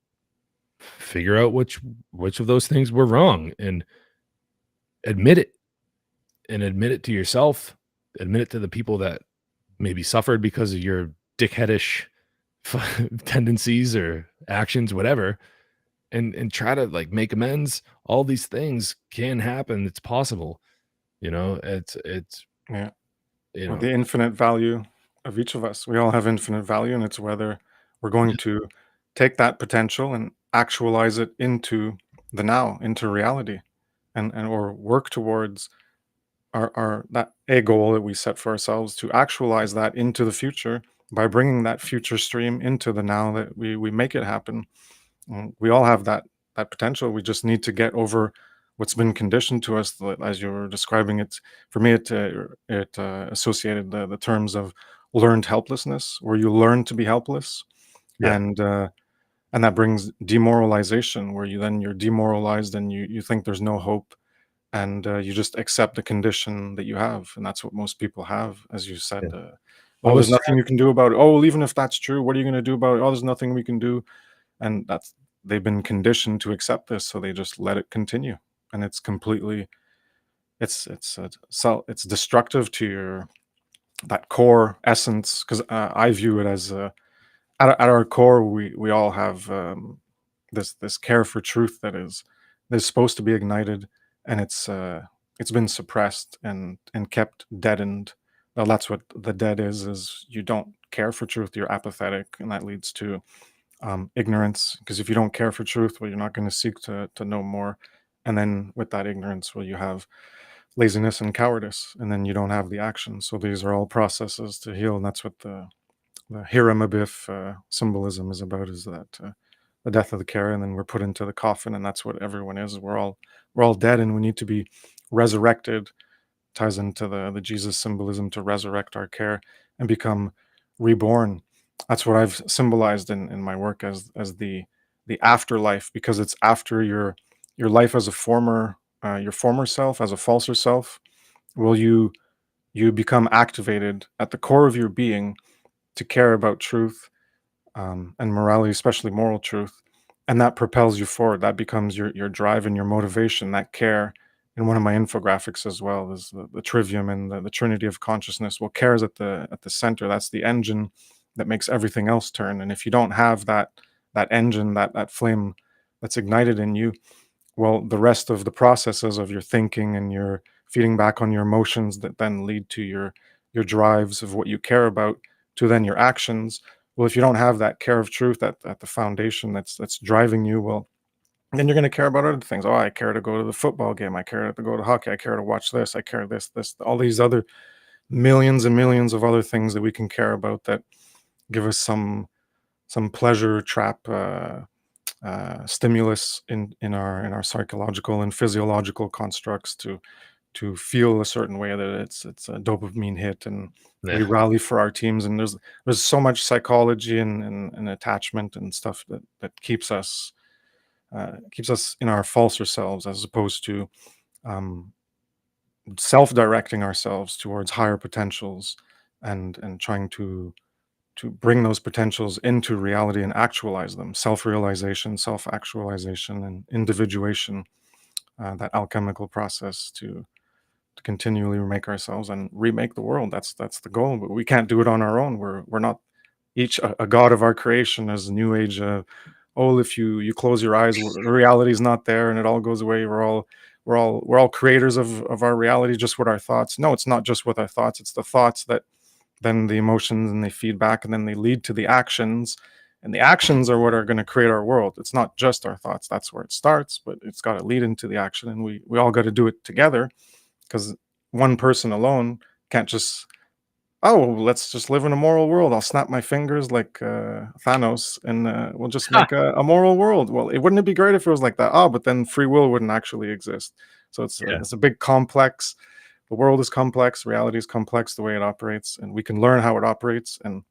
figure out which of those things were wrong, and admit it, admit it to yourself, admit it to the people that maybe suffered because of your dickheadish tendencies or actions, whatever, and try to like make amends. All these things can happen. It's possible. It's Yeah. you Or know the infinite value of each of us. We all have infinite value, and it's whether we're going to take that potential and actualize it into the now, into reality, and or work towards our that a goal that we set for ourselves, to actualize that into the future by bringing that future stream into the now, that we make it happen. We all have that potential. We just need to get over what's been conditioned to us. As you were describing it, for me, it associated the terms of learned helplessness, where you learn to be helpless, yeah. and that brings demoralization, where you're demoralized, and you think there's no hope, and you just accept the condition that you have, and that's what most people have, as you said. Yeah. I Oh, there's was nothing you can do about it. Oh, well, even if that's true, what are you going to do about it? Oh, there's nothing we can do. And they've been conditioned to accept this, so they just let it continue, and it's completely, it's destructive to your that core essence, because I view it as at our core, we all have this care for truth that is supposed to be ignited, and it's been suppressed and kept deadened. Well, that's what the dead is you don't care for truth, you're apathetic, and that leads to ignorance, because if you don't care for truth, well, you're not going to seek to know more, and then with that ignorance, well, you have laziness and cowardice, and then you don't have the action. So these are all processes to heal, and that's what the Hiram symbolism is about, is that the death of the care, and then we're put into the coffin, and that's what everyone is. We're all dead, and we need to be resurrected. Ties into the Jesus symbolism, to resurrect our care and become reborn. That's what I've symbolized in my work as the afterlife, because it's after your life as a your former self, as a falser self. Will you become activated at the core of your being to care about truth, and morality, especially moral truth, and that propels you forward. That becomes your drive and your motivation, that care. In one of my infographics as well is the trivium and the trinity of consciousness. Well, care is at the center. That's the engine that makes everything else turn. And if you don't have that engine, that flame that's ignited in you, well, the rest of the processes of your thinking and your feeding back on your emotions that then lead to your drives of what you care about, to then your actions. Well, if you don't have that care of truth at the foundation that's driving you, well, then you're going to care about other things. Oh, I care to go to the football game. I care to go to hockey. I care to watch this. I care this, all these other millions and millions of other things that we can care about that give us some pleasure trap stimulus in our psychological and physiological constructs to feel a certain way, that it's a dopamine hit, and we rally for our teams. And there's so much psychology and attachment and stuff that keeps us in our falser selves, as opposed to self-directing ourselves towards higher potentials and trying to bring those potentials into reality and actualize them. Self-realization, self-actualization, and individuation, that alchemical process to continually remake ourselves and remake the world. That's the goal, but we can't do it on our own. We're not each a god of our creation, as New Age. Oh, if you close your eyes, the reality is not there, and it all goes away. We're all creators of our reality, just with our thoughts. No, it's not just with our thoughts. It's the thoughts that then the emotions, and they feed back, and then they lead to the actions, and the actions are what are going to create our world. It's not just our thoughts. That's where it starts, but it's got to lead into the action, and we all got to do it together, because one person alone can't just, oh, let's just live in a moral world. I'll snap my fingers like Thanos, and we'll just make a moral world. Well, wouldn't it be great if it was like that? Oh, but then free will wouldn't actually exist. So it's a big complex. The world is complex. Reality is complex, the way it operates, and we can learn how it operates and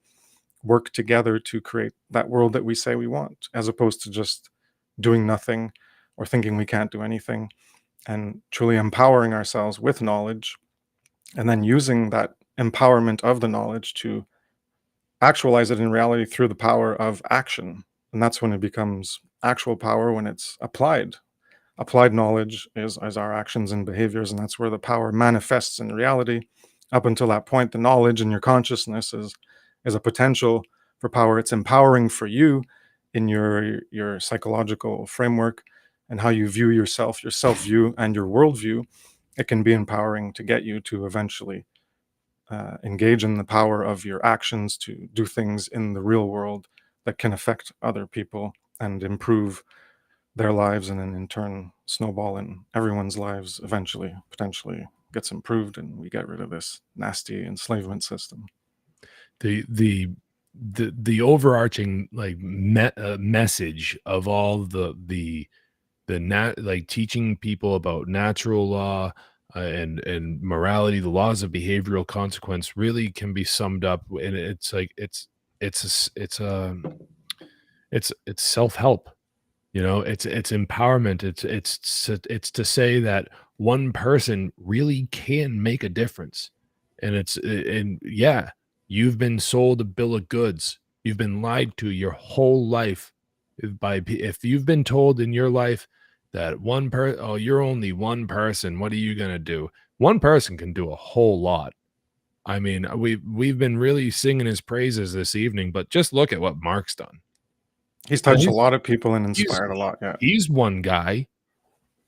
work together to create that world that we say we want, as opposed to just doing nothing or thinking we can't do anything, and truly empowering ourselves with knowledge, and then using that empowerment of the knowledge to actualize it in reality through the power of action. And that's when it becomes actual power, when it's applied. Applied knowledge is our actions and behaviors, and that's where the power manifests in reality. Up until that point, the knowledge in your consciousness is a potential for power. It's empowering for you in your psychological framework and how you view yourself, your self-view, and your worldview. It can be empowering to get you to eventually engage in the power of your actions to do things in the real world that can affect other people and improve their lives, and then in turn snowball in everyone's lives. Eventually, potentially gets improved, and we get rid of this nasty enslavement system. The overarching like message of all the like teaching people about natural law and morality, the laws of behavioral consequence, really can be summed up, and it's like it's self-help. It's empowerment. It's to say that one person really can make a difference. And yeah, you've been sold a bill of goods. You've been lied to your whole life. If you've been told in your life that you're only one person, what are you going to do? One person can do a whole lot. I mean, we've been really singing his praises this evening, but just look at what Mark's done. He's touched a lot of people and inspired a lot. Yeah. He's one guy,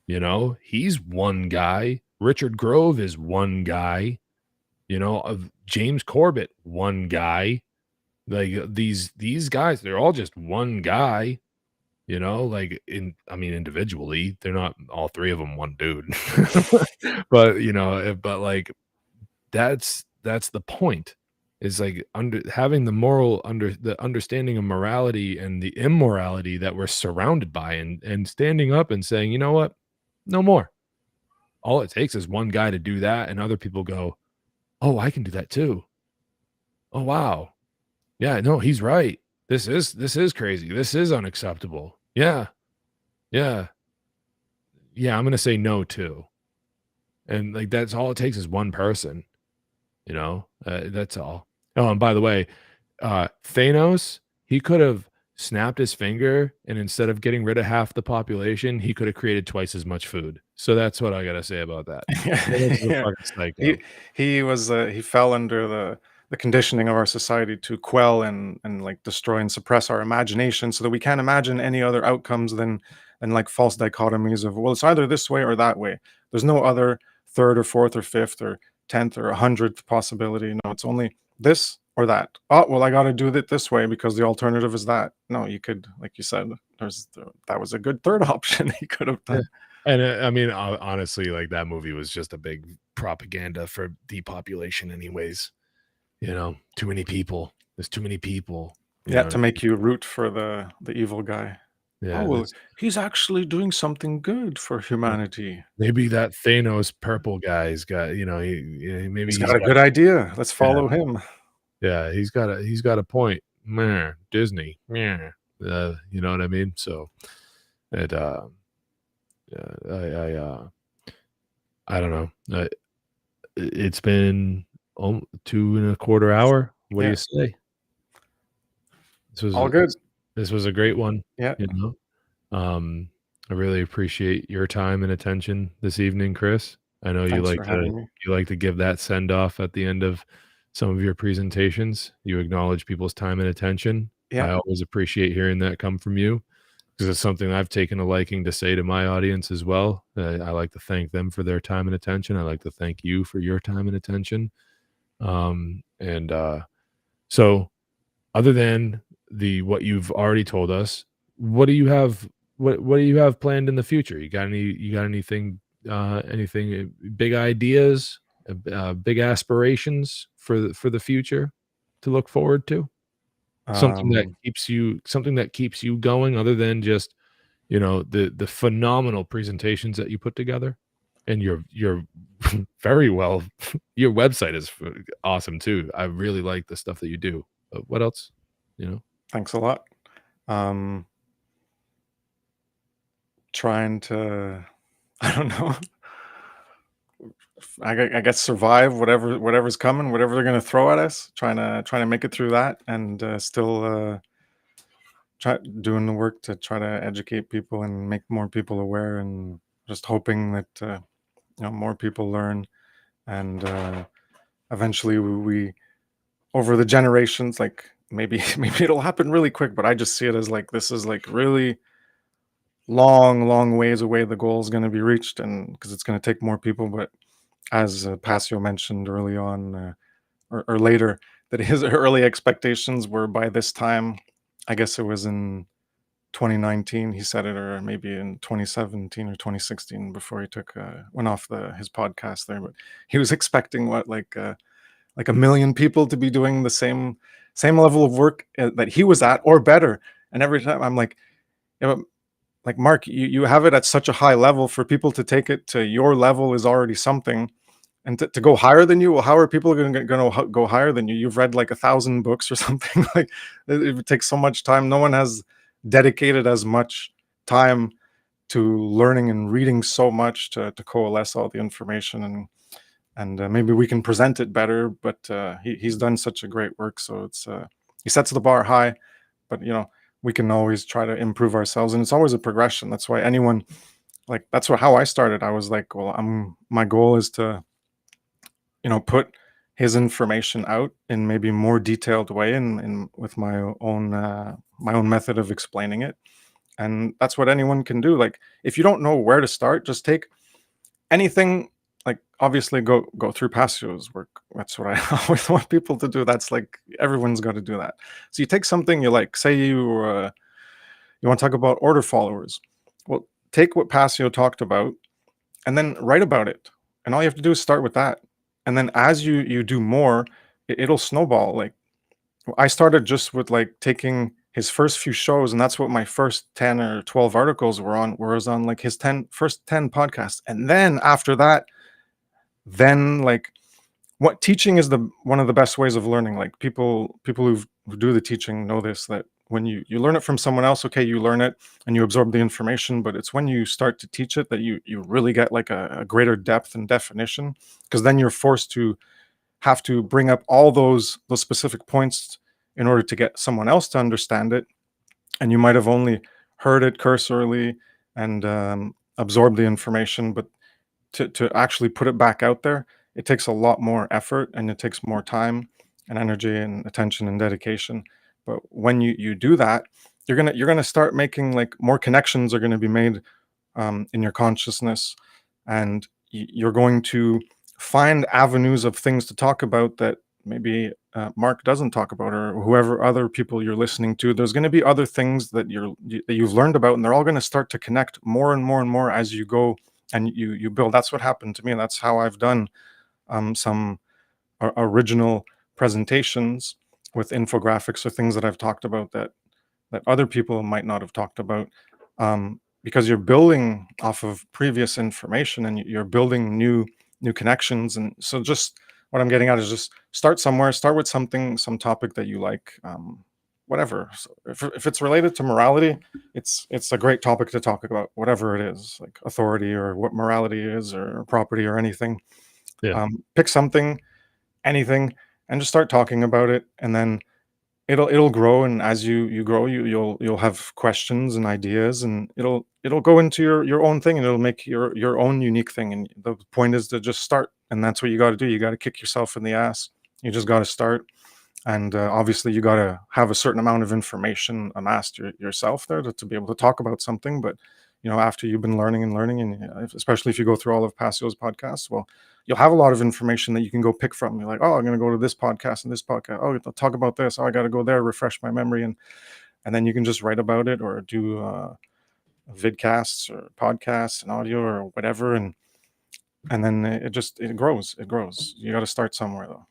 he's one guy. Richard Grove is one guy, of James Corbett, one guy. Like these guys, they're all just one guy, like individually, they're not all three of them one dude. but like that's the point. Is like having the understanding of morality and the immorality that we're surrounded by, and standing up and saying, you know what, no more. All it takes is one guy to do that, and other people go, oh, I can do that too. Oh, wow. Yeah, no, he's right. This is crazy. This is unacceptable. Yeah. I'm going to say no too. And like, that's all it takes is one person, that's all. Oh, and by the way, Thanos, he could have snapped his finger, and instead of getting rid of half the population, he could have created twice as much food. So that's what I gotta say about that. Thanos is a Yeah. fucking He psycho. he was he fell under the conditioning of our society to quell and like destroy and suppress our imagination so that we can't imagine any other outcomes than like false dichotomies of, well, it's either this way or that way. There's no other third or fourth or fifth or 10th or 100th possibility. No, it's only this or that. Oh, well, I got to do it this way because the alternative is that. No, you could, like you said, that was a good third option he could have Yeah. done. And, I mean, honestly, like, that movie was just a big propaganda for depopulation anyways, Too many people. There's too many people, you Yeah, know? to make you root for the evil guy. Oh, Yeah, well, that's he's actually doing something good for yeah. humanity. Maybe that Thanos purple guy's got, maybe He's he's got a got good idea. Let's yeah, follow him. yeah, he's got a point. Meh, Disney. Meh. You know what I mean? So it yeah, I don't know. It's been 2.25 hours. What do Yeah, you say? This was all a good. this was a great one, Yeah, you know? I really appreciate your time and attention this evening, Chris. I know you thanks like for to having me. you like to give that send off at the end of some of your presentations. You acknowledge people's time and attention. Yeah, I always appreciate hearing that come from you because it's something I've taken a liking to say to my audience as well. I like to thank them for their time and attention. I like to thank you for your time and attention. And so other than what you've already told us, what do you have what do you have planned in the future? You got anything big ideas, big aspirations for the future to look forward to? um, Something that keeps you going other than just, the phenomenal presentations that you put together, and you're very well your website is awesome too. I really like the stuff that you do. What else? You know? thanks a lot. Um, trying to, I don't know. I guess survive whatever's coming, whatever they're gonna throw at us. Trying to make it through that, and still try doing the work to try to educate people and make more people aware, and just hoping that more people learn, and eventually we over the generations, like maybe maybe it'll happen really quick, but I just see it as like this is like really long ways away. The goal is going to be reached, and because it's going to take more people. But as Passio mentioned early on, or later, that his early expectations were by this time, I guess it was in 2019 he said it, or maybe in 2017 or 2016, before he went off his podcast there. But he was expecting what, like 1 million people to be doing the same level of work that he was at, or better. And every time I'm like, yeah, but, like, Mark, you have it at such a high level. For people to take it to your level is already something, and to go higher than you, well, how are people going to go higher than you? You've read like 1,000 books or something. Like, it takes so much time. No one has dedicated as much time to learning and reading so much to coalesce all the information, and maybe we can present it better. But he's done such a great work, so it's he sets the bar high. But we can always try to improve ourselves, and it's always a progression. That's why anyone, like, that's how I started. I was like, well, my goal is to put his information out in maybe more detailed way, and with my own method of explaining it. And that's what anyone can do. Like, if you don't know where to start, just take anything. Like, obviously go through Passio's work. That's what I always want people to do. That's like, everyone's got to do that. So you take something you like. Say you want to talk about order followers. Well, take what Passio talked about and then write about it. And all you have to do is start with that. And then as you do more, it'll snowball. Like, I started just with like taking his first few shows, and that's what my first 10 or 12 articles were on, whereas on like his first 10 podcasts. And then after that, then like, what teaching is one of the best ways of learning. Like, people who do the teaching know this, that when you learn it from someone else, okay, you learn it and you absorb the information, but it's when you start to teach it that you really get like a greater depth and definition, because then you're forced to have to bring up all those specific points in order to get someone else to understand it. and you might have only heard it cursorily and absorbed the information, but to actually put it back out there, it takes a lot more effort, and it takes more time and energy and attention and dedication. But when you do that, you're gonna start making, like, more connections are gonna be made in your consciousness, and you're going to find avenues of things to talk about that maybe Mark doesn't talk about, or whoever other people you're listening to. There's going to be other things that that you've learned about, and they're all going to start to connect more and more and more as you go and you build. That's what happened to me. That's how I've done some original presentations with infographics or things that I've talked about that other people might not have talked about, because you're building off of previous information, and you're building new connections. And so, just what I'm getting at is, just start somewhere. Start with some topic that you like, whatever. So if it's related to morality, it's a great topic to talk about, whatever it is, like authority or what morality is, or property, or anything. Yeah. Pick something, anything, and just start talking about it, and then it'll grow. And as you grow, you'll have questions and ideas, and it'll go into your own thing, and it'll make your own unique thing. And the point is to just start, and that's what you got to do. You got to kick yourself in the ass. You just got to start. And obviously you got to have a certain amount of information amassed yourself there to be able to talk about something. But after you've been learning, and especially if you go through all of Passio's podcasts, well, you'll have a lot of information that you can go pick from. You're like, oh, I'm going to go to this podcast and this podcast. Oh, they'll talk about this. Oh, I got to go there, refresh my memory. And then you can just write about it, or do vidcasts or podcasts and audio or whatever. And then it grows. It grows. You got to start somewhere, though.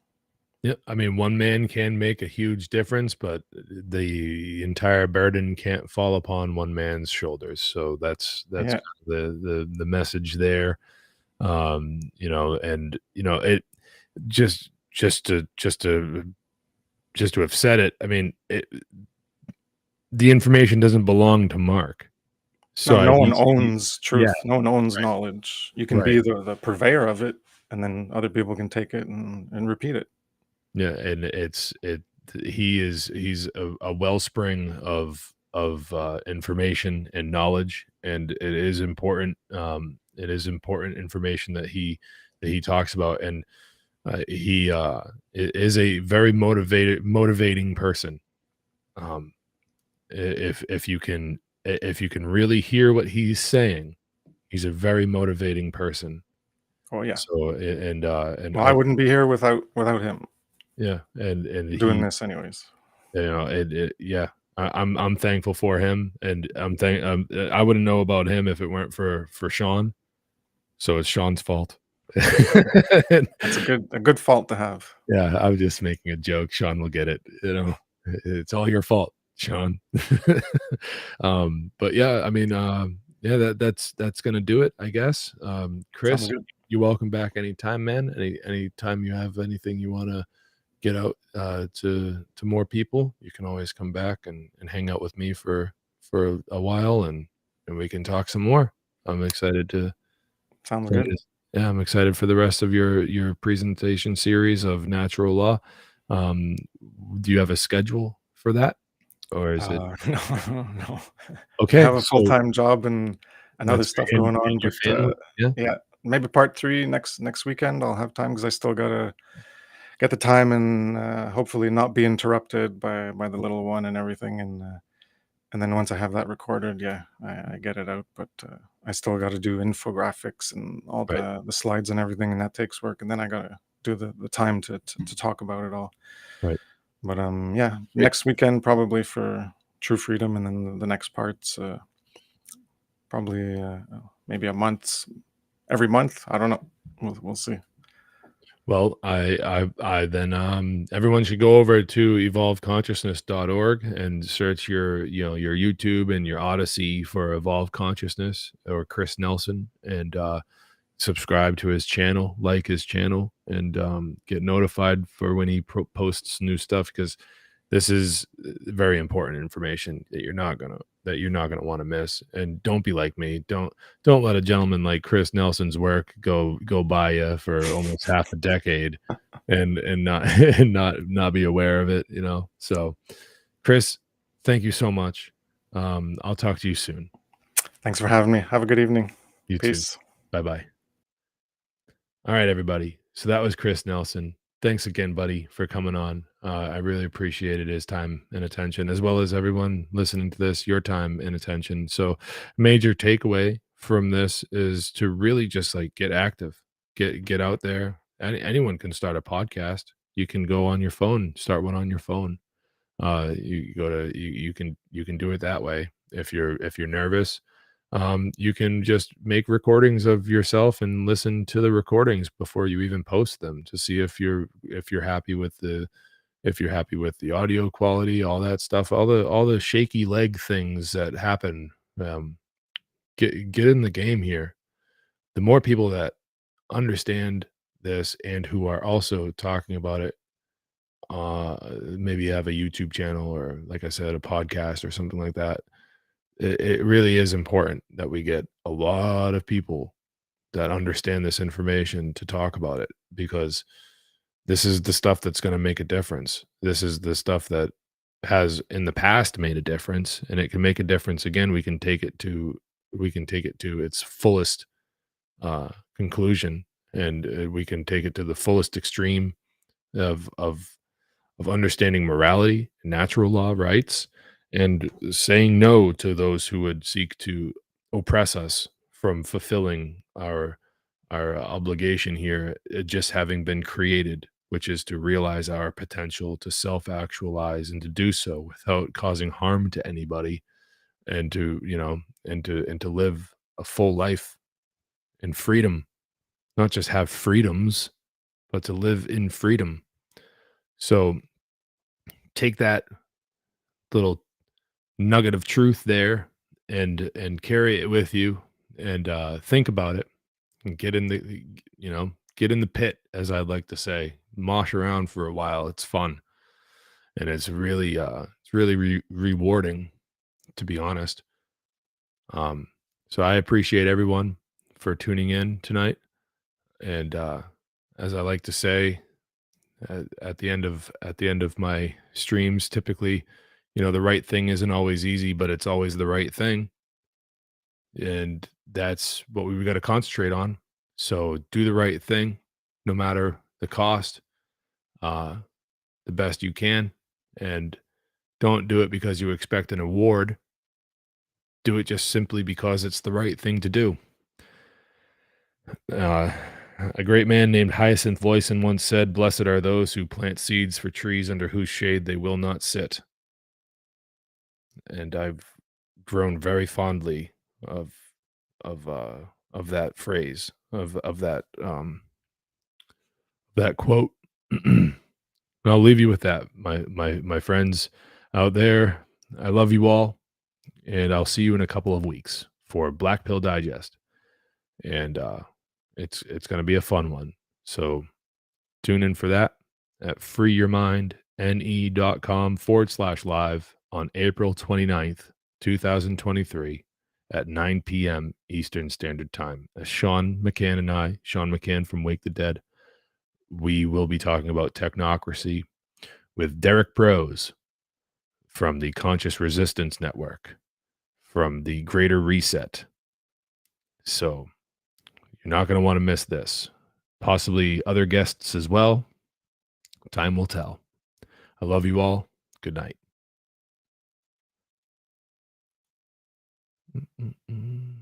Yeah, I mean, one man can make a huge difference, but the entire burden can't fall upon one man's shoulders. So that's Yeah. the message there. And it just to have said it. I mean, the information doesn't belong to Mark. So No one owns truth. Yeah. No one owns knowledge. You can be the purveyor of it, and then other people can take it and repeat it. Yeah, and he's a wellspring of information and knowledge, and it is important. It is important information that he talks about, and he is a very motivating person. If you can really hear what he's saying, he's a very motivating person. Oh yeah. So well, I wouldn't be here without him. Yeah, and doing this anyways. Yeah, I'm thankful for him, and I wouldn't know about him if it weren't for Sean. So it's Sean's fault. That's a good fault to have. Yeah, I was just making a joke. Sean will get it. It's all your fault, Sean. But yeah, I mean, yeah, that's gonna do it, I guess. Kris, you're welcome back anytime, man. Anytime you have anything you want to get out to more people, you can always come back and hang out with me for a while, and we can talk some more. I'm excited to. Sounds good. Yeah, I'm excited for the rest of your presentation series of natural law. Do you have a schedule for that, or is it? No. Okay, I have a full-time job and other stuff going on. But yeah, maybe part 3 next weekend. I'll have time, because I still gotta get the time, and hopefully not be interrupted by the little one and everything. And then once I have that recorded, yeah, I get it out. But I still got to do infographics and all the slides and everything, and that takes work. And then I gotta do the time to talk about it all. Right. But yeah, next weekend probably for True Freedom, and then the next parts probably maybe every month. I don't know. We'll see. Well, I then everyone should go over to evolveconsciousness.org and search your YouTube and your Odyssey for Evolve Consciousness or Kris Nelson, and subscribe to his channel, like his channel, and get notified for when he posts new stuff, because this is very important information that you're not gonna want to miss. And don't be like me. Don't let a gentleman like Kris Nelson's work go by you for almost half a decade and not be aware of it. So, Kris, thank you so much. I'll talk to you soon. Thanks for having me. Have a good evening. You too. Peace. Bye-bye. All right, everybody. So that was Kris Nelson. Thanks again, buddy, for coming on. I really appreciated his time and attention, as well as everyone listening to this, your time and attention. So, major takeaway from this is to really just like get active, get out there. Anyone can start a podcast. You can go on your phone, start one on your phone. You go to you can do it that way. If you're nervous, you can just make recordings of yourself and listen to the recordings before you even post them to see if you're happy with the audio quality, all that stuff, all the shaky leg things that happen. Get in the game here. The more people that understand this and who are also talking about it, maybe have a YouTube channel or, like I said, a podcast or something like that. It really is important that we get a lot of people that understand this information to talk about it, because this is the stuff that's going to make a difference. This is the stuff that has in the past made a difference, and it can make a difference again. We can take it to its fullest conclusion, and we can take it to the fullest extreme of of of understanding morality, natural law, rights, and saying no to those who would seek to oppress us from fulfilling our obligation here, just having been created, which is to realize our potential to self-actualize and to do so without causing harm to anybody, and to live a full life in freedom, not just have freedoms, but to live in freedom. So take that little nugget of truth there and carry it with you, and think about it, and get in the pit, as I'd like to say. Mosh around for a while. It's fun, and it's really rewarding, to be honest. So I appreciate everyone for tuning in tonight, and as I like to say, at the end of my streams, typically, the right thing isn't always easy, but it's always the right thing. And that's what we've got to concentrate on. So do the right thing, no matter the cost, uh, the best you can. And don't do it because you expect an award. Do it just simply because it's the right thing to do. Uh, a great man named Hyacinth Voisin once said, "Blessed are those who plant seeds for trees under whose shade they will not sit." And I've grown very fondly of of that phrase, of that quote. And I'll leave you with that, my friends out there. I love you all, and I'll see you in a couple of weeks for Black Pill Digest, and it's going to be a fun one. So tune in for that at freeyourmindne.com/live on April 29th, 2023 at 9 p.m. Eastern Standard Time. As Sean McCann and I, Sean McCann from Wake the Dead, we will be talking about technocracy with Derek Brose from the Conscious Resistance Network, from the Greater Reset. So you're not going to want to miss this. Possibly other guests as well. Time will tell. I love you all. Good night. Mm-mm-mm.